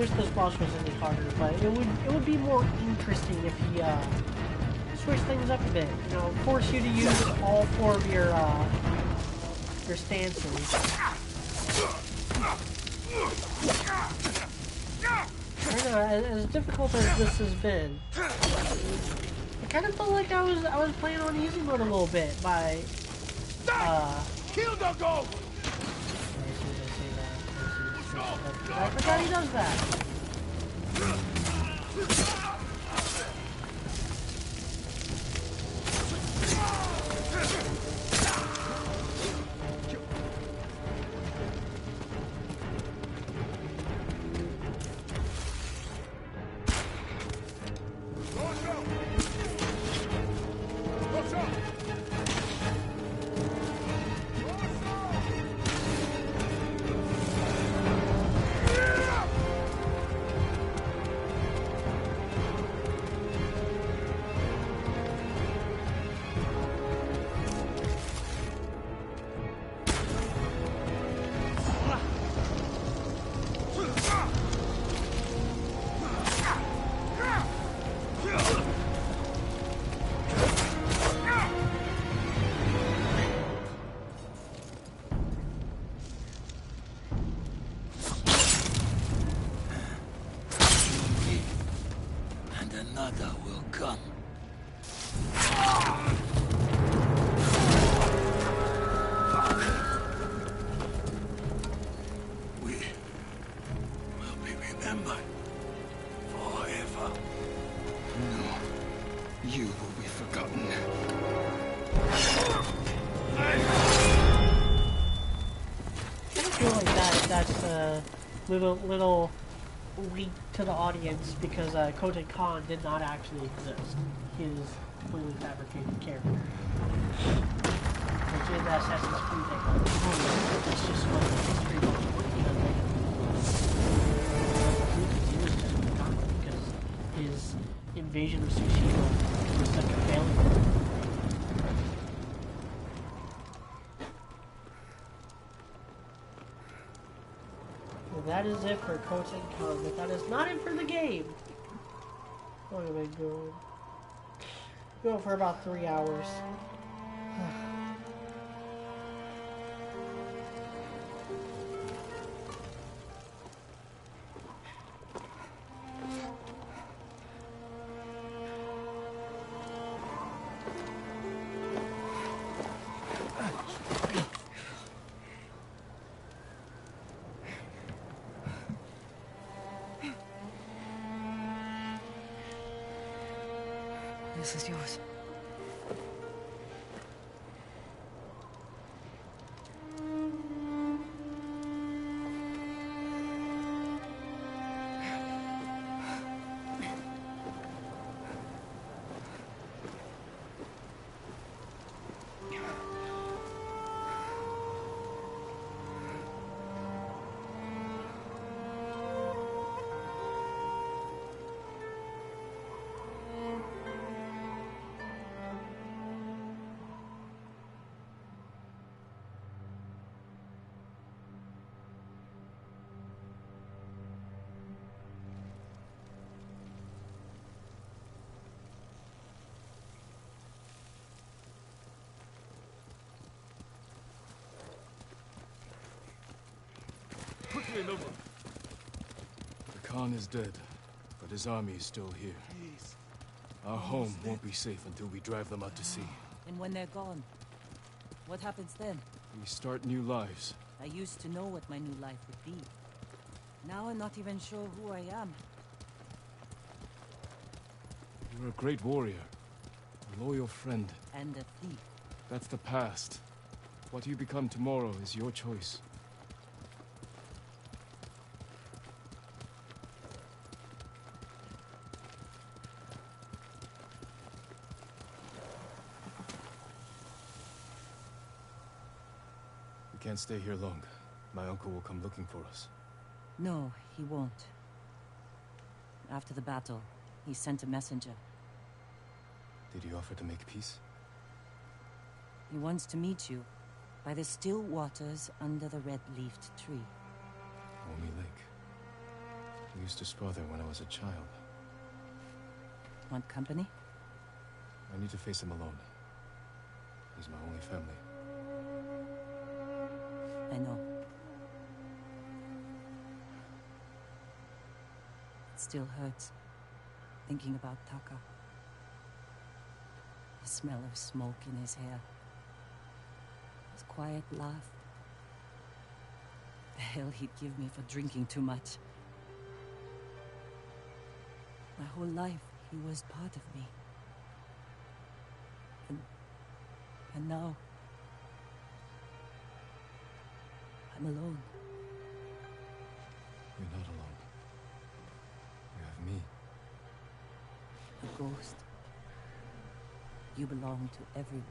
S1: wish this boss was any harder, but it would be more interesting if he switch things up a bit. You know, force you to use all four of your stances. I don't know, as difficult as this has been, I kind of felt like I was playing on easy mode a little bit by
S14: Kill the ghost!
S1: I forgot he does that. Little leak to the audience because Koten Khan did not actually exist. He is a completely fabricated character. Which in Assassin's Creed they call it. It's just what the history books he was just forgotten because his invasion of Tsushima was such a failure. That is it for Koten Khan, but that is not it for the game. What am I going? Go for about 3 hours.
S3: This is yours.
S2: Quickly, Nova! The Khan is dead, but his army is still here.
S14: Please.
S2: Our home won't be safe until we drive them out to sea.
S4: And when they're gone, what happens then?
S2: We start new lives.
S4: I used to know what my new life would be. Now I'm not even sure who I am.
S2: You're a great warrior. A loyal friend.
S4: And a thief.
S2: That's the past. What you become tomorrow is your choice. We can't stay here long. My uncle will come looking for us.
S4: No, he won't. After the battle, he sent a messenger.
S2: Did he offer to make peace?
S4: He wants to meet you by the still waters under the red-leafed tree.
S2: Omi Lake. We
S9: used to spar there when I was a child.
S4: Want company?
S9: I need to face him alone. He's my only family.
S4: I know. It still hurts, thinking about Taka. The smell of smoke in his hair. His quiet laugh. The hell he'd give me for drinking too much. My whole life, he was part of me. And now... I'm alone.
S9: You're not alone. You have me.
S4: A ghost. You belong to everyone.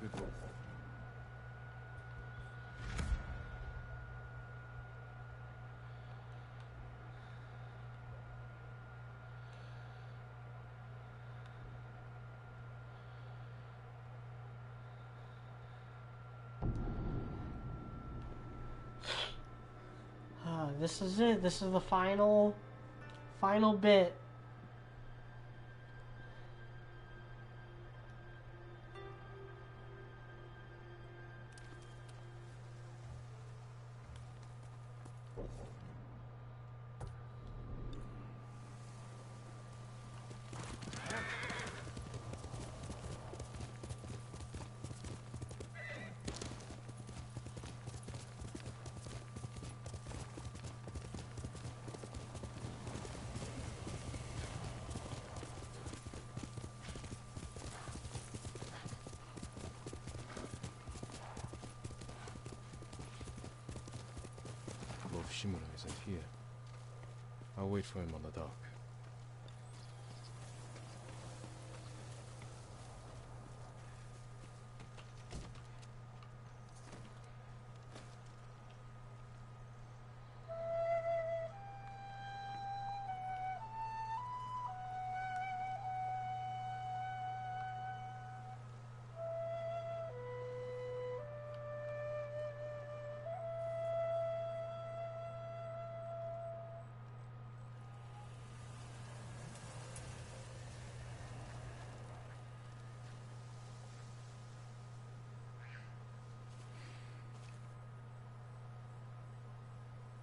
S9: Good work.
S1: This is it. This is the final bit.
S9: Lord Shimura isn't here. I'll wait for him on the dock.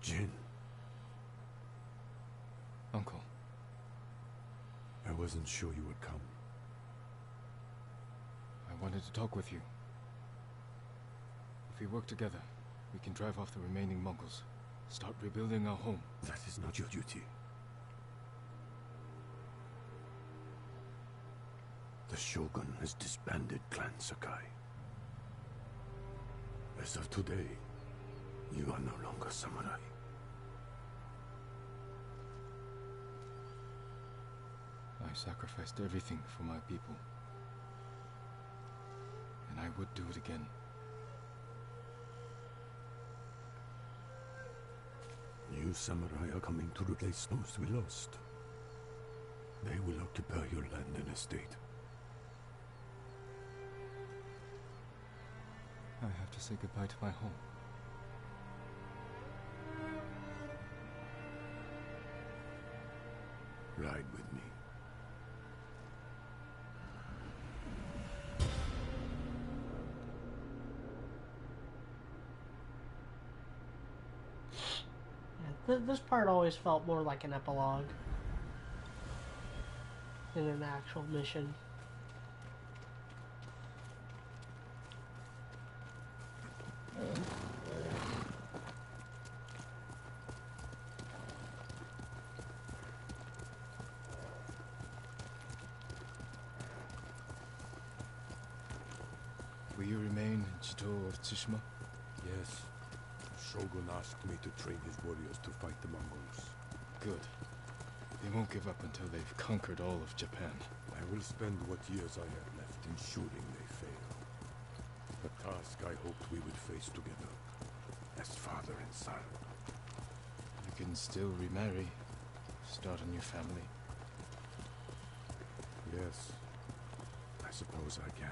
S14: Jin,
S9: Uncle,
S14: I wasn't sure you would come.
S9: I wanted to talk with you. If we work together, we can drive off the remaining Mongols. Start rebuilding our home.
S14: That is not your duty. The Shogun has disbanded Clan Sakai. As of today, you are no longer samurai.
S9: I sacrificed everything for my people. And I would do it again.
S14: New samurai are coming to replace those we lost. They will occupy your land and estate.
S9: I have to say goodbye to my home.
S14: Ride with me.
S1: This part always felt more like an epilogue than an actual mission.
S9: Will you remain in Chito of Tsushima?
S14: Yes. Shogun asked me to train his warriors to fight the Mongols.
S9: Good. They won't give up until they've conquered all of Japan.
S14: I will spend what years I have left ensuring they fail. task I hoped we would face together, as father and son.
S9: You can still remarry, start a new family.
S14: Yes, I suppose I can.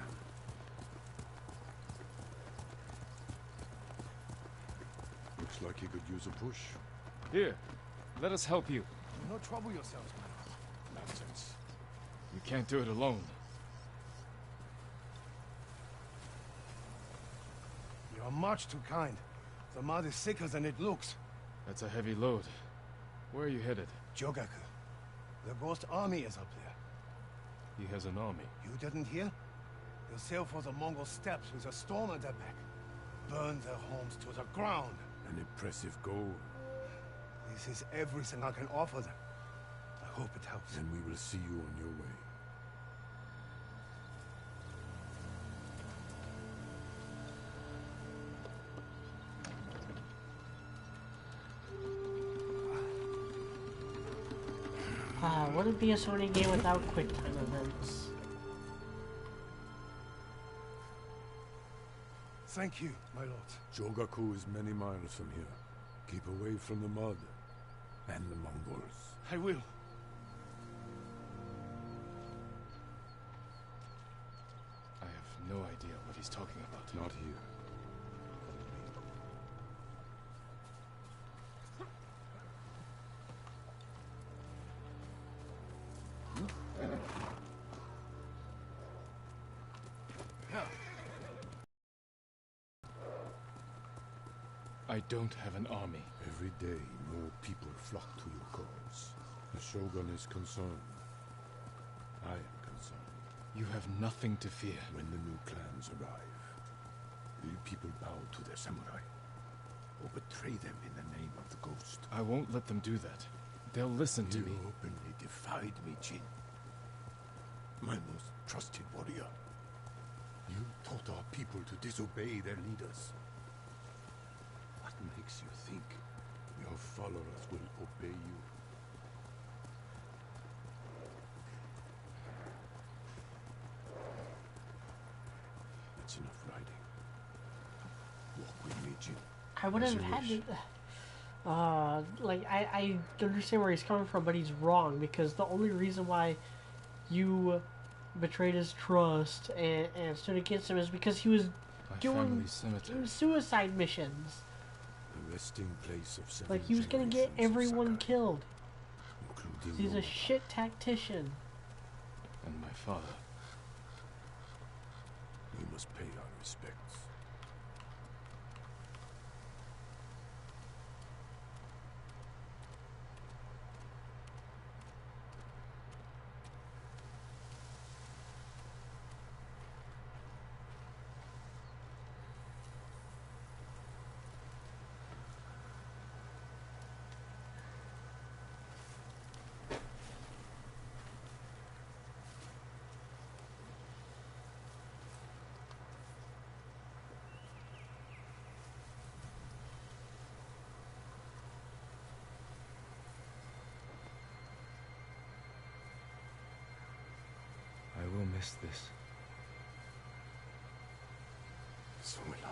S14: Looks like he could use a push.
S2: Here, let us help you.
S13: Do not trouble yourselves, man.
S14: Nonsense.
S2: You can't do it alone.
S13: You are much too kind. The mud is thicker than it looks.
S2: That's a heavy load. Where are you headed?
S13: Jogaku. The Ghost Army is up there.
S2: He has an army.
S13: You didn't hear? They'll sail for the Mongol steppes with a storm at their back. Burn their homes to the ground.
S14: An impressive goal.
S13: This is everything I can offer them. I hope it helps.
S14: Then we will see you on your way.
S1: Wouldn't be a Sony game without QuickTime events.
S13: Thank you, my lord.
S14: Jogaku is many miles from here. Keep away from the mud and the Mongols.
S13: I will.
S2: I have no idea what he's talking about.
S14: Not here.
S2: I don't have an army.
S14: Every day, more people flock to your cause. The Shogun is concerned. I am concerned.
S2: You have nothing to fear.
S14: When the new clans arrive, will people bow to their samurai? Or betray them in the name of the ghost?
S2: I won't let them do that. They'll listen to me.
S14: You openly defied me, Jin. My most trusted warrior. You taught our people to disobey their leaders. What makes you think your followers will obey you? That's enough riding. Walk with me, Jin.
S1: I would have had to... like, I understand where he's coming from, but he's wrong, because the only reason why you betrayed his trust and stood against him is because he was doing suicide missions.
S14: The resting place of 7
S1: Like, he was gonna get everyone killed.
S14: including
S1: He's a
S14: yours.
S1: shit tactician.
S2: And my father.
S14: We must pay our respects.
S2: I will miss this.
S14: So will I.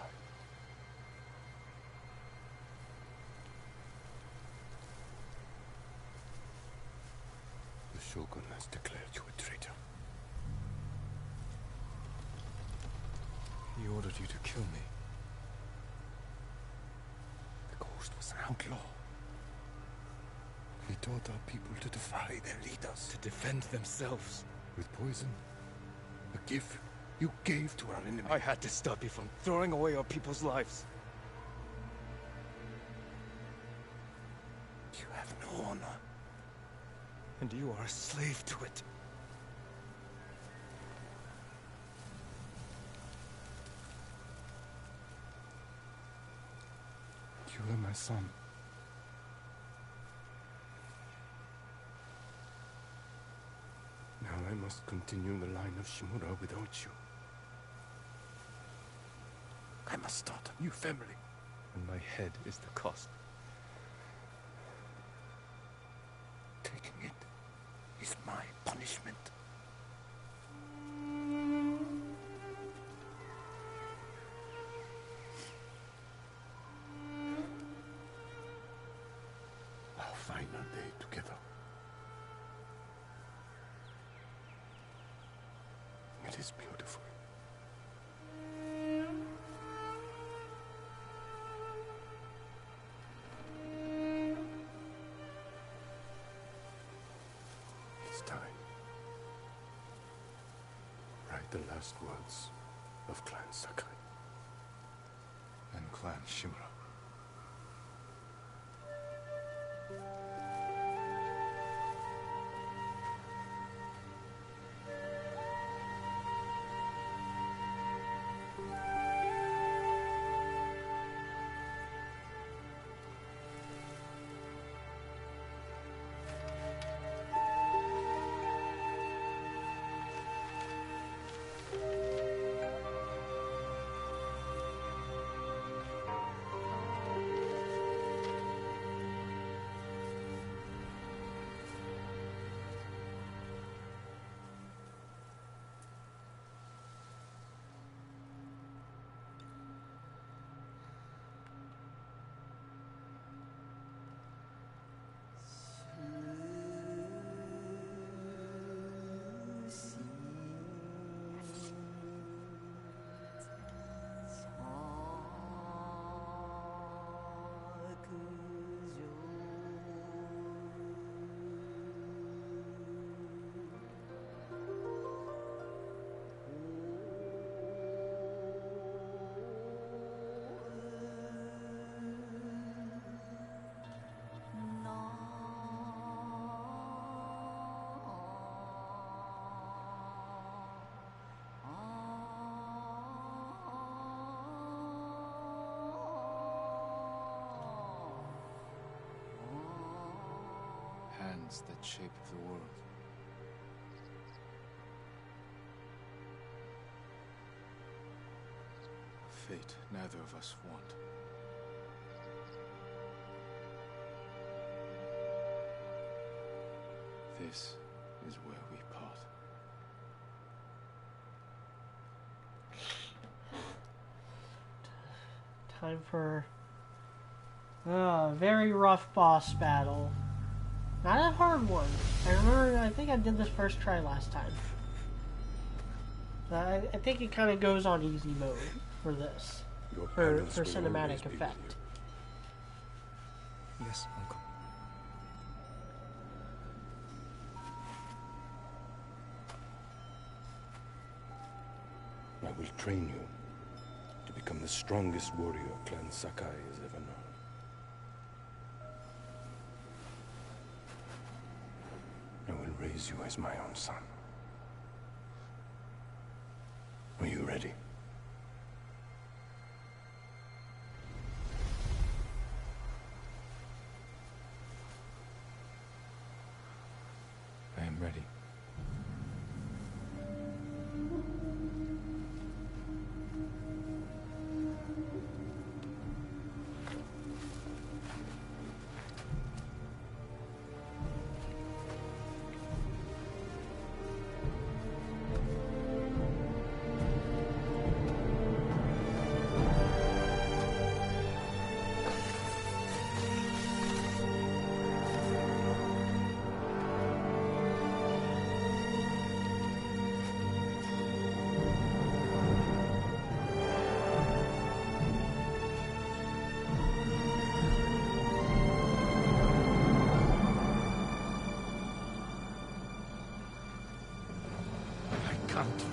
S14: The Shogun has declared you a traitor.
S2: He ordered you to kill me.
S14: The ghost was an outlaw. He taught our people to defy their leaders.
S2: To defend themselves.
S14: With poison. A gift you gave to our enemy.
S2: I had to stop you from throwing away our people's lives.
S14: You have no honor.
S2: And you are a slave to it.
S14: You are my son. Now I must continue the line of Shimura without you. I must start a new family.
S2: And my head is the cost.
S14: Taking it is my punishment. It is beautiful. It's time. Write the last words of Clan Sakai.
S9: And Clan Shimura. Hands that shape the world. A fate neither of us want. This is where we part.
S1: Time for a very rough boss battle. Not a hard one. I think I did this first try last time. I think it kind of goes on easy mode for this. For cinematic effect.
S7: Yes, Uncle.
S14: I will train you to become the strongest warrior Clan Sakai has ever known. I will raise you as my own son. Are you ready?
S9: I am ready.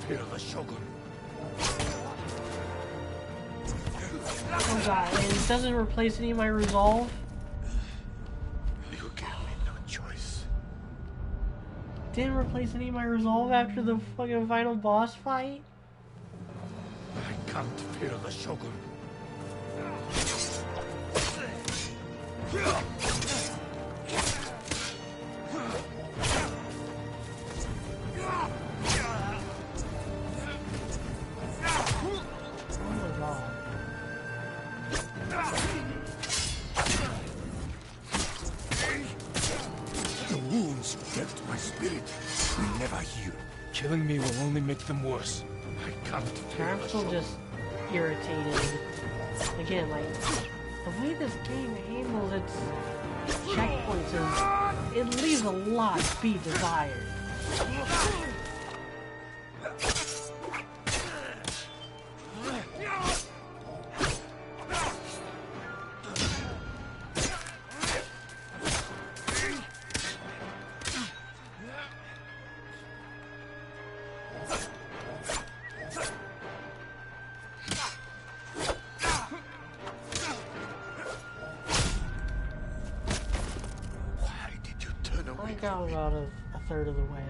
S14: Fear the Shogun.
S1: Oh god, and it doesn't replace any of my resolve?
S14: You gave me no choice.
S1: Didn't replace any of my resolve after the fucking final boss fight?
S14: I can't fear the Shogun.
S2: Killing me will only make them worse.
S14: I can't.
S1: I'm still just irritated. Again, like, the way this game handles its checkpoints is, it leaves a lot to be desired. I got about a third of the way.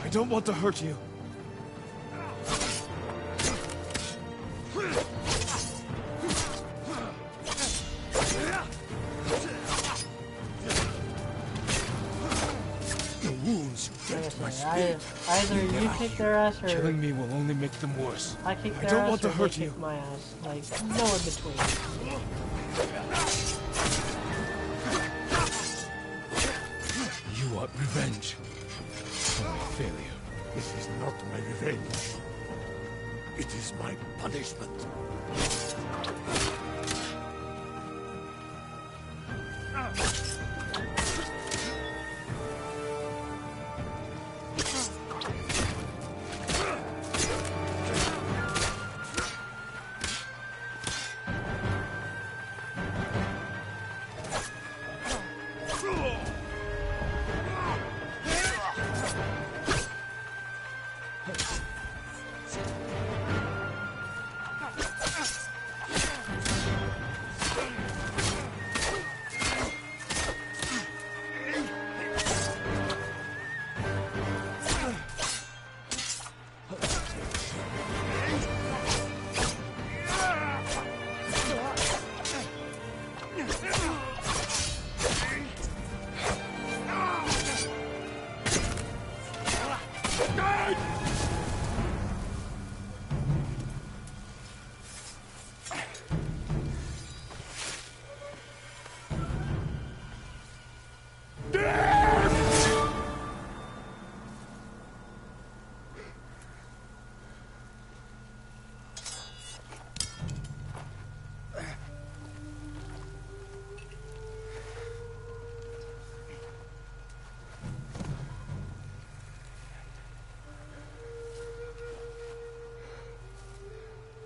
S2: I don't want to hurt you.
S14: The wounds you did my spirit.
S1: Either you kick their ass or
S2: Killing me will only make them worse.
S1: I kick
S2: I
S1: their
S2: don't
S1: ass
S2: want to
S1: or
S2: hurt
S1: they
S2: you.
S1: kick my ass. Like, no in between.
S2: You want revenge for my failure.
S14: This is not my revenge. It is my punishment.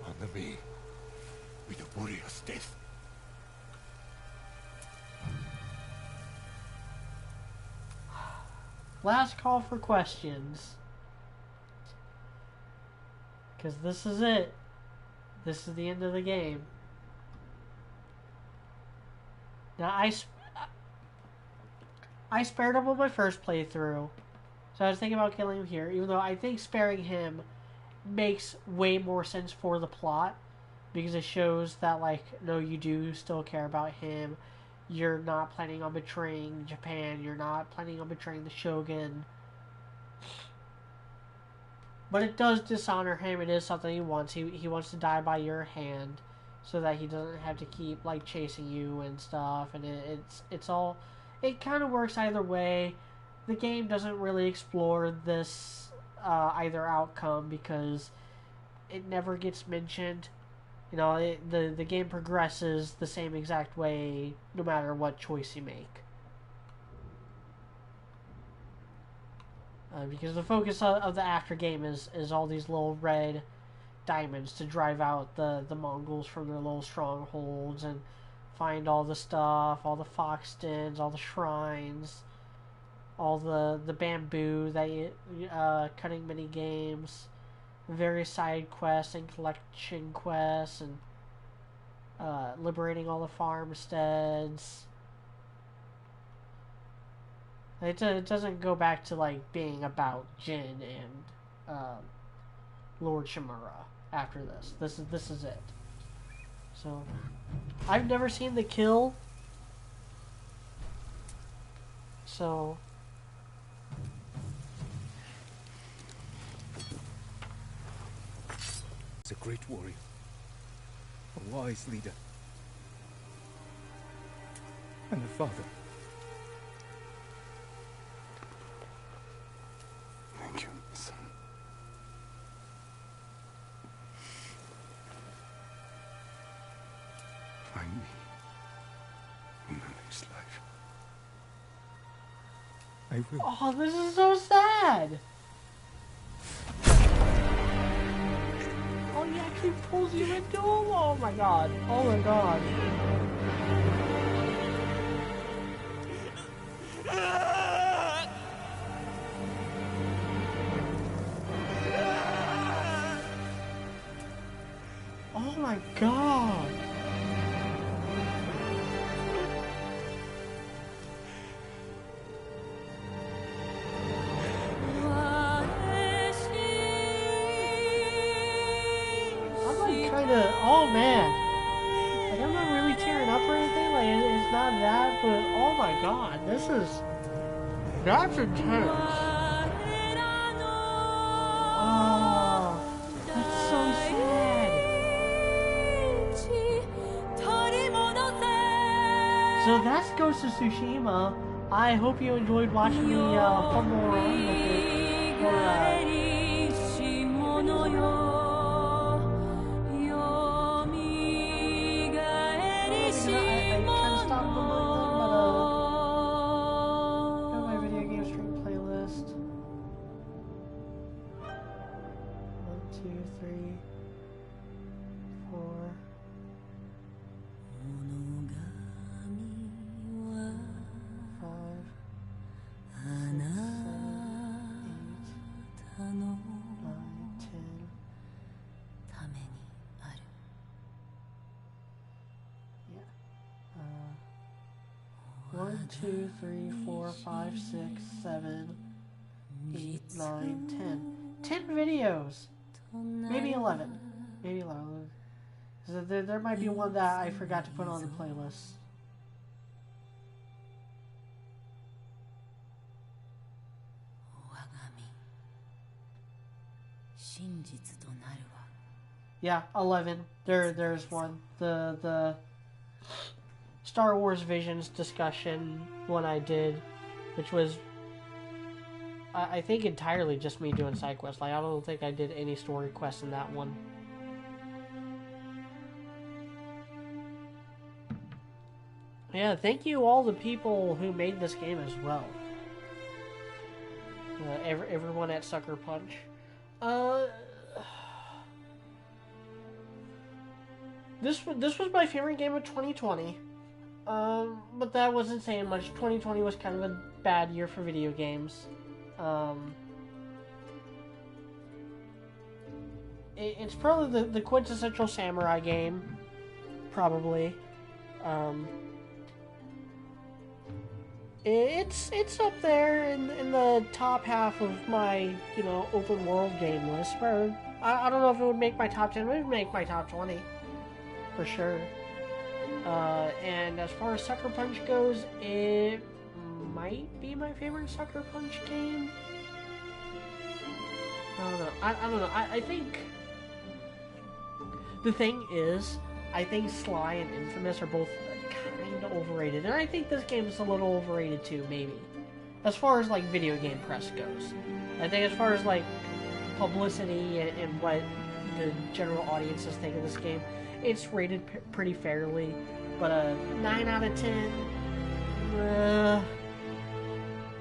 S14: Honor me with a warrior's death.
S1: Last call for questions. Because this is it. This is the end of the game. Now, I spared him on my first playthrough. So I was thinking about killing him here. Even though I think sparing him makes way more sense for the plot. Because it shows that, like, no, you do still care about him. You're not planning on betraying Japan. You're not planning on betraying the Shogun. But it does dishonor him. It is something he wants. He wants to die by your hand, so that he doesn't have to keep like chasing you and stuff. And it's all. It kind of works either way. The game doesn't really explore this either outcome because it never gets mentioned. You know, the game progresses the same exact way no matter what choice you make. Because the focus of the after game is all these little red diamonds to drive out the Mongols from their little strongholds and find all the stuff, all the fox dens, all the shrines, all the bamboo that cutting mini games, various side quests and collection quests, and liberating all the farmsteads. It doesn't go back to like being about Jin and Lord Shimura after this. This is it. So I've never seen the kill. So
S14: He's a great warrior, a wise leader, and a father. Thank you, son. Find me in the next life. I will.
S1: oh, this is so sad. Oh, he actually pulls you into him. Oh my god. Oh my god. Oh my god. the... Oh, man. Like, I'm not really tearing up or anything. Like, it's not that, but oh my god, this is... That's intense. Oh, that's so sad. So that's Ghost of Tsushima. I hope you enjoyed watching me fumble around with it. Or, I kind of stopped mumbling them, but got my video game stream playlist. 1, 2, 3, 4. 5, 6, 7, 8, 9, 10. Yeah. 1, 2, 3, 4, 5, 6, 7, 8, 9, 10. 10 videos! Maybe 11. Maybe 11. So there might be one that I forgot to put on the playlist. Yeah, 11. There's one. The Star Wars Visions discussion one I did, which was I think entirely just me doing side quests. Like, I don't think I did any story quests in that one. Yeah, thank you all the people who made this game as well. Everyone at Sucker Punch. This was my favorite game of 2020. But that wasn't saying much. 2020 was kind of a bad year for video games. It's probably the quintessential samurai game. Probably. It's up there in the top half of my, open world game list. Where I don't know if it would make my top 10. It would make my top 20. For sure. And as far as Sucker Punch goes, it might be my favorite Sucker Punch game. I don't know. I don't know. I think... The thing is, I think Sly and Infamous are both kind of overrated. And I think this game is a little overrated too, maybe. As far as, video game press goes. I think as far as, publicity and what the general audiences think of this game, it's rated pretty fairly. But 9 out of 10...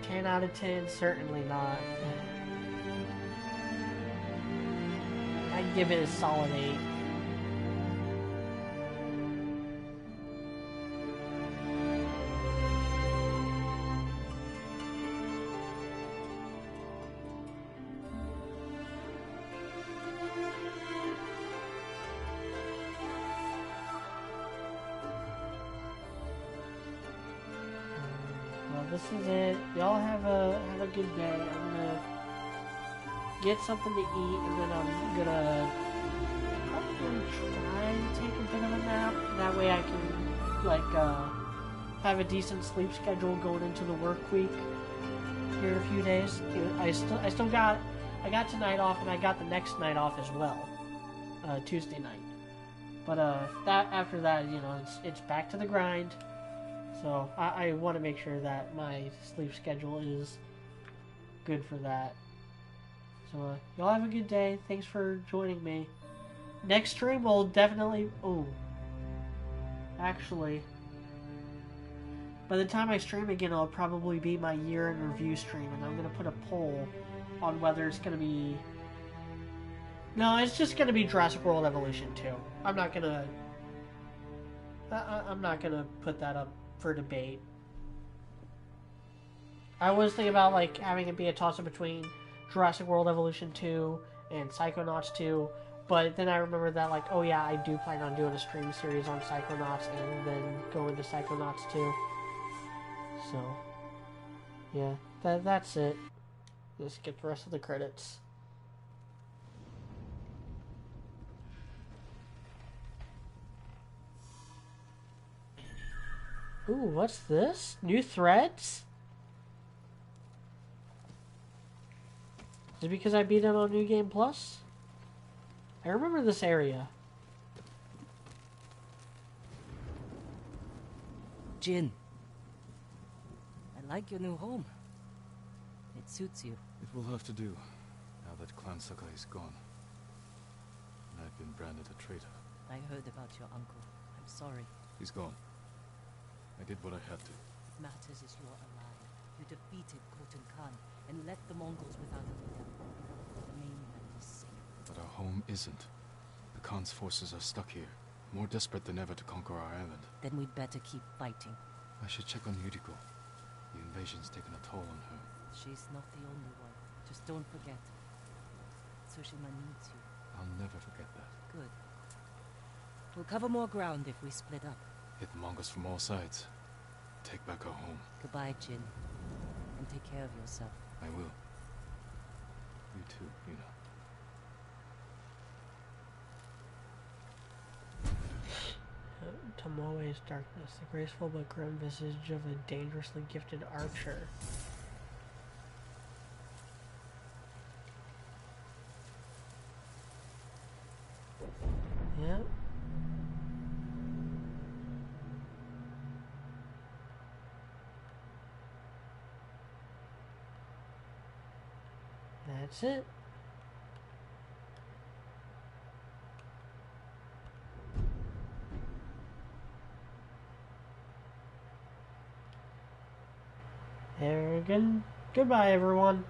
S1: 10 out of 10, certainly not. I'd give it a solid 8. This is it. Y'all have a good day. I'm gonna get something to eat, and then I'm gonna probably try to take a bit of a nap. That way I can have a decent sleep schedule going into the work week here in a few days. I got tonight off, and I got the next night off as well, Tuesday night. But after that, it's back to the grind. So I want to make sure that my sleep schedule is good for that. So y'all have a good day. Thanks for joining me. Next stream will definitely... Oh. Actually, by the time I stream again, it'll probably be my year in review stream. And I'm going to put a poll on whether it's going to be... No, it's just going to be Jurassic World Evolution 2. I'm not going to put that up for debate. I was thinking about having it be a toss-up between Jurassic World Evolution 2 and Psychonauts 2, but then I remember that oh yeah, I do plan on doing a stream series on Psychonauts and then go into Psychonauts 2. So yeah, that's it. Let's skip the rest of the credits. Ooh, what's this? New threads? Is it because I beat it on New Game Plus? I remember this area.
S4: Jin. I like your new home. It suits you.
S2: It will have to do, now that Clan Sakai is gone. And I've been branded a traitor.
S4: I heard about your uncle. I'm sorry.
S2: He's gone. I did what I had to.
S4: What matters is you're alive. You defeated Khotun Khan and left the Mongols without a leader. The mainland is safe.
S2: But our home isn't. The Khan's forces are stuck here, more desperate than ever to conquer our island.
S4: Then we'd better keep fighting.
S2: I should check on Yuriko. The invasion's taken a toll on her.
S4: She's not the only one. Just don't forget. Tsushima needs you.
S2: I'll never forget that.
S4: Good. We'll cover more ground if we split up.
S2: Hit the Mongols from all sides. Take back our home.
S4: Goodbye, Jin. And take care of yourself.
S2: I will. You too, Yuna.
S1: Tomoe's darkness, the graceful but grim visage of a dangerously gifted archer. Yep. That's it. There again. Goodbye, everyone.